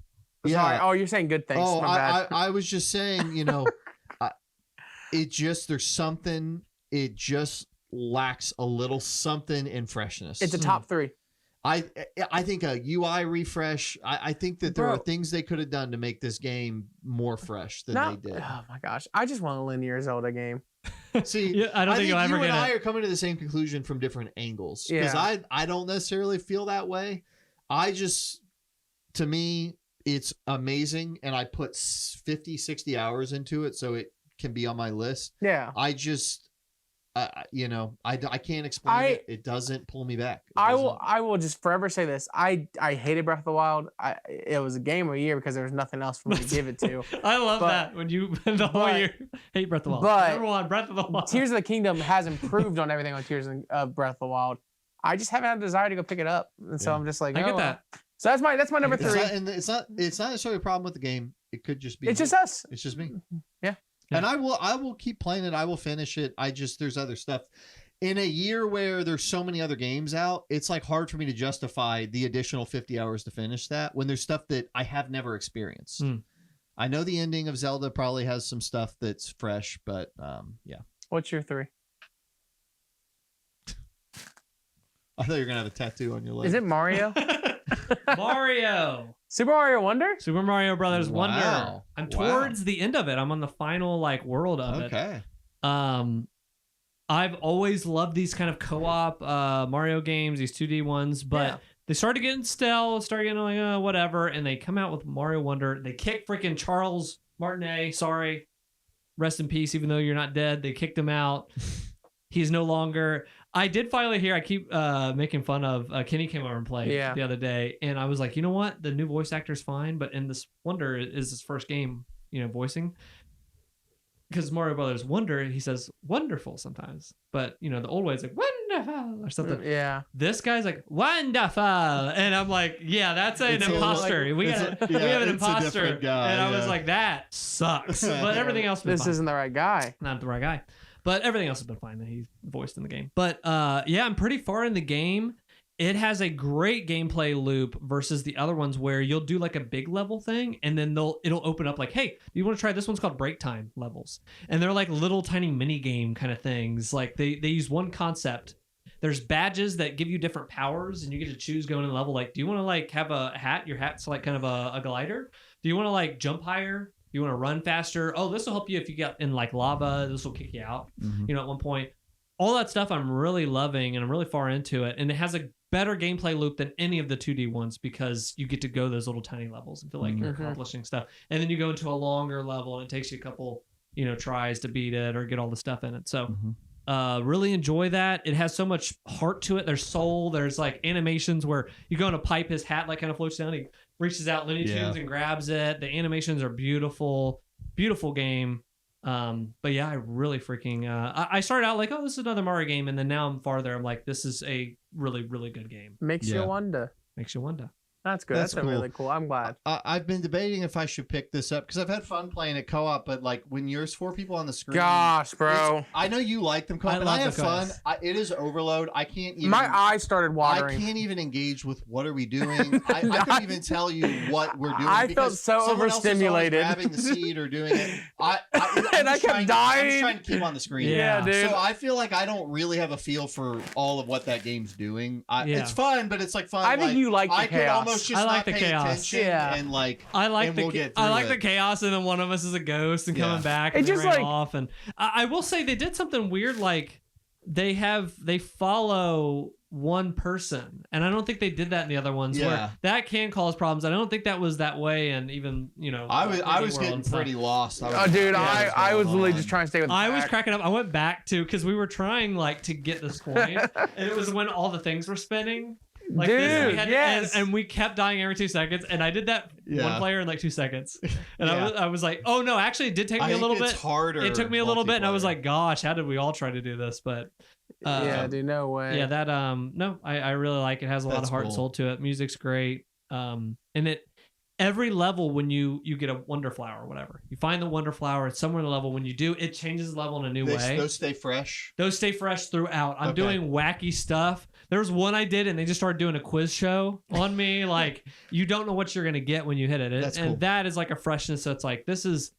Sorry. Oh, you're saying good things. Oh, I was just saying, you know, it just there's something. It just lacks a little something in freshness. It's a top 3. I think a UI refresh. I think that there are things they could have done to make this game more fresh than they did. Oh my gosh, I just want a linear Zelda game. See, I don't think you'll ever get it. You and I are coming to the same conclusion from different angles because I don't necessarily feel that way. To me, it's amazing, and I put 50, 60 hours into it, so it can be on my list. Yeah, I just. I can't explain it. It doesn't pull me back. I will just forever say this. I hated Breath of the Wild. It was a game of the year because there was nothing else for me to give it to. I love that when you the whole year hate Breath of the Wild. But number 1, Breath of the Wild. Tears of the Kingdom has improved on everything on Tears of Breath of the Wild. I just haven't had a desire to go pick it up, and so I'm just like, I get that. So that's my number 3. It's not necessarily a problem with the game. It could just be. It's just us. It's just me. Yeah. And I will keep playing it. I will finish it. There's other stuff. In a year where there's so many other games out, it's like hard for me to justify the additional 50 hours to finish that when there's stuff that I have never experienced. I know the ending of Zelda probably has some stuff that's fresh, but yeah. What's your 3? I thought you were going to have a tattoo on your leg. Is it Mario? Mario. Super Mario Wonder? Super Mario Brothers Wonder. I'm towards the end of it. I'm on the final world of it. Okay. I've always loved these kind of co-op Mario games, these 2D ones, but they started getting stale, started getting like whatever, and they come out with Mario Wonder. They kick freaking Charles Martinet. Sorry, rest in peace. Even though you're not dead, they kicked him out. He's no longer. I did finally hear. I keep making fun of Kenny came over and played the other day, and I was like, you know what? The new voice actor is fine, but in this Wonder is his first game, voicing. Because Mario Brothers Wonder, he says wonderful sometimes, but the old way it's like wonderful or something. Yeah. This guy's like wonderful, and I'm like, yeah, that's an imposter. We have an imposter, and I was like, that sucks. But everything else, isn't the right guy. Not the right guy. But everything else has been fine that he's voiced in the game. But I'm pretty far in the game. It has a great gameplay loop versus the other ones where you'll do like a big level thing and then it'll open up like, hey, you want to try this? One's called break time levels. And they're like little tiny mini game kind of things. Like they use one concept. There's badges that give you different powers and you get to choose going in the level. Like, do you want to like have a hat? Your hat's like kind of a glider. Do you want to like jump higher? You want to run faster? Oh, this will help you if you get in like lava. This will kick you out. At one point. All that stuff I'm really loving and I'm really far into it. And it has a better gameplay loop than any of the 2D ones because you get to go those little tiny levels and feel like you're accomplishing stuff. And then you go into a longer level and it takes you a couple, tries to beat it or get all the stuff in it. So really enjoy that. It has so much heart to it. There's soul. There's like animations where you go in a pipe, his hat like kind of floats down. He reaches out Looney Tunes and grabs it. The animations are beautiful, beautiful game. But yeah, I really freaking I started out like, oh, this is another Mario game, and then now I'm farther. I'm like, this is a really, really good game. Makes you wonder. Makes you wonder. That's good. That's cool. Really cool. I'm glad. I've been debating if I should pick this up because I've had fun playing it co-op, but like when there's 4 people on the screen. Gosh, bro. I know you like them co-op, and I have fun. It is overload. I can't even. My eyes started watering. I can't even engage with what are we doing. I couldn't even tell you what we're doing. I felt so overstimulated. Grabbing the seed or doing it. I kept dying. I'm just trying to keep on the screen. Yeah, dude. So I feel like I don't really have a feel for all of what that game's doing. It's fun, but it's like fun. I think you like the chaos. I could almost just like the chaos. And like I like the chaos, and then one of us is a ghost and coming back and just like off. And I will say they did something weird, like they follow one person, and I don't think they did that in the other ones. Where that can cause problems. I don't think that was that way, and even I was getting pretty lost. I was literally just trying to stay with. I was cracking up. I went back to because we were trying like to get this coin, and it was when all the things were spinning. Like dude, this, and we kept dying every 2 seconds, and I did that one player in like 2 seconds, and I was like, oh no, actually it did take me a little bit harder. It took me a little bit, and I was like, gosh, how did we all try to do this? But dude, no way. Yeah, that no, I really like it. Has a lot of heart and soul to it. Music's great, and every level when you get a wonder flower or whatever, you find the wonder flower. It's somewhere in the level. When you do, it changes the level in a new way. Those stay fresh. Those stay fresh throughout. I'm doing wacky stuff. There was one I did, and they just started doing a quiz show on me. Like, you don't know what you're gonna get when you hit it. That's cool. That is like a freshness. So it's like, this is,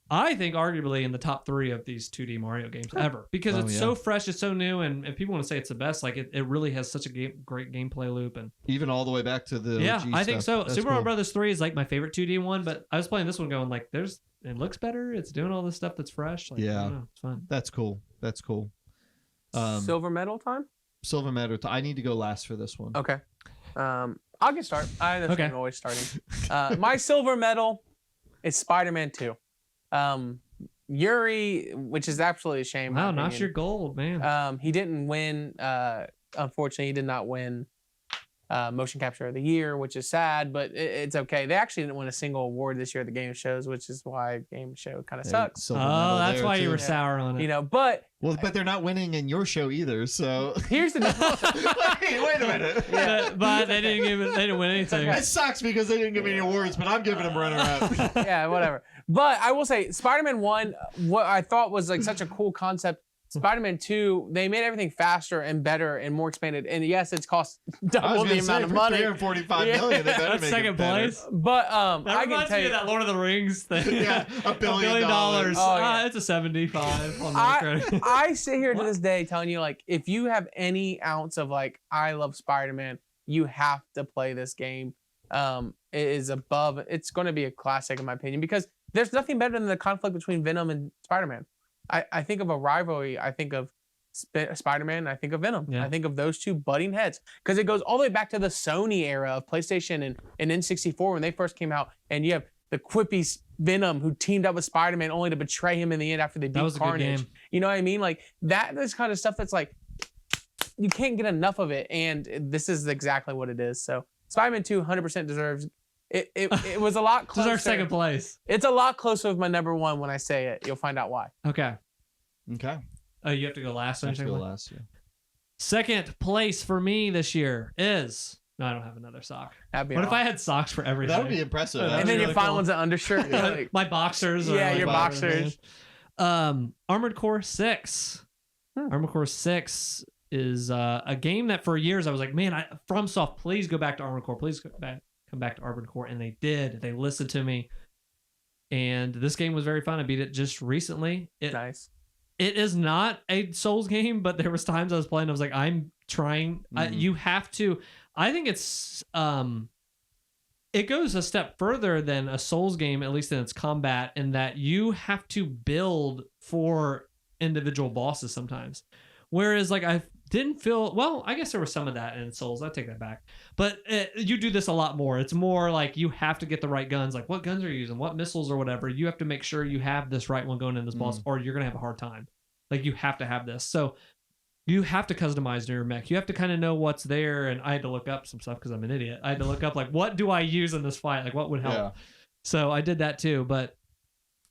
I think, arguably in the top 3 of these 2D Mario games ever, because it's so fresh, it's so new, and people want to say it's the best. Like, it really has such a great gameplay loop, and even all the way back to the OG I think so. That's Super Mario Brothers 3 is like my favorite 2D one, but I was playing this one going like, it looks better. It's doing all this stuff that's fresh. Like, I don't know, it's fun. That's cool. Silver medal time. Silver medal. I need to go last for this one. Okay. I'll get started. I'm always starting. My silver medal is Spider-Man 2. Yuri, which is absolutely a shame. Wow, not your gold, man. He didn't win. Unfortunately, he did not win Motion Capture of the Year, which is sad, but it's okay. They actually didn't win a single award this year at the game shows, which is why game show kind of sucks. Oh, that's why you were sour on it. But they're not winning in your show either. So here's the difference. Wait a minute. But they didn't win anything. It sucks because they didn't give me any awards, but I'm giving them runner-up. Yeah, whatever. But I will say, Spider-Man 1, what I thought was like such a cool concept. Spider-Man 2, they made everything faster and better and more expanded. And yes, it's cost double the amount of money. $345 million. They better make second place. But that I can tell you that Lord of the Rings thing. Yeah, $1 billion. Oh, it's a 75 on I sit here to this day telling you, like, if you have any ounce of like, I love Spider-Man, you have to play this game. It is above. It's going to be a classic in my opinion, because there's nothing better than the conflict between Venom and Spider-Man. I think of a rivalry. I think of Spider-Man. I think of Venom. Yeah. I think of those two butting heads, because it goes all the way back to the Sony era of PlayStation and N64 when they first came out. And you have the quippy Venom who teamed up with Spider-Man only to betray him in the end after they beat Carnage. You know what I mean? Like that is kind of stuff that's like, you can't get enough of it. And this is exactly what it is. So Spider-Man 2 100% deserves. It was a lot closer. Deserves second place. It's a lot closer with my number 1 when I say it. You'll find out why. Okay. Oh, you have to go last. I have to go last. Yeah. Second place for me this year is. No, I don't have another sock. If I had socks for everything? That would be impressive. And then your final one's an undershirt. Like, my boxers. Yeah, your boxers. Armored Core 6. Armored Core 6 is a game that for years I was like, man, FromSoft, please go back to Armored Core. Please come back to Armored Core. And they did. They listened to me. And this game was very fun. I beat it just recently. Nice. It is not a Souls game, but there was times I was playing, I was like, I'm trying. You have to. I think it's it goes a step further than a Souls game, at least in its combat, in that you have to build for individual bosses sometimes. Whereas like I didn't feel, well, I guess there was some of that in Souls. I take that back. But you do this a lot more. It's more like you have to get the right guns. Like what guns are you using? What missiles or whatever. You have to make sure you have this right one going in this boss, or you're going to have a hard time. Like you have to have this. So you have to customize your mech. You have to kind of know what's there. And I had to look up some stuff because I'm an idiot. I had to look up like, what do I use in this fight? Like what would help? Yeah. So I did that too. But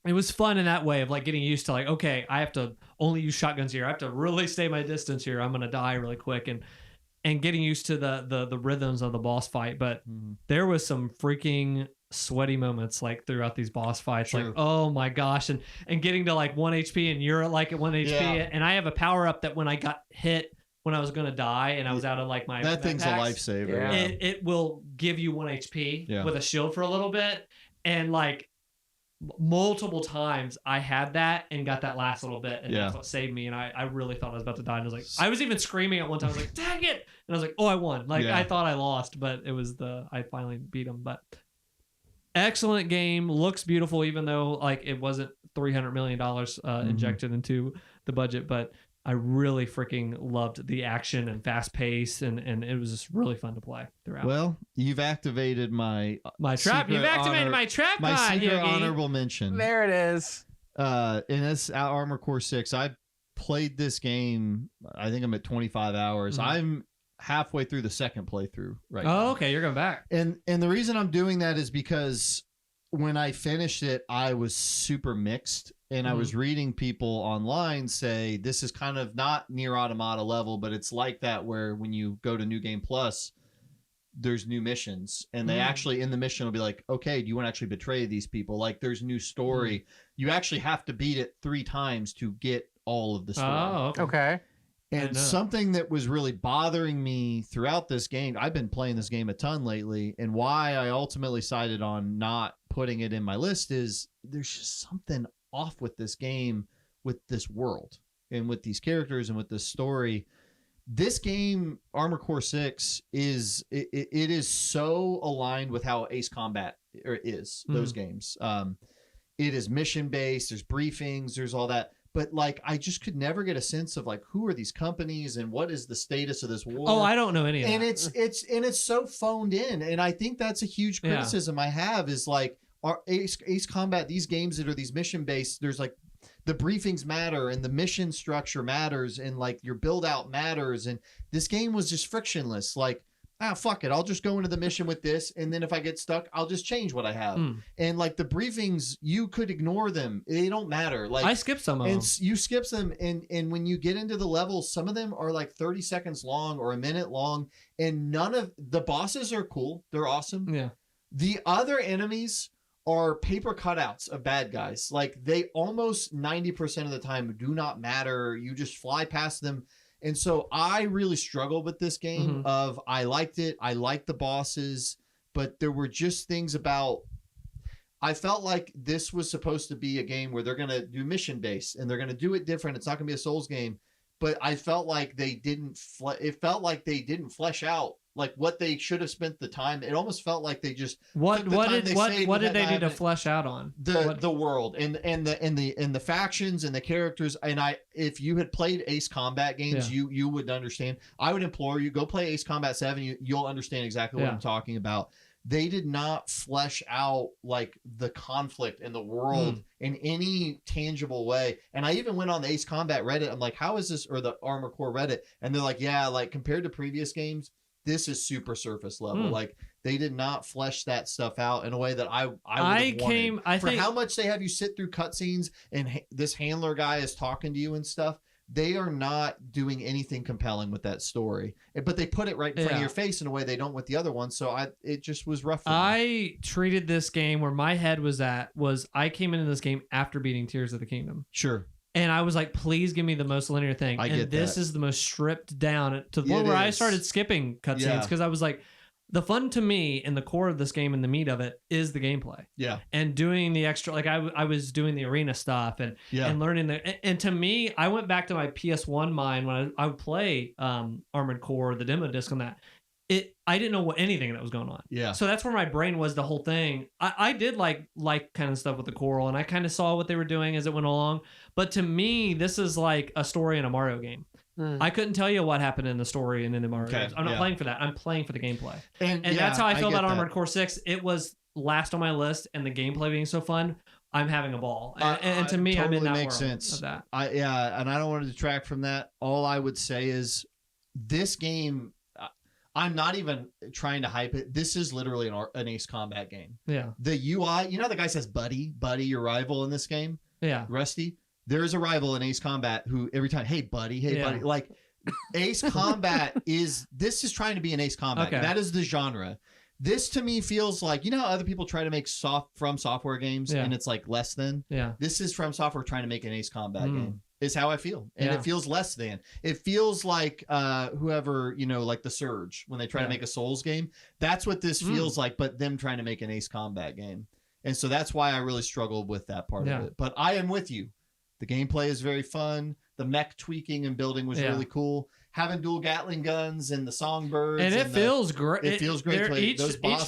it was fun in that way of like getting used to like, okay, I have to only use shotguns here. I have to really stay my distance here. I'm gonna die really quick, and getting used to the rhythms of the boss fight. But there was some freaking sweaty moments like throughout these boss fights. Like, oh my gosh, and getting to like 1 HP and you're like at 1 HP, and I have a power up that when I got hit when I was gonna die and I was out of like my that thing's packs, a lifesaver. It will give you 1 HP with a shield for a little bit, and like multiple times I had that and got that last little bit, and that's what saved me. And I really thought I was about to die, and I was like, I was even screaming at one time. I was like, dang it, and I was like, oh, I won. Like I thought I lost, but it was I finally beat him. But excellent game, looks beautiful, even though like it wasn't $300 million injected into the budget. But I really freaking loved the action and fast pace, and it was just really fun to play throughout. Well, you've activated my trap. You've activated my trap. My secret honorable mention. There it is. And it's Armored Core 6. I played this game. I think I'm at 25 hours. I'm halfway through the second playthrough right now. Oh, okay. You're going back. And the reason I'm doing that is because when I finished it, I was super mixed. And I was reading people online say this is kind of not Nier Automata level, but it's like that where when you go to New Game Plus, there's new missions. And they actually, in the mission, will be like, okay, do you want to actually betray these people? Like, there's new story. You actually have to beat it 3 times to get all of the story. Oh, okay. And something that was really bothering me throughout this game, I've been playing this game a ton lately, and why I ultimately decided on not putting it in my list is there's just something off with this game, with this world, and with these characters, and with this story. This game, Armored Core 6, it is so aligned with how Ace Combat is, those games. It is mission based, there's briefings, there's all that. But like, I just could never get a sense of like, who are these companies and what is the status of this war? Oh, I don't know any of that. And it's so phoned in. And I think that's a huge criticism I have is like, our Ace Combat, these games that are these mission based, there's like the briefings matter and the mission structure matters and like your build out matters. And this game was just frictionless. Like, fuck it, I'll just go into the mission with this, and then if I get stuck, I'll just change what I have. And like the briefings, you could ignore them; they don't matter. Like, I skipped some of them. You skip them, and when you get into the levels, some of them are like 30 seconds long or a minute long, and none of the bosses are cool. They're awesome. Yeah. The other enemies are paper cutouts of bad guys. Like, they almost 90% of the time do not matter. You just fly past them. And so I really struggled with this game of, I liked it. I liked the bosses, but there were just things about, I felt like this was supposed to be a game where they're going to do mission based and they're going to do it different. It's not going to be a Souls game, but I felt like they didn't, it felt like they didn't flesh out like what they should have spent the time. It almost felt like they just what did they need to flesh out on the world and the factions and the characters. And if you had played Ace Combat games, you would understand. I would implore you, go play Ace Combat 7. You'll understand exactly what I'm talking about. They did not flesh out like the conflict in the world in any tangible way. And I even went on the Ace Combat Reddit. I'm like, how is this, or the Armored Core Reddit? And they're like, yeah, like compared to previous games, this is super surface level. Like, they did not flesh that stuff out in a way that I would have wanted. I think how much they have you sit through cutscenes and this handler guy is talking to you and stuff. They are not doing anything compelling with that story, but they put it right in front of your face in a way they don't with the other ones. So it just was rough for me. I treated this game where my head was at was I came into this game after beating Tears of the Kingdom. Sure. And I was like, please give me the most linear thing. And this is the most stripped down to the point where I started skipping cutscenes because I was like, the fun to me in the core of this game and the meat of it is the gameplay. Yeah. And doing the extra, like I was doing the arena stuff and learning and to me, I went back to my PS1 mind when I would play Armored Core, the demo disc on that. I didn't know anything that was going on. Yeah. So that's where my brain was the whole thing. I did like kind of stuff with the choral, and I kind of saw what they were doing as it went along. But to me, this is like a story in a Mario game. I couldn't tell you what happened in the story and in the Mario games. I'm not playing for that. I'm playing for the gameplay. And that's how I feel about Armored Core 6. It was last on my list, and the gameplay being so fun, I'm having a ball. And to me, totally I'm in that makes world sense. Of that. And I don't want to detract from that. All I would say is this game, I'm not even trying to hype it. This is literally an Ace Combat game. Yeah. The UI, you know, the guy says, buddy, your rival in this game. Yeah. Rusty. There's a rival in Ace Combat who every time, hey buddy, like Ace Combat this is trying to be an Ace Combat. Okay. That is the genre. This to me feels like, you know how other people try to make From Software games and it's like less than? Yeah. This is From Software trying to make an Ace Combat game. Is how I feel. And Yeah. it feels less than. It feels like whoever, you know, like the Surge, when they try to make a Souls game. That's what this feels like, but them trying to make an Ace Combat game. And so that's why I really struggled with that part of it. But I am with you. The gameplay is very fun. The mech tweaking and building was really cool. Having dual Gatling guns and the songbirds. And it feels great. It feels great. Each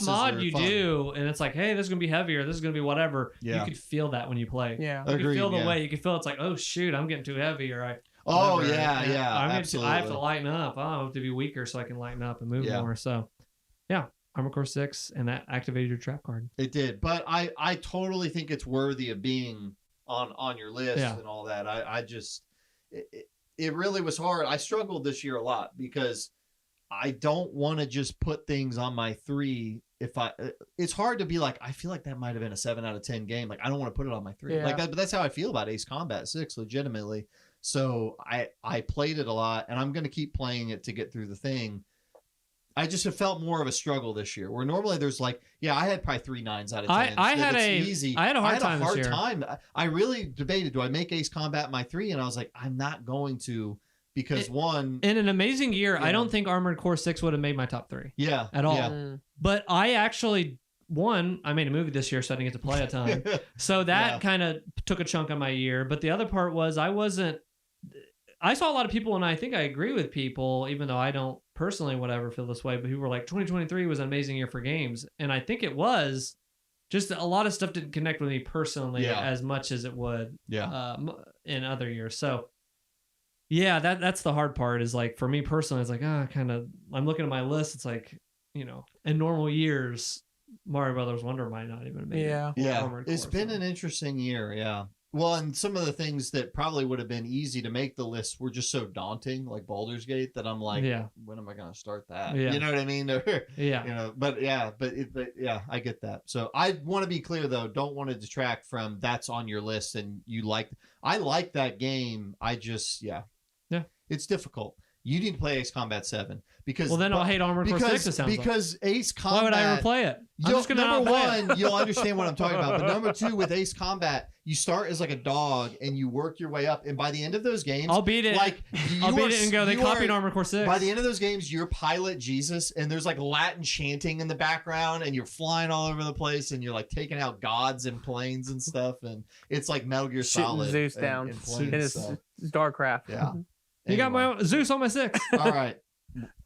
mod you do, and it's like, hey, this is going to be heavier. This is going to be whatever. Yeah. You could feel that when you play. Yeah. You can feel the way. You can feel it's like, oh, shoot, I'm getting too heavy. Or absolutely. I have to lighten up. I have to be weaker so I can lighten up and move more. So, yeah. Armored Core 6, and that activated your trap card. It did. But I totally think it's worthy of being on your list and all that. I just... It really was hard. I struggled this year a lot because I don't want to just put things on my 3. It's hard to be like, I feel like that might have been a 7 out of 10 game. Like, I don't want to put it on my 3 like that, but that's how I feel about Ace Combat 6 legitimately. So I played it a lot, and I'm going to keep playing it to get through the thing. I just have felt more of a struggle this year, where normally there's like, I had probably 3 9s out of 10. I had a hard time this year. I really debated, do I make Ace Combat my 3? And I was like, I'm not going to, because in an amazing year, I don't think Armored Core 6 would have made my top 3. Yeah. At all. But I actually, I made a movie this year, so I didn't get to play a ton. So that kind of took a chunk of my year. But the other part was I saw a lot of people, and I think I agree with people, even though I don't personally feel this way, but people were like, 2023 was an amazing year for games. And I think it was. Just a lot of stuff didn't connect with me personally as much as it would in other years. So, that's the hard part, is like, for me personally, it's like, I'm looking at my list. It's like, you know, in normal years, Mario Brothers Wonder might not even make it. Yeah. It's been an interesting year. Yeah. Well, and some of the things that probably would have been easy to make the list were just so daunting, like Baldur's Gate, that I'm like, when am I going to start that? You know what I mean? You know, but I get that. So I want to be clear though, don't want to detract from that's on your list and I like that game. I just, it's difficult. You need to play Ace Combat 7 because then I'll hate Armored Core 6. It sounds because Ace Combat. Why would I ever play it? Number one, you'll understand what I'm talking about. But number 2, with Ace Combat, you start as like a dog and you work your way up. And by the end of those games, I'll beat it. I'll beat it and go. They copied Armored Core 6. By the end of those games, you're Pilot Jesus, and there's like Latin chanting in the background, and you're flying all over the place, and you're like taking out gods and planes and stuff, and it's like Metal Gear Solid. Zeus down. It is StarCraft. Yeah. You got my Zeus on my 6. All right.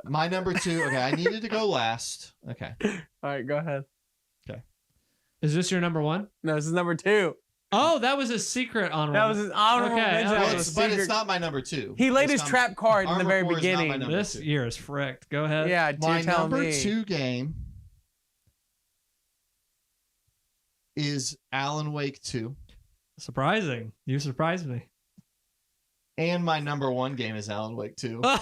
My number 2. Okay, I needed to go last. Okay. All right, go ahead. Okay. Is this your number 1? No, this is number 2. Oh, that was a secret honorable. That was his honorable mention. But it's not my number 2. He laid his trap card in the very beginning. This year is fricked. Go ahead. Yeah, my number 2 game is Alan Wake 2. Surprising. You surprised me. And my number 1 game is Alan Wake 2. Oh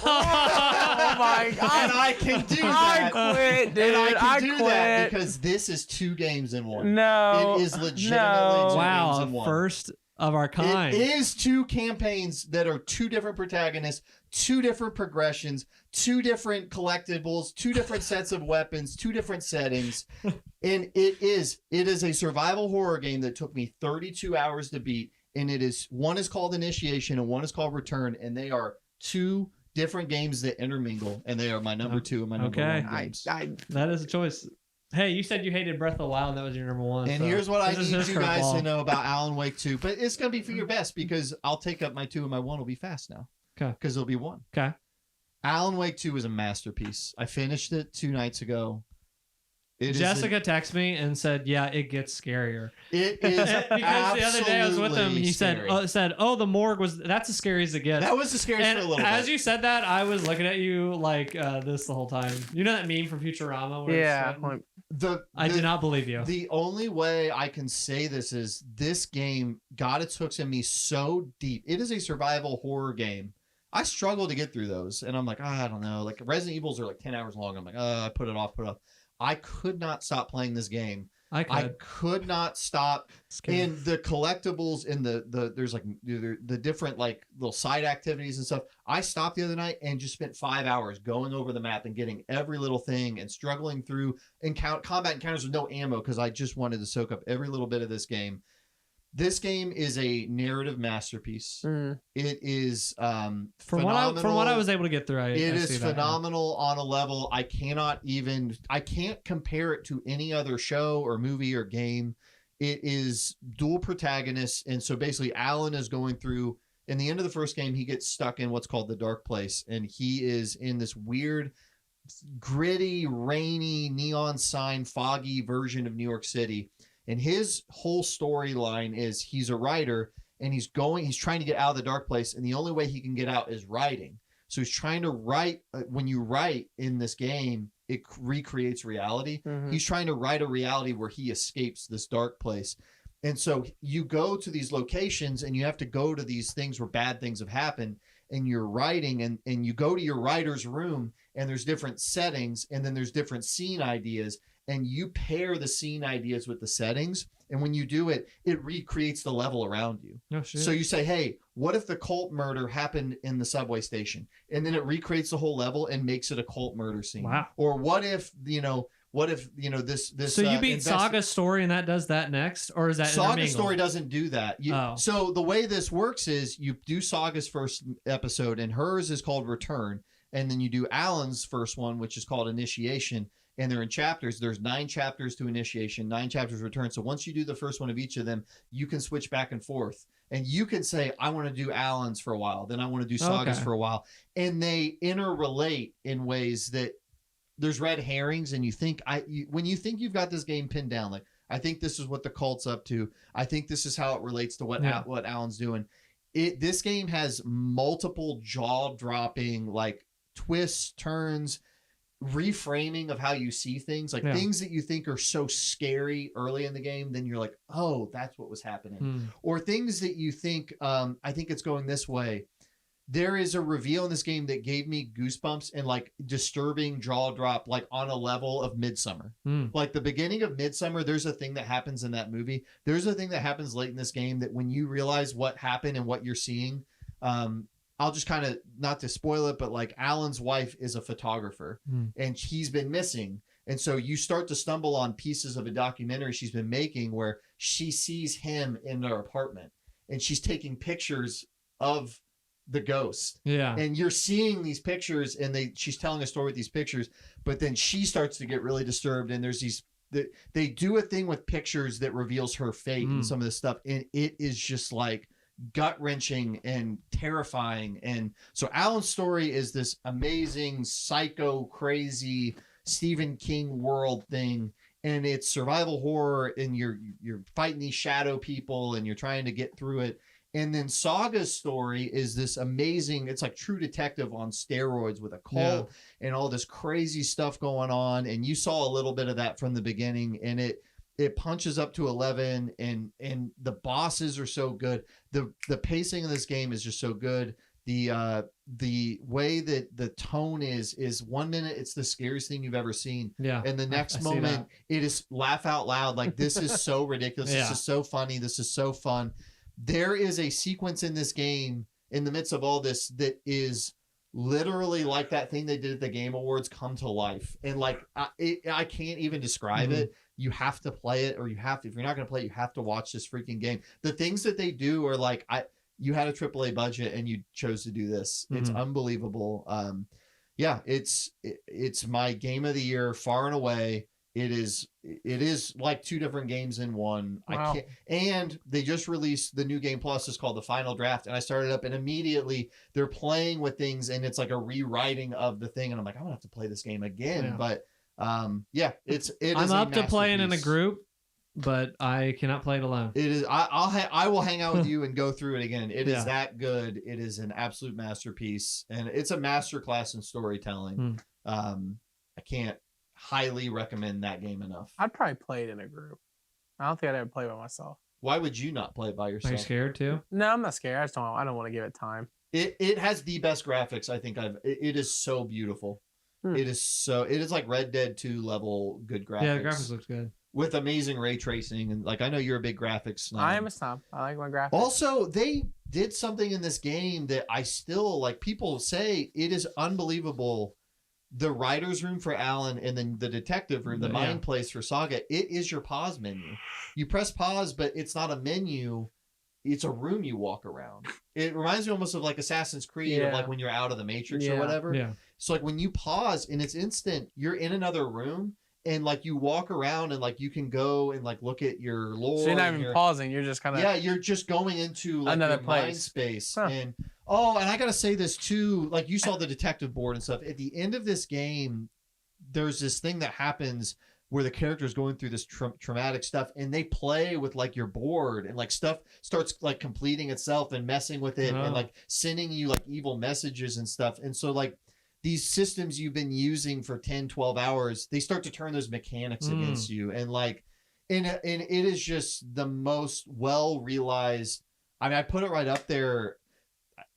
my god! And I can do that. I quit, dude. And I can do that quit. because this is 2 games in 1. No, it is legitimately 2 games in 1. First of our kind. It is 2 campaigns that are 2 different protagonists, 2 different progressions, 2 different collectibles, 2 different sets of weapons, 2 different settings, and it is a survival horror game that took me 32 hours to beat. And one is called Initiation and one is called Return, and they are 2 different games that intermingle, and they are my number 2 and my number 1 games. That is a choice. Hey, you said you hated Breath of the Wild, and that was your number 1. And here's what I need you guys to know about Alan Wake 2, but it's going to be for your best because I'll take up my 2 and my 1 will be fast now. Okay. Because it'll be 1. Okay. Alan Wake 2 is a masterpiece. I finished it 2 nights ago. Jessica texted me and said, "Yeah, it gets scarier." It is because the other day I was with him. He scary. said, "Oh, the morgue that's as scary as it gets." That was the scariest for a little bit. As you said that, I was looking at you like this the whole time. You know that meme from Futurama? Where I did not believe you. The only way I can say this is this game got its hooks in me so deep. It is a survival horror game I struggle to get through those, and I'm like, I don't know. Like Resident Evils are like 10 hours long. I'm like, I put it off. I could not stop playing this game. I could not stop. And the collectibles and there's like the different like little side activities and stuff. I stopped the other night and just spent 5 hours going over the map and getting every little thing and struggling through combat encounters with no ammo because I just wanted to soak up every little bit of this game. This game is a narrative masterpiece. It is from what I was able to get through. It is phenomenal on a level I can't compare it to any other show or movie or game. It is dual protagonists, and so basically Alan is going through. In the end of the first game, he gets stuck in what's called the Dark Place, and he is in this weird, gritty, rainy, neon sign, foggy version of New York City. And his whole storyline is he's a writer and he's trying to get out of the dark place. And the only way he can get out is writing. So he's trying to write. When you write in this game, it recreates reality. He's trying to write a reality where he escapes this dark place. And so you go to these locations and you have to go to these things where bad things have happened. And you're writing and you go to your writer's room and there's different settings and then there's different scene ideas. And you pair the scene ideas with the settings. And when you do it, it recreates the level around you. Oh, shit. So you say, hey, what if the cult murder happened in the subway station? And then it recreates the whole level and makes it a cult murder scene. Wow. Or what if this. So you beat Saga's story and that does that next? Or is that Saga's story doesn't do that. So the way this works is you do Saga's first episode and hers is called Return. And then you do Alan's first one, which is called Initiation. And they're in chapters. There's 9 chapters to Initiation, 9 chapters Return. So once you do the first one of each of them, you can switch back and forth. And you can say, I want to do Alan's for a while. Then I want to do Saga's for a while. And they interrelate in ways that there's red herrings. And you think, when you think you've got this game pinned down, like, I think this is what the cult's up to. I think this is how it relates to what Alan's doing. This game has multiple jaw-dropping, like, twists, turns, reframing of how you see things, like things that you think are so scary early in the game, then you're like, oh, that's what was happening. Or things that you think, I think it's going this way. There is a reveal in this game that gave me goosebumps and like disturbing jaw drop, like on a level of Midsummer. Like the beginning of Midsummer, there's a thing that happens in that movie. There's a thing that happens late in this game that when you realize what happened and what you're seeing, I'll just kind of, not to spoil it, but like Alan's wife is a photographer and he's been missing. And so you start to stumble on pieces of a documentary she's been making where she sees him in her apartment and she's taking pictures of the ghost. Yeah. And you're seeing these pictures and she's telling a story with these pictures, but then she starts to get really disturbed. And there's these, they do a thing with pictures that reveals her fate and some of this stuff. And it is just like, gut-wrenching and terrifying. And so Alan's story is this amazing psycho crazy Stephen King world thing, and it's survival horror and you're fighting these shadow people and you're trying to get through it. And then Saga's story is this amazing, it's like True Detective on steroids with a cult and all this crazy stuff going on, and you saw a little bit of that from the beginning, and it punches up to 11 and the bosses are so good. The pacing of this game is just so good. The way that the tone is 1 minute it's the scariest thing you've ever seen. Yeah. And the next moment it is laugh out loud. Like, this is so ridiculous. This is so funny. This is so fun. There is a sequence in this game in the midst of all this that is literally like that thing they did at the Game Awards come to life. And like, I can't even describe it. You have to play it, or if you're not going to play it, you have to watch this freaking game. The things that they do are like, you had a AAA budget and you chose to do this. It's unbelievable. It's my game of the year far and away. It is like 2 different games in one. Wow. And they just released the new game plus is called The Final Draft. And I started up and immediately they're playing with things and it's like a rewriting of the thing. And I'm like, I'm gonna have to play this game again. Yeah. But I'm up to playing in a group, but I cannot play it alone. It is. I will hang out with you and go through it again. It is that good. It is an absolute masterpiece, and it's a masterclass in storytelling. I can't highly recommend that game enough. I'd probably play it in a group. I don't think I'd ever play by myself. Why would you not play it by yourself? Are you scared too? No, I'm not scared. I don't want to give it time. It has the best graphics I think it is so beautiful. It is like Red Dead 2 level good graphics. Yeah, the graphics looks good. With amazing ray tracing, and like I know you're a big graphics snob. I am a snob. I like my graphics. Also, they did something in this game that I still like. People say it is unbelievable. The writer's room for Alan and then the detective room, the mind place for Saga. It is your pause menu. You press pause, but it's not a menu. It's a room you walk around. It reminds me almost of like Assassin's Creed, of like when you're out of the Matrix or whatever. Yeah. So like when you pause and it's instant, you're in another room. And like you walk around and like you can go and like look at your lore. So you're not even pausing. You're just kind of you're just going into like another your mind space. Huh. And I gotta say this too. Like you saw the detective board and stuff. At the end of this game, there's this thing that happens where the character's going through this traumatic stuff, and they play with like your board, and like stuff starts like completing itself and messing with it, and like sending you like evil messages and stuff. And so like these systems you've been using for 10, 12 hours, they start to turn those mechanics against you. And like, and it is just the most well realized. I mean, I put it right up there.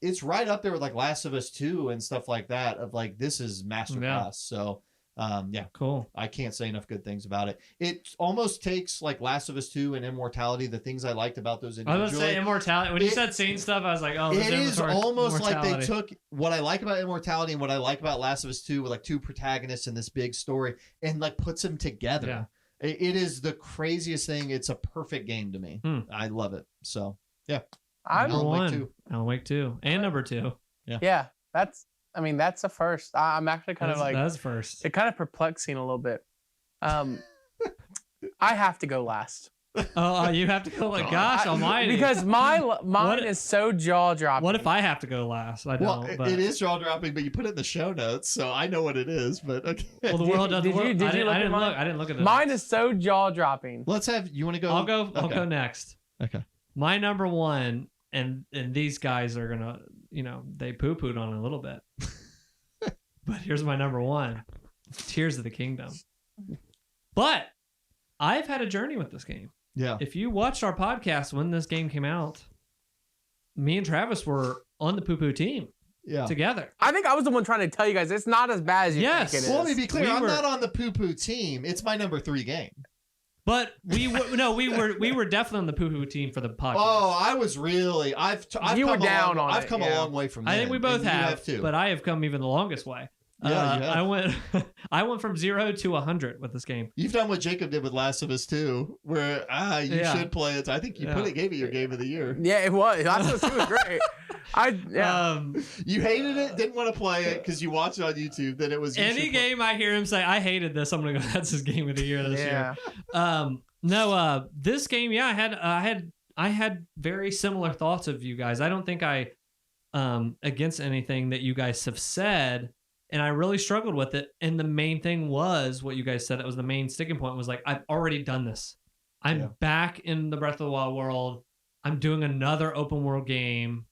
It's right up there with like Last of Us 2 and stuff like that of like, this is masterclass. So cool. I can't say enough good things about it. It almost takes like Last of Us 2 and Immortality, the things I liked about those individually. I was going to say Immortality. When you said seeing stuff, I was like, oh, it is almost like they took what I like about Immortality and what I like about Last of Us 2 with like two protagonists in this big story and like puts them together. Yeah. It is the craziest thing. It's a perfect game to me. I love it. So yeah. Alan Wake 2 and number 2. Yeah. That's a first. I'm actually kind of like that's first. It kind of perplexing a little bit. I have to go last. Oh, you have to go like, gosh almighty. Because mine is so jaw dropping. What if I have to go last? I don't. Well, it is jaw dropping, but you put it in the show notes, so I know what it is. But okay. Well, the world doesn't work. I didn't look at it. Mine is so jaw dropping. Let's have. You want to go? I'll go next. Okay. My number one, and these guys are gonna, they poo pooed on it a little bit. But here's my number one: Tears of the Kingdom. But I've had a journey with this game. Yeah. If you watched our podcast when this game came out, me and Travis were on the poo-poo team together. I think I was the one trying to tell you guys it's not as bad as you think it is. Well, let me be clear. I'm not on the poo-poo team. It's my number 3 game. But we were definitely on the poo-poo team for the podcast. Oh, I was really. I've come a long way from that. I think we both have too. But I have come even the longest way. Yeah, I went from 0 to 100 with this game. You've done what Jacob did with Last of Us 2, where you should play it. I think you gave it your game of the year. Yeah, it was. Last of Us 2 was great. You hated it, didn't want to play it because you watched it on YouTube. Then it was any game I hear him say I hated this, I'm gonna go. That's his game of the year this year. This game, I had very similar thoughts of you guys. I don't think I against anything that you guys have said. And I really struggled with it. And the main thing was what you guys said. It was the main sticking point was like, I've already done this. I'm back in the Breath of the Wild world. I'm doing another open world game.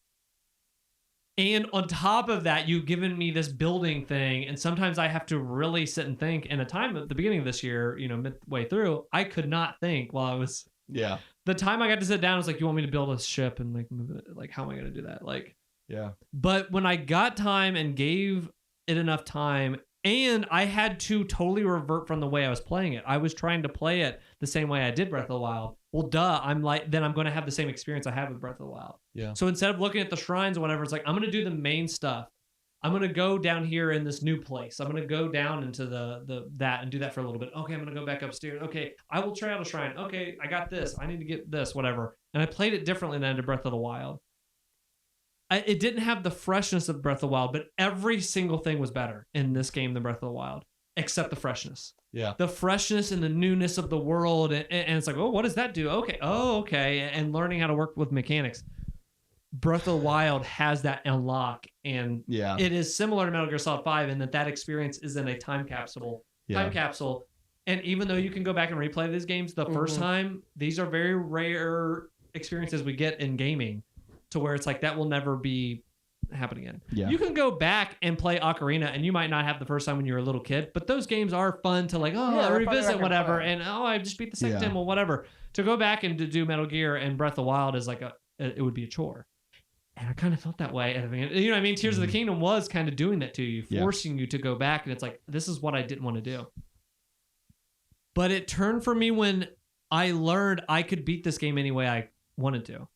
And on top of that, you've given me this building thing. And sometimes I have to really sit and think. And at the beginning of this year, midway through, I could not think while I was. Yeah. The time I got to sit down, I was like, you want me to build a ship and like move it? Like, how am I going to do that? Like, yeah. But when I got time and gave it enough time, and I had to totally revert from the way I was playing it. I was trying to play it the same way I did Breath of the Wild. Well, duh, I'm going to have the same experience I had with Breath of the Wild. Yeah. So instead of looking at the shrines or whatever, it's like, I'm going to do the main stuff. I'm going to go down here in this new place. I'm going to go down into that and do that for a little bit. Okay, I'm going to go back upstairs. Okay, I will try out a shrine. Okay, I got this. I need to get this, whatever. And I played it differently than I did Breath of the Wild. It didn't have the freshness of Breath of the Wild, but every single thing was better in this game than Breath of the Wild, except the freshness. Yeah. The freshness and the newness of the world. And it's like, oh, what does that do? Okay. Oh, okay. And learning how to work with mechanics. Breath of the Wild has that unlock. And it is similar to Metal Gear Solid 5 in that experience is in a time capsule. And even though you can go back and replay these games the first time, these are very rare experiences we get in gaming. To where it's like that will never be happen again. Yeah. You can go back and play Ocarina, and you might not have the first time when you were a little kid, but those games are fun to like, revisit whatever, and I just beat the second time, well, whatever. To go back and to do Metal Gear and Breath of the Wild is like it would be a chore. And I kind of felt that way. You know what I mean? Tears of the Kingdom was kind of doing that to you, forcing you to go back. And it's like, this is what I didn't want to do. But it turned for me when I learned I could beat this game any way I wanted to.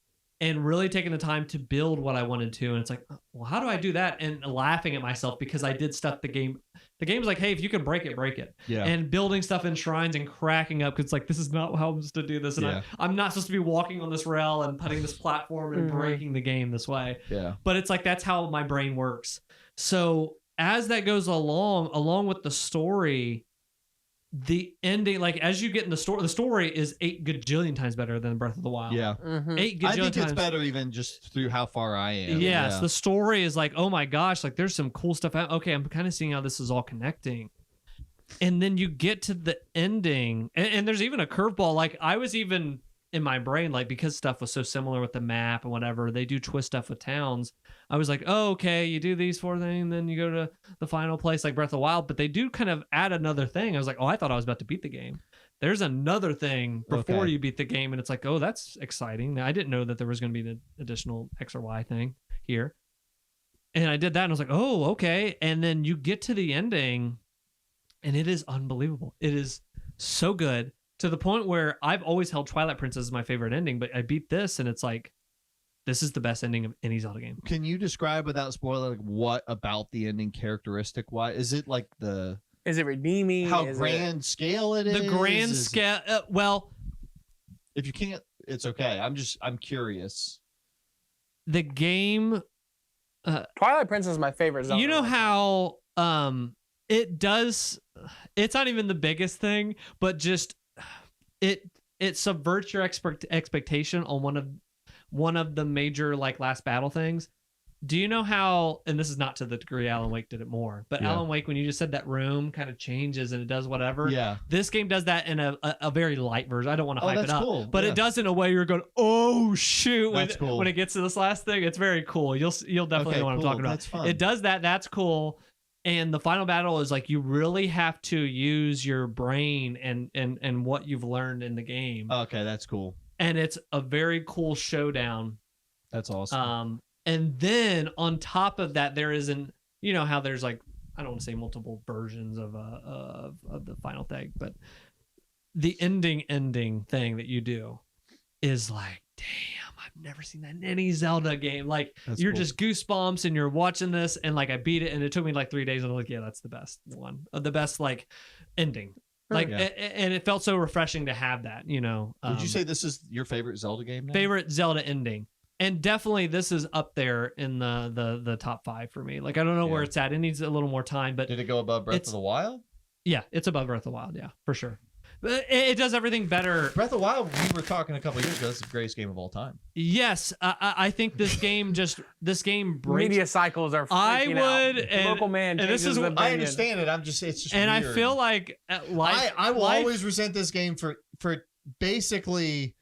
And really taking the time to build what I wanted to. And it's like, well, how do I do that? And laughing at myself because I did stuff the game's like, hey, if you can break it, break it. Yeah. And building stuff in shrines and cracking up because it's like, this is not how I'm supposed to do this. And I'm not supposed to be walking on this rail and putting this platform and breaking the game this way. Yeah. But it's like, that's how my brain works. So as that goes along with the story, the ending, like as you get in the story is 8 gajillion times better than Breath of the Wild. Yeah. 8 gajillion times. I think it's better even just through how far I am. Yes, the story is like, oh my gosh, like there's some cool stuff. Okay, I'm kind of seeing how this is all connecting. And then you get to the ending, and there's even a curveball. Like I was even in my brain, like because stuff was so similar with the map and whatever, they do twist stuff with towns. I was like, oh, okay, you do these 4 things, then you go to the final place like Breath of the Wild, but they do kind of add another thing. I was like, oh, I thought I was about to beat the game. There's another thing before you beat the game, and it's like, oh, that's exciting. I didn't know that there was going to be an additional X or Y thing here. And I did that, and I was like, oh, okay. And then you get to the ending, and it is unbelievable. It is so good to the point where I've always held Twilight Princess as my favorite ending, but I beat this, and it's like, this is the best ending of any Zelda game. Can you describe without spoiler, like what about the ending characteristic? Why is it like is it redeeming? How grand scale it is? The grand scale. Well, if you can't, it's okay. I'm curious. The game. Twilight Princess is my favorite Zelda. You know how it does. It's not even the biggest thing, but just it subverts your expectation on one of the major like last battle things. Do you know how, and this is not to the degree Alan Wake did it more, but Alan Wake, when you just said that room kind of changes and it does whatever. Yeah. This game does that in a very light version. I don't want to hype it up, cool. But it does in a way you're going, oh shoot, when it gets to this last thing. It's very cool. You'll definitely know what I'm talking about. That's fun. It does that. That's cool. And the final battle is like, you really have to use your brain and what you've learned in the game. Okay, that's cool. And it's a very cool showdown. That's awesome. And then on top of that, there is you know how there's like, I don't want to say multiple versions of the final thing, but the ending thing that you do is like, damn, I've never seen that in any Zelda game. Like you're just goosebumps and you're watching this, and like I beat it, and it took me like 3 days. And I'm like, yeah, that's the best one, the best like ending. Like, and it felt so refreshing to have that, you know. Would you say this is your favorite Zelda game now? Favorite Zelda ending? And definitely this is up there in the top 5 for me. Like, I don't know where it's at. It needs a little more time, but did it go above Breath of the Wild? Yeah, it's above Breath of the Wild. Yeah, for sure. But it does everything better. Breath of the Wild, we were talking a couple of years ago. This is the greatest game of all time. Yes, I think this game breaks. Media cycles are freaking out. Local man. And this is I understand it. It's just and weird. I feel like I will always resent this game for basically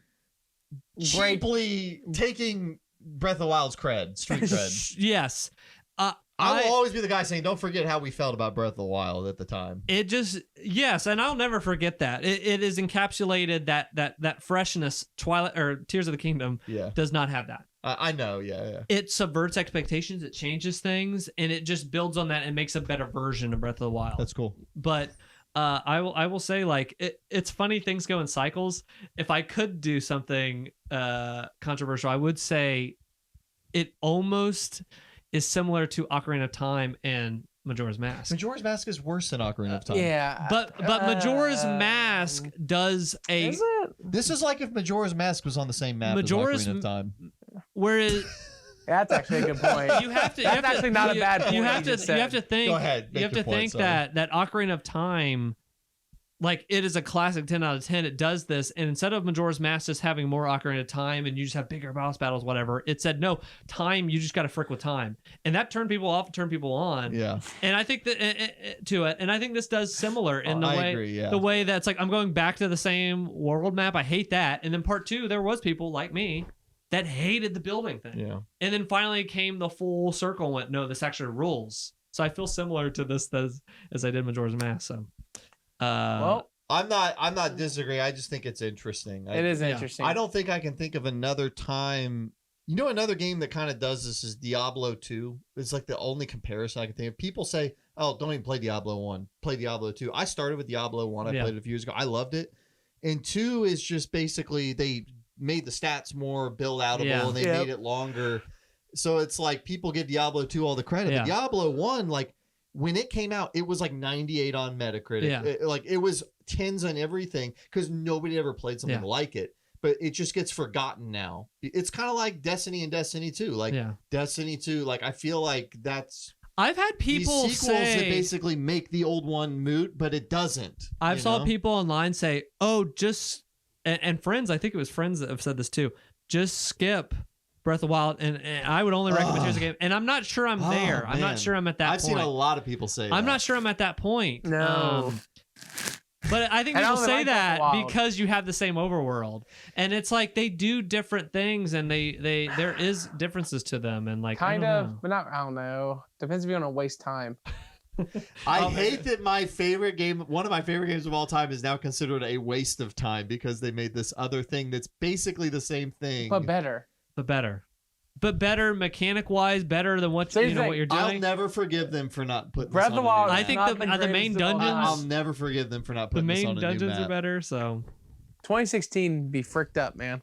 cheaply taking Breath of the Wild's street cred. Yes. I will always be the guy saying, don't forget how we felt about Breath of the Wild at the time. Yes, and I'll never forget that. It is encapsulated that freshness. Twilight or Tears of the Kingdom does not have that. I know, yeah. It subverts expectations, it changes things, and it just builds on that and makes a better version of Breath of the Wild. That's cool. But I will say, like, it's funny, things go in cycles. If I could do something controversial, I would say it almost is similar to Ocarina of Time and Majora's Mask. Majora's Mask is worse than Ocarina of Time. Yeah. But Majora's Mask does a... Is it? This is like if Majora's Mask was on the same map as Ocarina of Time. Whereas... That's actually a good point. That's actually not a bad point. You have to think... Go ahead. You have to think that Ocarina of Time... Like, it is a classic 10 out of 10. It does this. And instead of Majora's Mask just having more Ocarina of Time and you just have bigger boss battles, whatever, it said, no, time, you just got to frick with time. And that turned people off and turned people on. Yeah. And I think that to it. And I think this does similar in the way that's like, I'm going back to the same world map. I hate that. And then part 2, there was people like me that hated the building thing. Yeah. And then finally came the full circle and went, no, this actually rules. So I feel similar to this as I did Majora's Mask. So. Well, I'm not disagreeing. I just think it's interesting. It is interesting. I don't think I can think of another time You know, another game that kind of does this is Diablo 2. It's like the only comparison I can think of. People say, oh, don't even play Diablo 1. Play Diablo 2. I started with Diablo 1. I played it a few years ago. I loved it. And 2 is just basically they made the stats more build-outable and they made it longer. So it's like people give Diablo 2 all the credit. But Diablo 1, like, when it came out, it was like 98 on Metacritic. Yeah. It was 10s on everything because nobody ever played something like it. But it just gets forgotten now. It's kind of like Destiny and Destiny 2. Like Destiny 2, like I feel like that's I've had people these sequels say that basically make the old one moot, but it doesn't. I've saw people online say, "Oh, just," and friends. I think it was friends that have said this too. Just skip Breath of the Wild, and I would only recommend Tears of the Game. And I'm not sure I'm there. I'm not sure I'm at that point. I've seen a lot of people say I'm not sure I'm at that point. No. But I think people say that because you have the same overworld, and it's like they do different things, and they there is differences to them, and like kind of, but not. I don't know. Depends if you want to waste time. I hate that my favorite game, one of my favorite games of all time, is now considered a waste of time because they made this other thing that's basically the same thing, but better. But better mechanic wise, better than what what you're doing. I'll never forgive them for not putting Breath this of on a Wild. new I think the main dungeons. I'll never forgive them for not putting this on a new map. The main dungeons are better. So 2016 be fricked up, man.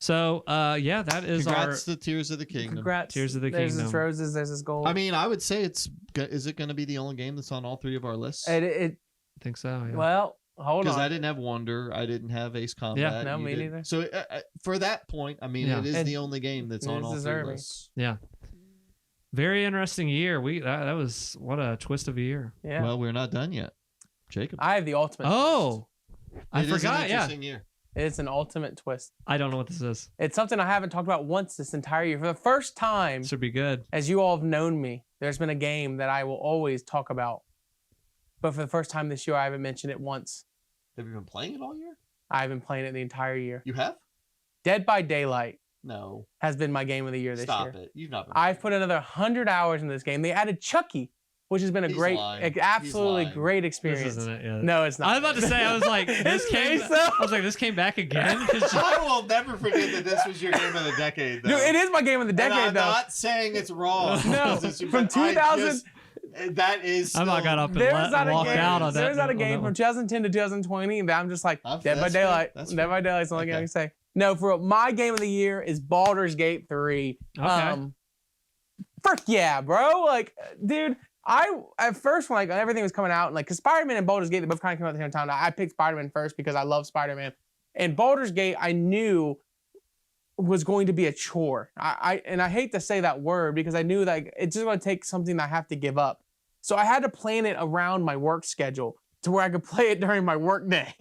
So yeah, that is Congrats to Tears of the Kingdom. Congrats. Tears of the There's Kingdom. his roses. There's his gold. I mean, I would say is it going to be the only game that's on all three of our lists? I think so. Yeah. Well, hold on. Because I didn't have Wonder, I didn't have Ace Combat. Yeah, no, me neither. So for that point, I mean, it is the only game that's on all three lists. Yeah. Very interesting year. That was what a twist of a year. Yeah. Well, we're not done yet, Jacob. I have the ultimate. Oh, twist. I forgot. It is an interesting year. It's an ultimate twist. I don't know what this is. It's something I haven't talked about once this entire year. For the first time, should be good. As you all have known me, there's been a game that I will always talk about. But for the first time this year, I haven't mentioned it once. Have you been playing it all year? I've been playing it the entire year. You have? Dead by Daylight. No. Has been my game of the year this year. Stop it. You've not been. I've put another 100 hours in this game. They added Chucky, which has been absolutely great experience. This isn't it yet. No, it's not. I was about to say, I was like, this came back again. I will never forget that this was your game of the decade, though. Dude, it is my game of the decade, I'm not saying it's wrong. No, from 2000. That is. I'm not got up and walked out on that. There's not a game from 2010 to 2020 that I'm just like, Dead by Daylight. Dead by Daylight is the only game I can say. No, for my game of the year is Baldur's Gate 3. Okay. Frick yeah, bro. Like, dude, at first when like everything was coming out, like, cause Spider-Man and Baldur's Gate, they both kind of came out at the same time. I picked Spider-Man first because I love Spider-Man. And Baldur's Gate, I knew was going to be a chore. And I hate to say that word because I knew that it's just going to take something that I have to give up. So I had to plan it around my work schedule to where I could play it during my work day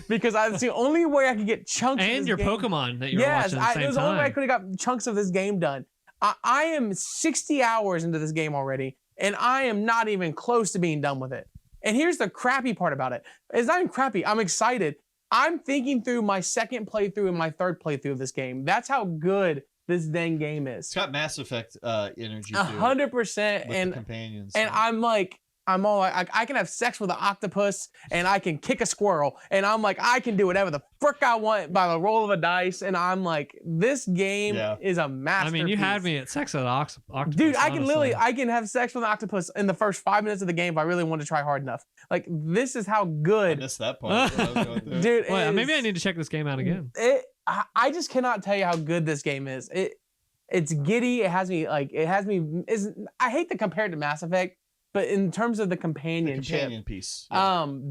because that's the only way I could get chunks. And of this your game. Pokemon that you were watching at the same it was the only way I could have got chunks of this game done. I am 60 hours into this game already, and I am not even close to being done with it. And here's the crappy part about it. It's not even crappy. I'm excited. I'm thinking through my second playthrough and my third playthrough of this game. That's how good this dang game is. It's got Mass Effect energy too. 100%. And companions. And I'm all like, I can have sex with an octopus and I can kick a squirrel. And I'm like, I can do whatever the frick I want by the roll of a dice. And I'm like, this game is a masterpiece. I mean, you had me at sex with an octopus. Dude, I can have sex with an octopus in the first 5 minutes of the game if I really want to try hard enough. Like, this is how good. I missed that part. Dude, maybe I need to check this game out again. I just cannot tell you how good this game is. It's giddy. I hate to compare it to Mass Effect, but in terms of the companionship, companion piece,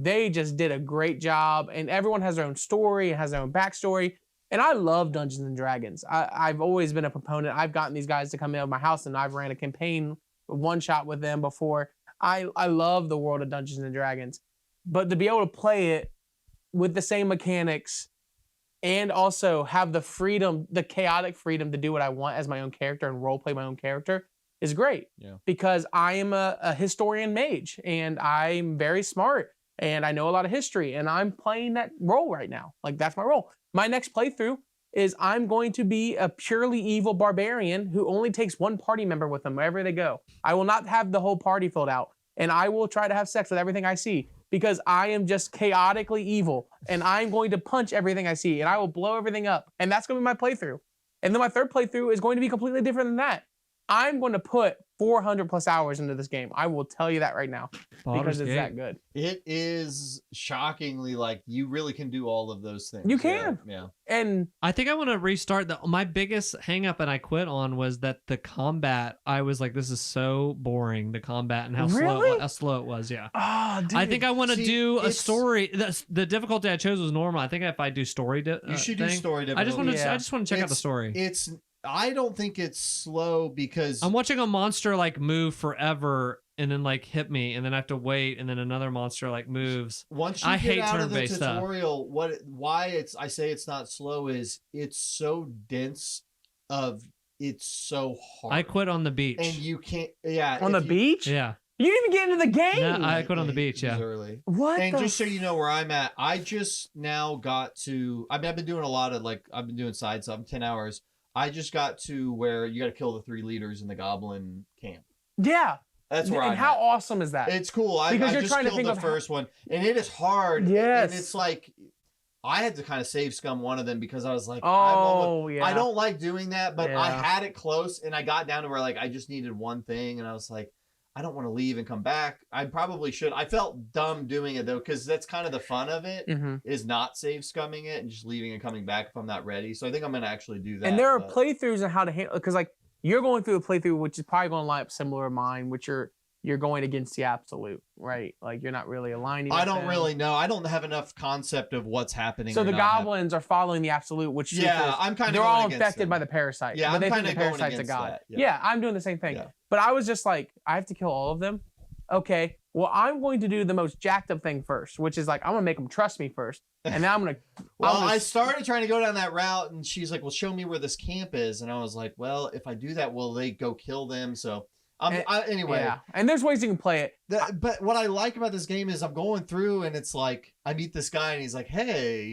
they just did a great job, and everyone has their own story and has their own backstory. And I love Dungeons and Dragons. I've always been a proponent. I've gotten these guys to come in my house, and I've ran a campaign one shot with them before. I love the world of Dungeons and Dragons, but to be able to play it with the same mechanics and also have the freedom, the chaotic freedom to do what I want as my own character and role play my own character is great. Yeah. Because I am a historian mage and I'm very smart and I know a lot of history and I'm playing that role right now. Like, that's my role. My next playthrough is I'm going to be a purely evil barbarian who only takes one party member with them wherever they go. I will not have the whole party filled out, and I will try to have sex with everything I see because I am just chaotically evil and I'm going to punch everything I see and I will blow everything up, and that's going to be my playthrough. And then my third playthrough is going to be completely different than that. I'm going to put 400 plus hours into this game. I will tell you that right now because it's that good. It is shockingly like you really can do all of those things. You can. Yeah. And I think I want to restart. My biggest hang up and I quit on was that the combat, I was like, this is so boring, the combat and how slow it was. Yeah. Oh, dude. I think I want to do a story. The difficulty I chose was normal. I think if I do story, you should do story difficulty. I just want to check out the story. I don't think it's slow because I'm watching a monster like move forever and then like hit me, and then I have to wait, and then another monster like moves. Once you get out of the tutorial, I say it's not slow is it's so dense it's so hard. I quit on the beach. And you can't on the beach? Yeah. You didn't even get into the game. Yeah, I quit on the beach, yeah. Early. What? And just so you know where I'm at, I just now got to I've been doing a lot of I've been doing side stuff, 10 hours. I just got to where you got to kill the 3 leaders in the goblin camp. Yeah. That's where And how awesome is that? It's cool. Because I just killed the first one. And it is hard. Yes. And it's like, I had to kind of save scum one of them because I was like, yeah. I don't like doing that, but I had it close and I got down to where I just needed one thing. And I was like, I don't want to leave and come back. I probably should. I felt dumb doing it though, because that's kind of the fun of it, is not save scumming it and just leaving and coming back if I'm not ready. So I think I'm going to actually do that. And there are playthroughs on how to handle, because you're going through a playthrough, which is probably going to line up similar to mine, which you're going against the absolute, right? Like you're not really aligning. I don't really know. I don't have enough concept of what's happening. So the goblins are following the absolute, which I'm kind of they're all infected by the parasite. Yeah, but they think the parasite's a god. Yeah, I'm doing the same thing. Yeah. But I was just like, I have to kill all of them. Okay, well I'm going to do the most jacked up thing first, which is I'm gonna make them trust me first, and then I'm gonna. I started trying to go down that route, and she's like, "Well, show me where this camp is," and I was like, "Well, if I do that, will they go kill them?" So. Anyway, yeah, and there's ways you can play it. But what I like about this game is I'm going through and it's like I meet this guy and he's like, "Hey,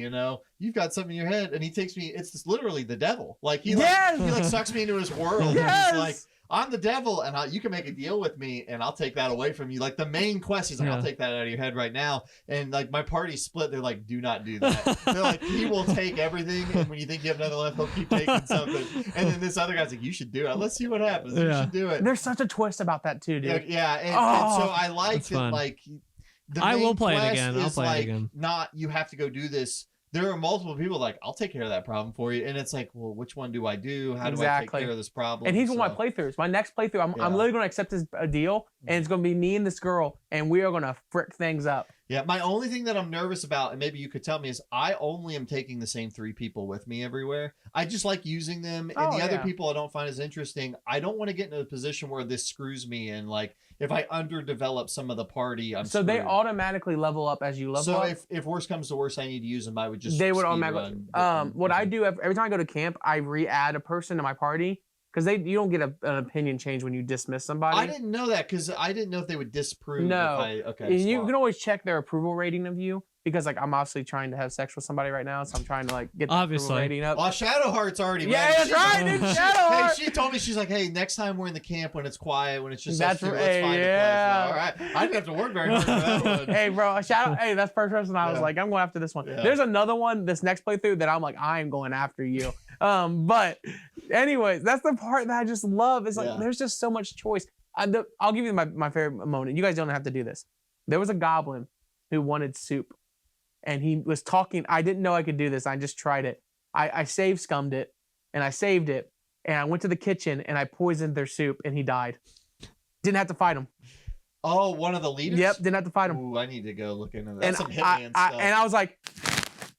you've got something in your head," and he takes me. It's literally the devil. Like he sucks me into his world. Yes! And he's like, I'm the devil, and you can make a deal with me, and I'll take that away from you. Like the main quest, he's like, I'll take that out of your head right now. And like my party's split. They're like, do not do that. They're like, he will take everything, and when you think you have nothing left, he'll keep taking something. And then this other guy's like, you should do it. Let's see what happens. You should do it. There's such a twist about that too, dude. Yeah, and so I like that. Fun. Like, I will play it again. I'll play it again. Not you have to go do this. There are multiple people like, I'll take care of that problem for you. And it's like, well, which one do I do? How do I take care of this problem? And he's one of my playthroughs. My next playthrough, I'm literally going to accept this deal, and it's going to be me and this girl, and we are going to frick things up. Yeah, my only thing that I'm nervous about, and maybe you could tell me, is I only am taking the same 3 people with me everywhere. I just like using them, and the other people I don't find as interesting. I don't want to get into a position where this screws me, and like if I underdevelop some of the party, I'm so screwed. They automatically level up as you level up. So if worse comes to worse, I need to use them. I would just they would automatically. What I do every time I go to camp, I re-add a person to my party. Because you don't get an opinion change when you dismiss somebody. I didn't know that because I didn't know if they would disprove. No. You can always check their approval rating of you. Because I'm obviously trying to have sex with somebody right now, so I'm trying to get the approval rating up. Well, Shadowheart's already. Yeah, that's right, dude. Shadowheart. Hey, she told me, she's like, hey, next time we're in the camp when it's quiet, when it's just that's us two, let's find a place. All right, I didn't have to work very hard for that one. Hey, bro, hey, that's the first person I was like, I'm going after this one. Yeah. There's another one, this next playthrough that I'm like, I am going after you. But anyways, that's the part that I just love. It's like there's just so much choice. I'll give you my favorite moment. You guys don't have to do this. There was a goblin who wanted soup. And he was talking. I didn't know I could do this. I just tried it. I save scummed it, and I saved it. And I went to the kitchen, and I poisoned their soup, and he died. Didn't have to fight him. Oh, one of the leaders? Yep, didn't have to fight him. Ooh, I need to go look into that. And That's some Hitman stuff. And I was like,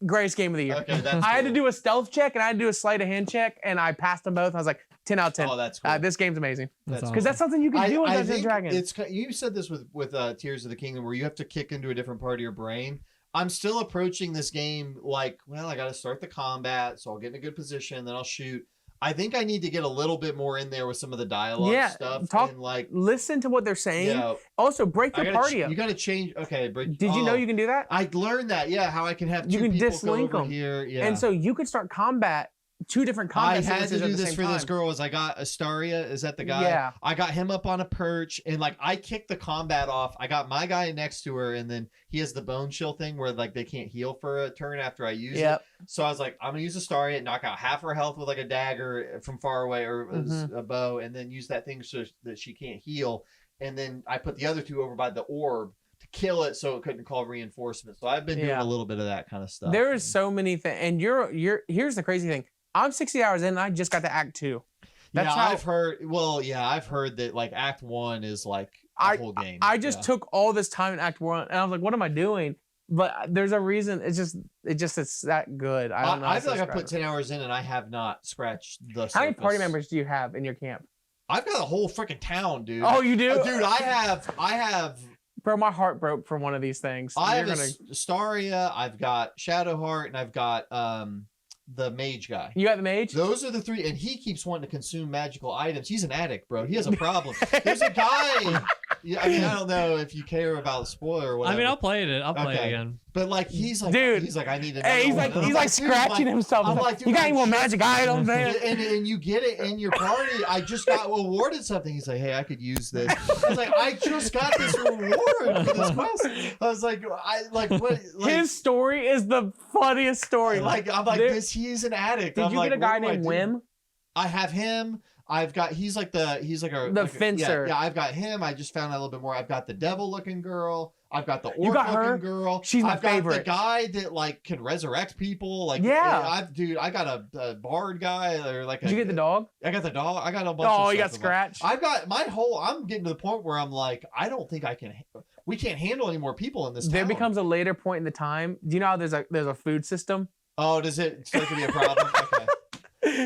greatest game of the year. Okay, that's I had to do a stealth check, and I had to do a sleight of hand check, and I passed them both. I was like, 10 out of 10. Oh, that's cool. This game's amazing. Because that's something you can do in Dungeons & Dragons. You said this with Tears of the Kingdom, where you have to kick into a different part of your brain. I'm still approaching this game like, well, I got to start the combat, so I'll get in a good position, then I'll shoot. I think I need to get a little bit more in there with some of the dialogue stuff. And listen to what they're saying. Yeah. Also, break your party up. You got to change. Okay. Did you know you can do that? I learned that. Yeah. How I can have two people go over here. Yeah. And so you could start combat 2 different combat I had to sequences at do the this same for time. this girl. I got Astaria. Is that the guy? Yeah. I got him up on a perch, and like I kicked the combat off. I got my guy next to her, and then he has the bone chill thing where like they can't heal for a turn after I use it. So I was like, I'm gonna use Astaria, knock out half her health with like a dagger from far away or a bow, and then use that thing so that she can't heal. And then I put the other 2 over by the orb to kill it so it couldn't call reinforcements. So I've been doing a little bit of that kind of stuff. There is so many things, and here's the crazy thing. I'm 60 hours in, and I just got to Act 2. That's how I've heard. Well, yeah, I've heard that like Act 1 is like a whole game. I just took all this time in Act 1, and I was like, what am I doing? But there's a reason. It's that good. I don't know. I feel like I put 10 hours in, and I have not scratched the surface. How many party members do you have in your camp? I've got a whole freaking town, dude. Oh, you do? Dude, I have. Bro, my heart broke for one of these things. I have Astaria, I've got Shadowheart, and I've got the mage guy. You got the mage? Those are the 3, and he keeps wanting to consume magical items. He's an addict, bro. He has a problem. There's a guy. Yeah, I mean, I don't know if you care about spoiler or whatever. I mean, I'll play it. I'll play it again. But like, he's like, dude, I need to. Hey, he's like scratching himself. I'm like, you got any more magic items, man? And you get it in your party. I just got awarded something. He's like, hey, I could use this. I was like, I just got this reward for this quest. I was like, what? Like, his story is the funniest story. I'm like, he's an addict. Did you get a guy named Wim? I have him. I've got he's like the fencer. Yeah, I've got him. I just found out a little bit more. I've got the devil looking girl. I've got the orc looking girl. She's my favorite. I've got the guy that like can resurrect people. Like I got a bard guy or like. Did you get the dog? I got the dog. I got a bunch. Oh, you got Scratch. I've got my whole. I'm getting to the point where I'm like, I don't think I can. We can't handle any more people in this town. There becomes a later point in the time. Do you know how there's a food system? Oh, does it start to be a problem? Okay.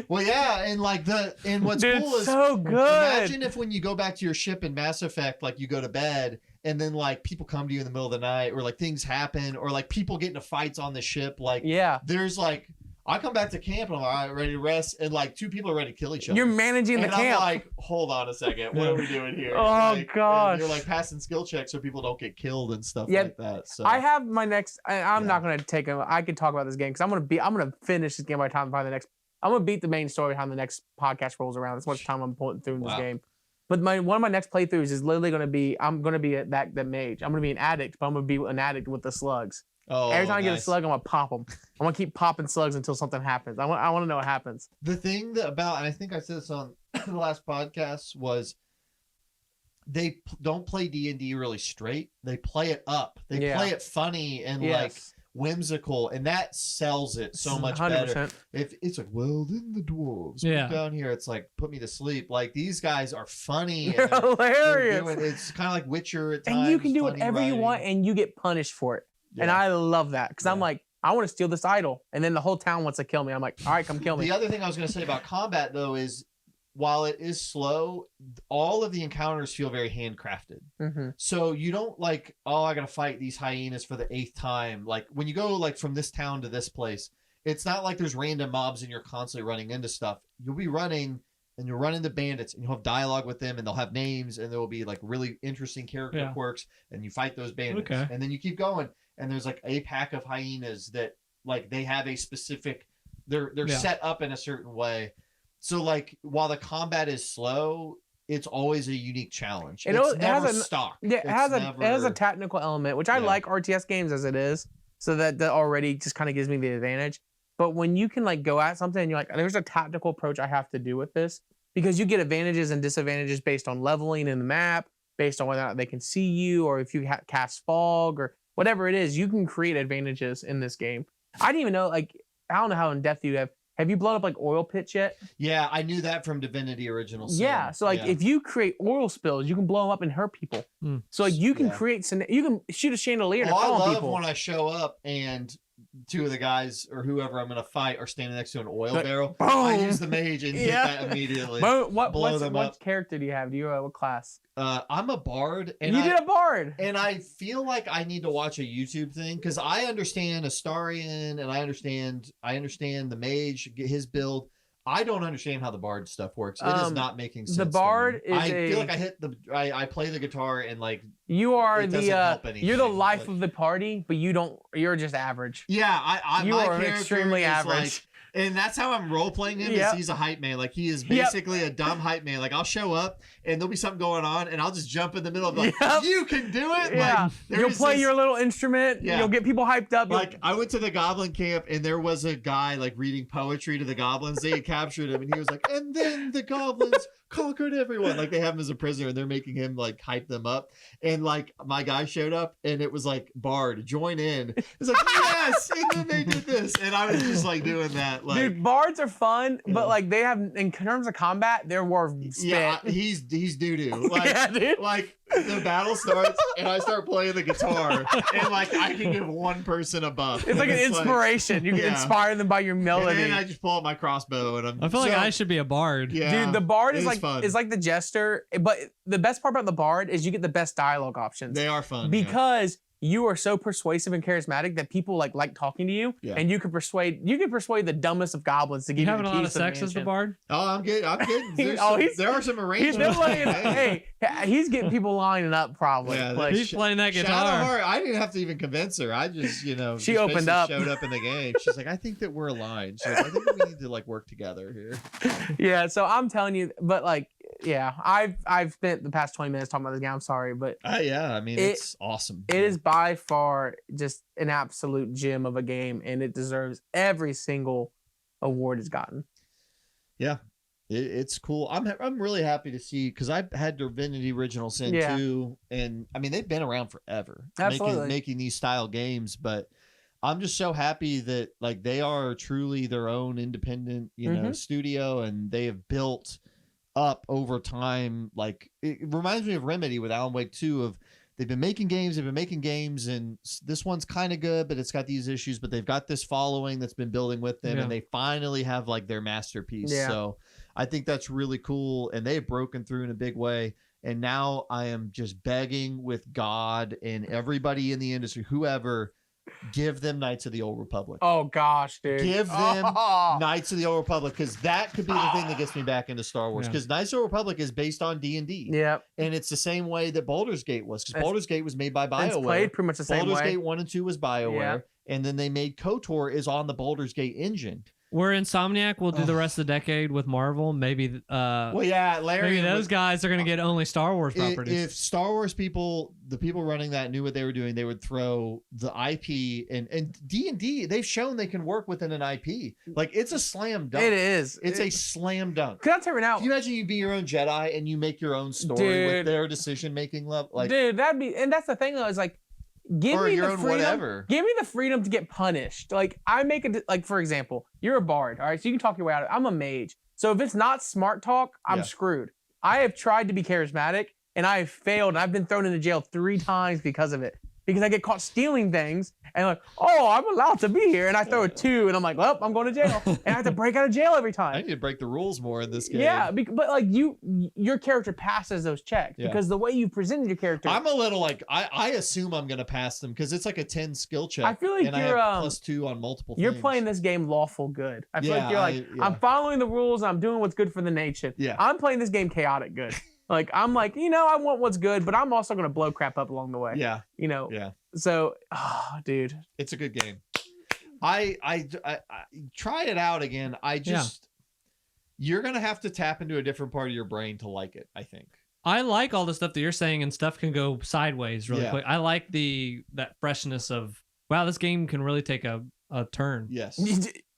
Well, yeah, and like what's cool is so good. Imagine if when you go back to your ship in Mass Effect, like you go to bed and then like people come to you in the middle of the night, or like things happen, or like people get into fights on the ship. Like, there's like I come back to camp and I'm like, all right, ready to rest, and like 2 people are ready to kill each other. You're managing the camp. I'm like, hold on a second, what are we doing here? Oh gosh, you're like passing skill checks so people don't get killed and stuff like that. So I have my next. I'm not gonna take him. I could talk about this game because I'm gonna finish this game by the time the next. I'm gonna beat the main story by the time the next podcast rolls around. That's how much time I'm putting through in this game. But one of my next playthroughs is literally gonna be I'm gonna be that mage. I'm gonna be an addict, but I'm gonna be an addict with the slugs. Oh, every time I get a slug, I'm gonna pop them. I'm gonna keep popping slugs until something happens. I want to know what happens. The thing and I think I said this on the last podcast, was they don't play D&D really straight. They play it up. They play it funny and like whimsical, and that sells it so much 100%. Better. If it's like, well, then the dwarves down here, it's like put me to sleep. Like these guys are funny. They're hilarious. It's kind of like Witcher at times. And you can do whatever you want, and you get punished for it. Yeah. And I love that because I'm like, I want to steal this idol, and then the whole town wants to kill me. I'm like, all right, come kill me. The other thing I was going to say about combat though is, while it is slow, all of the encounters feel very handcrafted. Mm-hmm. So you don't like, oh, I got to fight these hyenas for the 8th time. Like when you go like from this town to this place, it's not like there's random mobs and you're constantly running into stuff. You'll be running and you'll run into bandits and you'll have dialogue with them and they'll have names and there will be like really interesting character quirks and you fight those bandits. Okay. And then you keep going and there's like a pack of hyenas that like they have a specific, they're set up in a certain way. So, like, while the combat is slow, it's always a unique challenge. It's never stock. Yeah, it has a technical element, which I like RTS games as it is. So that already just kind of gives me the advantage. But when you can, like, go at something and you're like, there's a tactical approach I have to do with this. Because you get advantages and disadvantages based on leveling in the map, based on whether or not they can see you, or if you cast fog, or whatever it is, you can create advantages in this game. I didn't even know, like, I don't know how in depth you have. Have you blown up like oil pits yet? Yeah, I knew that from Divinity Original Sin. Yeah, so like if you create oil spills, you can blow them up and hurt people. So like you can create, you can shoot a chandelier to fall on people. I love when I show up and 2 of the guys or whoever I'm going to fight are standing next to an oil barrel. Boom! I use the mage and hit that immediately. What character do you have? What class? I'm a bard. And you did a bard. And I feel like I need to watch a YouTube thing because I understand Astarion and I understand the mage, his build. I don't understand how the bard stuff works. It is not making sense. The bard is I feel like I play the guitar and like you are you're the life of the party, but you're just average. Yeah, you are extremely average. And that's how I'm role playing him. Is he's a hype man. Like he is basically a dumb hype man. Like I'll show up and there'll be something going on, and I'll just jump in the middle of like, you can do it. Yeah, like, you'll play your little instrument. Yeah. You'll get people hyped up. Like I went to the goblin camp, and there was a guy like reading poetry to the goblins. They had captured him, and he was like, and then the goblins conquered everyone. Like they have him as a prisoner, and they're making him like hype them up. And like my guy showed up, and it was like Bard, join in. It's like yes, and then they did this, and I was just like doing that. Like, dude, bards are fun, but like they have in terms of combat, they're more spit. Yeah, he's doo doo. Like, yeah, dude. Like the battle starts, and I start playing the guitar, and like I can give one person a buff. It's like an inspiration. Like, you can inspire them by your melody. And then I just pull out my crossbow, and I feel like I should be a bard. Yeah, dude, the bard is fun. like the jester, but the best part about the bard is you get the best dialogue options. They are fun because you are so persuasive and charismatic that people like talking to you, and you can persuade the dummest of goblins to give you the keys. You having a lot of sex as the bard? Oh, I'm getting. There are some arrangements. He's getting people lining up probably. Yeah, like, he's playing that guitar. Shadowheart, I didn't have to even convince her. I just, she just opened up, showed up in the game. She's like, I think that we're aligned. She's like, I think we need to like work together here. Yeah, so I'm telling you, but like, yeah, I've spent the past 20 minutes talking about this game. I'm sorry, but yeah, I mean, it's awesome. It is by far just an absolute gem of a game, and it deserves every single award it's gotten. Yeah, it's cool. I'm really happy to see, because I had Divinity Original Sin 2, and I mean they've been around forever, making these style games, but I'm just so happy that like they are truly their own independent, studio, and they have built up over time. Like it reminds me of Remedy with Alan Wake 2 of they've been making games, and this one's kind of good, but it's got these issues, but they've got this following that's been building with them, and they finally have like their masterpiece. So I think that's really cool, and they have broken through in a big way. And now I am just begging with God and everybody in the industry, whoever, give them Knights of the Old Republic. Oh gosh, dude. Give them Knights of the Old Republic, because that could be the thing that gets me back into Star Wars. Because Knights of the Old Republic is based on D&D. Yeah. And it's the same way that Baldur's Gate was, because Baldur's Gate was made by BioWare. It's played pretty much the same way. Baldur's Gate 1 and 2 was BioWare. And then they made KOTOR is on the Baldur's Gate engine. Where Insomniac will do the rest of the decade with Marvel, maybe. Larry. Maybe those guys are going to get only Star Wars properties. If Star Wars people, the people running that knew what they were doing, they would throw the IP and D&D. They've shown they can work within an IP. Like it's a slam dunk. It is. It's a slam dunk. Can I tell you now? Can you imagine you be your own Jedi and you make your own story with their decision making level? Like, dude, that'd be. And that's the thing though, is like, give me the freedom. Whatever. Give me the freedom to get punished. Like I make like for example, you're a bard, all right? So you can talk your way out of it. I'm a mage. So if it's not smart talk, I'm screwed. I have tried to be charismatic and I have failed, and I've been thrown into jail 3 times because of it. Because I get caught stealing things and like, oh, I'm allowed to be here, and I throw a 2 and I'm like, well, I'm going to jail, and I have to break out of jail every time. I need to break the rules more in this game. Yeah, but like your character passes those checks because the way you presented your character. I'm a little like I assume I'm gonna pass them because it's like a 10 skill check. I feel like and you're I have +2 on multiple. You're things. playing this game lawful good. I feel like you're like I'm following the rules. I'm doing what's good for the nation. Yeah, I'm playing this game chaotic good. Like I'm like, I want what's good, but I'm also gonna blow crap up along the way. Yeah, Yeah. So, dude, it's a good game. I try it out again. You're gonna have to tap into a different part of your brain to like it, I think. I like all the stuff that you're saying, and stuff can go sideways really quick. I like that freshness of, wow, this game can really take a turn. Yes.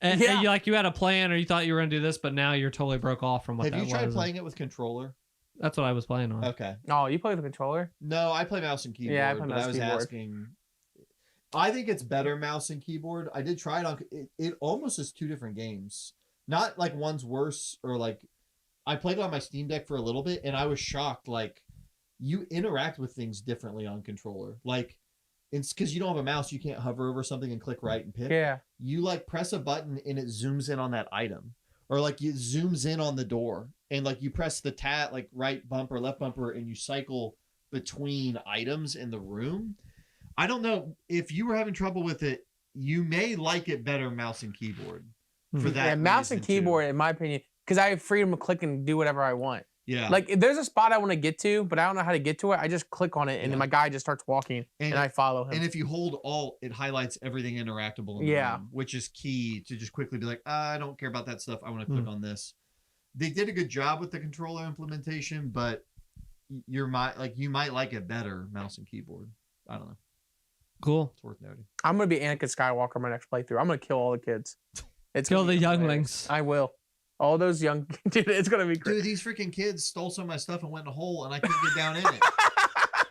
And you had a plan, or you thought you were gonna do this, but now you're totally broke off from what that was. Have you tried playing it with controller? That's what I was playing on. Okay. Oh, you play with a controller? No, I play mouse and keyboard. Yeah, I play mouse and keyboard. I was asking. I think it's better mouse and keyboard. I did try it on. It almost is 2 different games. Not like one's worse, or like I played it on my Steam Deck for a little bit, and I was shocked. Like you interact with things differently on controller. Like it's because you don't have a mouse, you can't hover over something and click right and pick. Yeah. You like press a button and it zooms in on that item, or like it zooms in on the door. And like you press the like right bumper, left bumper, and you cycle between items in the room. I don't know if you were having trouble with it. You may like it better mouse and keyboard for that. Yeah, mouse and keyboard, in my opinion, because I have freedom to click and do whatever I want. Yeah. Like if there's a spot I want to get to, but I don't know how to get to it, I just click on it and then my guy just starts walking and I follow him. And if you hold Alt, it highlights everything interactable in the room, which is key to just quickly be like, I don't care about that stuff. I want to click on this. They did a good job with the controller implementation, but you might like it better, mouse and keyboard. I don't know. Cool. It's worth noting. I'm gonna be Anakin Skywalker my next playthrough. I'm gonna kill all the kids. Kill the younglings. I will. All those young, dude, it's gonna be great. Dude, these freaking kids stole some of my stuff and went in a hole, and I can't get down in it.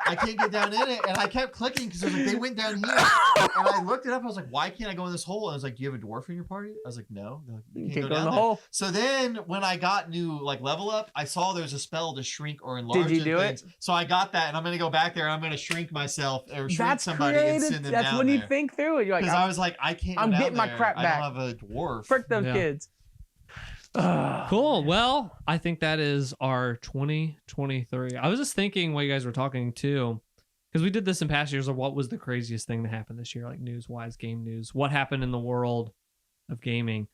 I can't get down in it, and I kept clicking because like, they went down here, and I looked it up. I was like, "Why can't I go in this hole?" And I was like, "Do you have a dwarf in your party?" I was like, "No." Like, you can't go down in the there. hole. So then, when I got new like level up, I saw there's a spell to shrink or enlarge. Did you do things. So I got that, and I'm gonna go back there, and I'm gonna shrink myself or shrink That's somebody creative. and send them That's down when there. you think through it. You're like, Because I was like, I can't. I'm go down getting my there. crap back. I don't have a dwarf. Frick those kids. Cool. Well, I think that is our 2023. I was just thinking while you guys were talking too, because we did this in past years of what was the craziest thing to happen this year, like news-wise, game news. What happened in the world of gaming?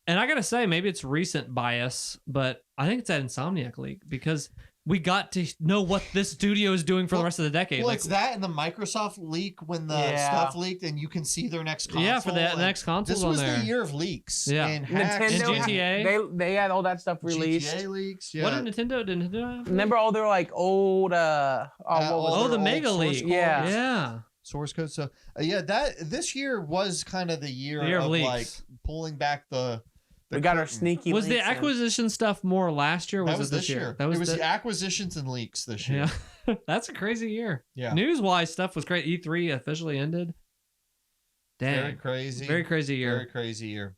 And I gotta say, maybe it's recent bias, but I think it's that Insomniac leak because we got to know what this studio is doing for the rest of the decade. Well, it's that and the Microsoft leak when the stuff leaked, and you can see their next console. Yeah, for the next console. This was the year of leaks. Yeah, and hacks, and GTA. They had all that stuff released. GTA leaks. Yeah. What did Nintendo have? Remember all their like old the Mega Leak. Yeah. Source code. So this year was kind of the year of leaks. like pulling back the we got our sneaky. Was the acquisition stuff more last year? Or was it this year? It was the acquisitions and leaks this year. Yeah, that's a crazy year. Yeah, news-wise stuff was great. E3 officially ended. Dang, very crazy. Very crazy year. Very crazy year.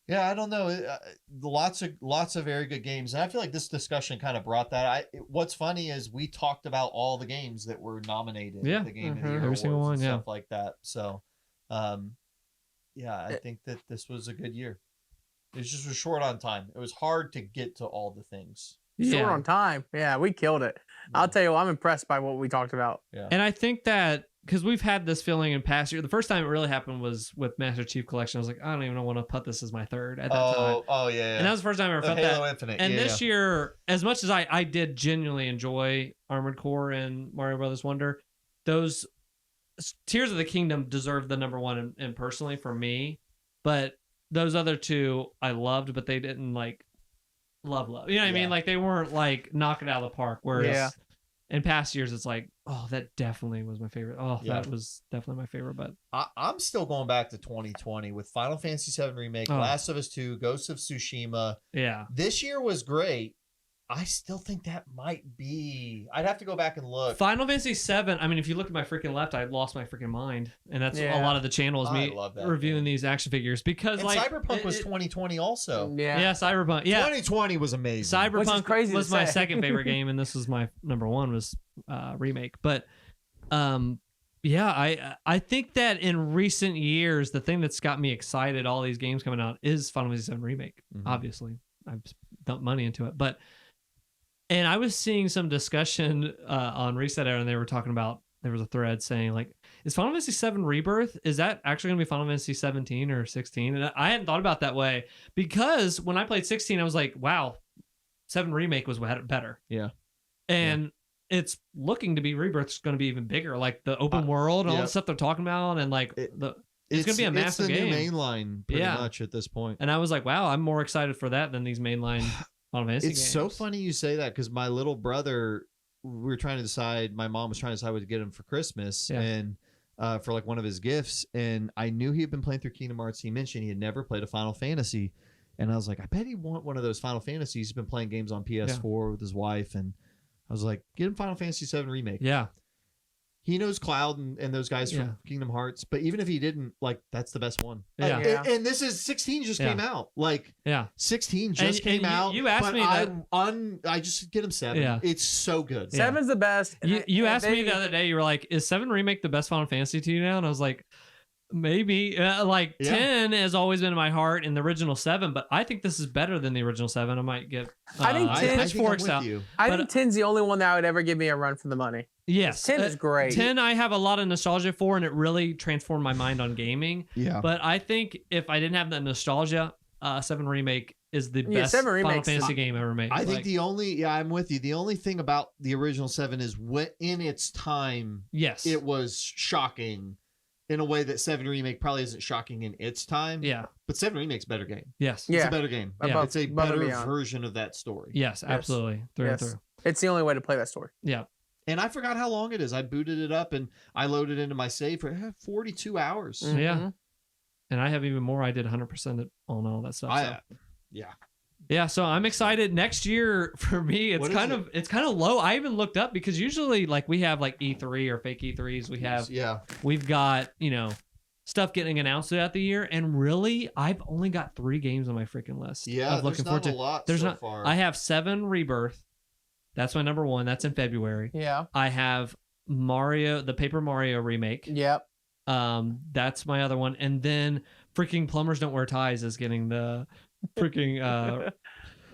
Yeah, I don't know. Lots of very good games, and I feel like this discussion kind of brought that. What's funny is we talked about all the games that were nominated. Yeah, at the game of the year every single one. and Yeah, stuff like that. So, I think that this was a good year. It just was short on time. It was hard to get to all the things. Short on time. Yeah, we killed it. Yeah. I'll tell you what, I'm impressed by what we talked about. Yeah. And I think that because we've had this feeling in past year, the first time it really happened was with Master Chief Collection. I was like, I don't even want to put this as my third at that time. Oh, yeah. And that was the first time I ever felt Halo that. Infinite. And this year, as much as I did genuinely enjoy Armored Core and Mario Brothers Wonder, those Tears of the Kingdom deserved the number one and personally for me. But those other two I loved, but they didn't like love. You know what I mean? Like they weren't like knocking it out of the park. Whereas in past years, it's like, oh, that definitely was my favorite. Oh, that was definitely my favorite. But I'm still going back to 2020 with Final Fantasy VII Remake, Last of Us 2, Ghost of Tsushima. Yeah. This year was great. I still think that might be. I'd have to go back and look. Final Fantasy VII. I mean, if you look at my freaking left, I lost my freaking mind, and that's a lot of the channel is me reviewing these action figures because and like Cyberpunk was 2020, also. Yeah, Cyberpunk. Yeah, 2020 was amazing. Cyberpunk was my second favorite game, and this was my number one was Remake. But I think that in recent years, the thing that's got me excited, all these games coming out, is Final Fantasy VII Remake. Mm-hmm. Obviously, I've dumped money into it, but. And I was seeing some discussion on Reset Era, and they were talking about, there was a thread saying, like, is Final Fantasy VII Rebirth, is that actually going to be Final Fantasy 17 or 16? And I hadn't thought about that way, because when I played 16, I was like, wow, 7 Remake was better. Yeah. And it's looking to be Rebirth's going to be even bigger, like the open world and all the stuff they're talking about, and like it's going to be a massive game. It's the new mainline, pretty much, at this point. And I was like, wow, I'm more excited for that than these mainline It's games. so funny you say that, because my little brother, we were trying to decide, my mom was trying to decide what to get him for Christmas and for like one of his gifts, and I knew he had been playing through Kingdom Hearts. He mentioned he had never played a Final Fantasy, and I was like, I bet he'd want one of those Final Fantasies. He's been playing games on PS4 with his wife, and I was like, get him Final Fantasy VII Remake. Yeah. He knows Cloud and those guys from Kingdom Hearts, but even if he didn't, like, that's the best one. Yeah. And this is 16 just came out. Like, 16 just came out. You asked me that. I just get him 7. Yeah. It's so good. 7's the best. You asked me the other day, you were like, is 7 Remake the best Final Fantasy to you now? And I was like, maybe. 10 has always been in my heart in the original 7, but I think this is better than the original 7. I might get I think 10 pitchforks out. I think 10's the only one that would ever give me a run for the money. Yes. 10 is great. 10 I have a lot of nostalgia for, and it really transformed my mind on gaming. Yeah. But I think if I didn't have that nostalgia, 7 Remake is the best Final Fantasy game ever made. I think I'm with you. The only thing about the original 7 is in its time, yes, it was shocking in a way that 7 Remake probably isn't shocking in its time. Yeah. But 7 Remake's a better game. Yes. It's a better game. Yeah. It's a better version of that story. Yes, absolutely. Through and through. It's the only way to play that story. Yeah. And I forgot how long it is. I booted it up and I loaded into my save for 42 hours. Mm-hmm. Yeah. And I have even more. I did 100% on all that stuff. Yeah, so I'm excited. Next year for me, it's kind of low. I even looked up because usually like we have like E3 or fake E3s. We've got, stuff getting announced throughout the year, and really I've only got 3 games on my freaking list. Yeah, of looking forward to. A lot there's so not far. I have 7 Rebirth. That's my number 1. That's in February. Yeah. I have the Paper Mario remake. Yep. That's my other one, and then freaking Plumbers Don't Wear Ties is getting the freaking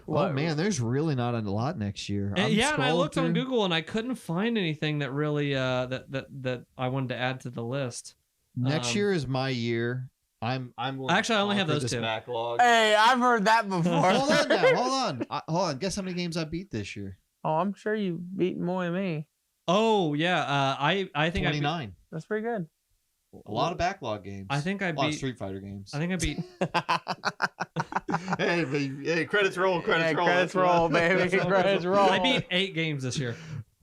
oh man, there's really not a lot next year. And I looked on Google and I couldn't find anything that really that I wanted to add to the list. Next year is my year. I'm actually I only have those 2 backlog. Hey, I've heard that before. Hold on now, hold on. Guess how many games I beat this year? Oh, I'm sure you beat more than me. Oh yeah, I think 29. That's pretty good. A lot of backlog games. I think I beat a lot of Street Fighter games. I think I beat. hey, credits roll, credits roll, baby, credits roll. I beat 8 games this year.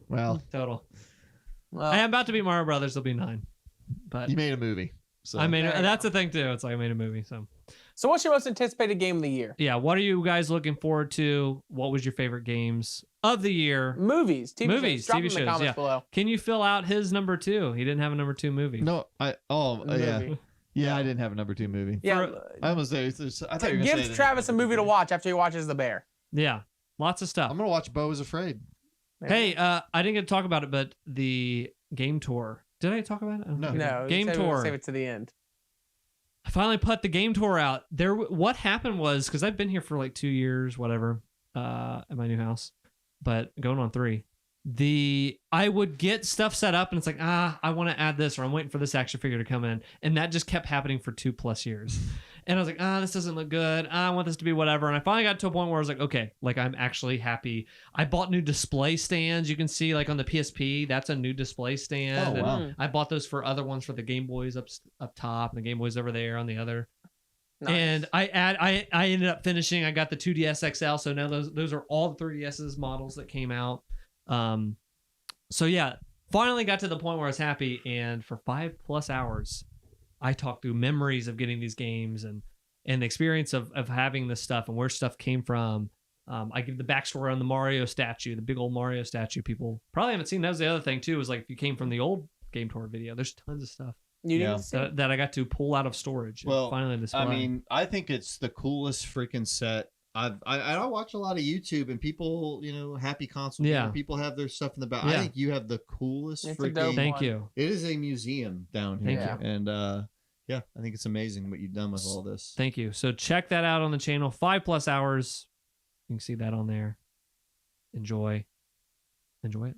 Well, total. Well, I am about to beat Mario Brothers. There'll be 9. But you made a movie. So I made that's the thing too. It's like I made a movie. So what's your most anticipated game of the year? Yeah, what are you guys looking forward to? What was your favorite games of the year? Movies, TV shows. Drop TV them in the comments below. Can you fill out his number 2? He didn't have a number 2 movie. No, I didn't have a number 2 movie. Yeah, I almost there. I thought you were gonna give Travis a movie to watch after he watches The Bear. Yeah, lots of stuff. I'm gonna watch Beau is Afraid. Hey, I didn't get to talk about it, but the game tour. Did I talk about it? No. Game tour. Save it to the end. I finally put the game tour out. What happened was, because I've been here for like 2 years, whatever, at my new house, but going on 3. I would get stuff set up and it's like, I want to add this, or I'm waiting for this action figure to come in. And that just kept happening for 2+ years. And I was like, this doesn't look good. I want this to be whatever. And I finally got to a point where I was like, okay, like I'm actually happy. I bought new display stands. You can see like on the PSP, that's a new display stand. Oh, wow. And I bought those for other ones for the Game Boys up top and the Game Boys over there on the other. Nice. And I ended up finishing. I got the 2DS XL. So now those are all the 3DS's models that came out. So yeah, finally got to the point where I was happy. And for 5+ hours, I talked through memories of getting these games and the experience of having this stuff and where stuff came from. I give the backstory on the Mario statue, the big old Mario statue. People probably haven't seen. That was the other thing too, is like if you came from the old Game Tour video, there's tons of stuff that I got to pull out of storage. Well, finally display. I mean, I think it's the coolest freaking set. I watch a lot of YouTube and people, happy console. Yeah. People have their stuff in the back. Yeah. I think you have the coolest freaking. Thank you. It is a museum down here. Thank you. And I think it's amazing what you've done with all this. Thank you. So check that out on the channel. 5+ hours. You can see that on there. Enjoy it. If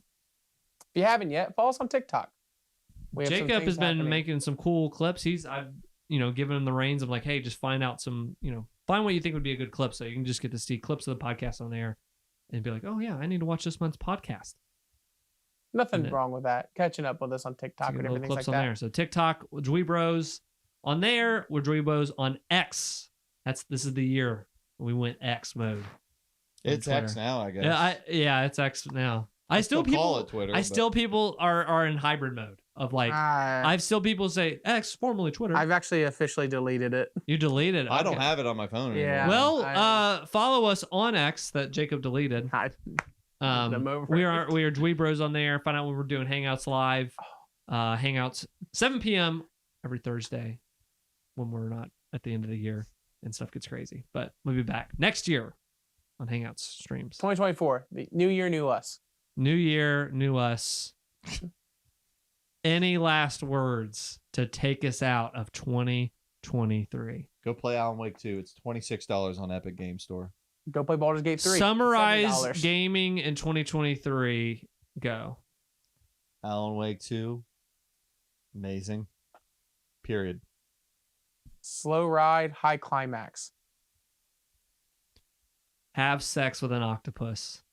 you haven't yet, follow us on TikTok. Jacob has been making some cool clips. I've given him the reins of like, hey, just find out some, find what you think would be a good clip, so you can just get to see clips of the podcast on there and be like, oh yeah, I need to watch this month's podcast. Nothing wrong with that. Catching up with us on TikTok and everything like that. There. So TikTok, DweeBros on there. We're DweeBros on X. This is the year we went X mode. It's X now, I guess. Yeah, it's X now. I still call it Twitter. People are in hybrid mode of like I've still people say X, formerly Twitter. I've actually officially deleted it. You deleted it. I don't have it on my phone anymore. Yeah. Well, follow us on X that Jacob deleted. We are DweeBros on there. Find out when we're doing Hangouts live. Hangouts 7 p.m. every Thursday when we're not at the end of the year and stuff gets crazy. But we'll be back next year on Hangouts streams. 2024, the new year, new us. New year, new us. Any last words to take us out of 2023? Go play Alan Wake 2. It's $26 on Epic Game Store. Go play Baldur's Gate 3. Summarize $7. gaming in 2023. Go. Alan Wake 2. Amazing. Period. Slow ride, high climax. have sex with an octopus.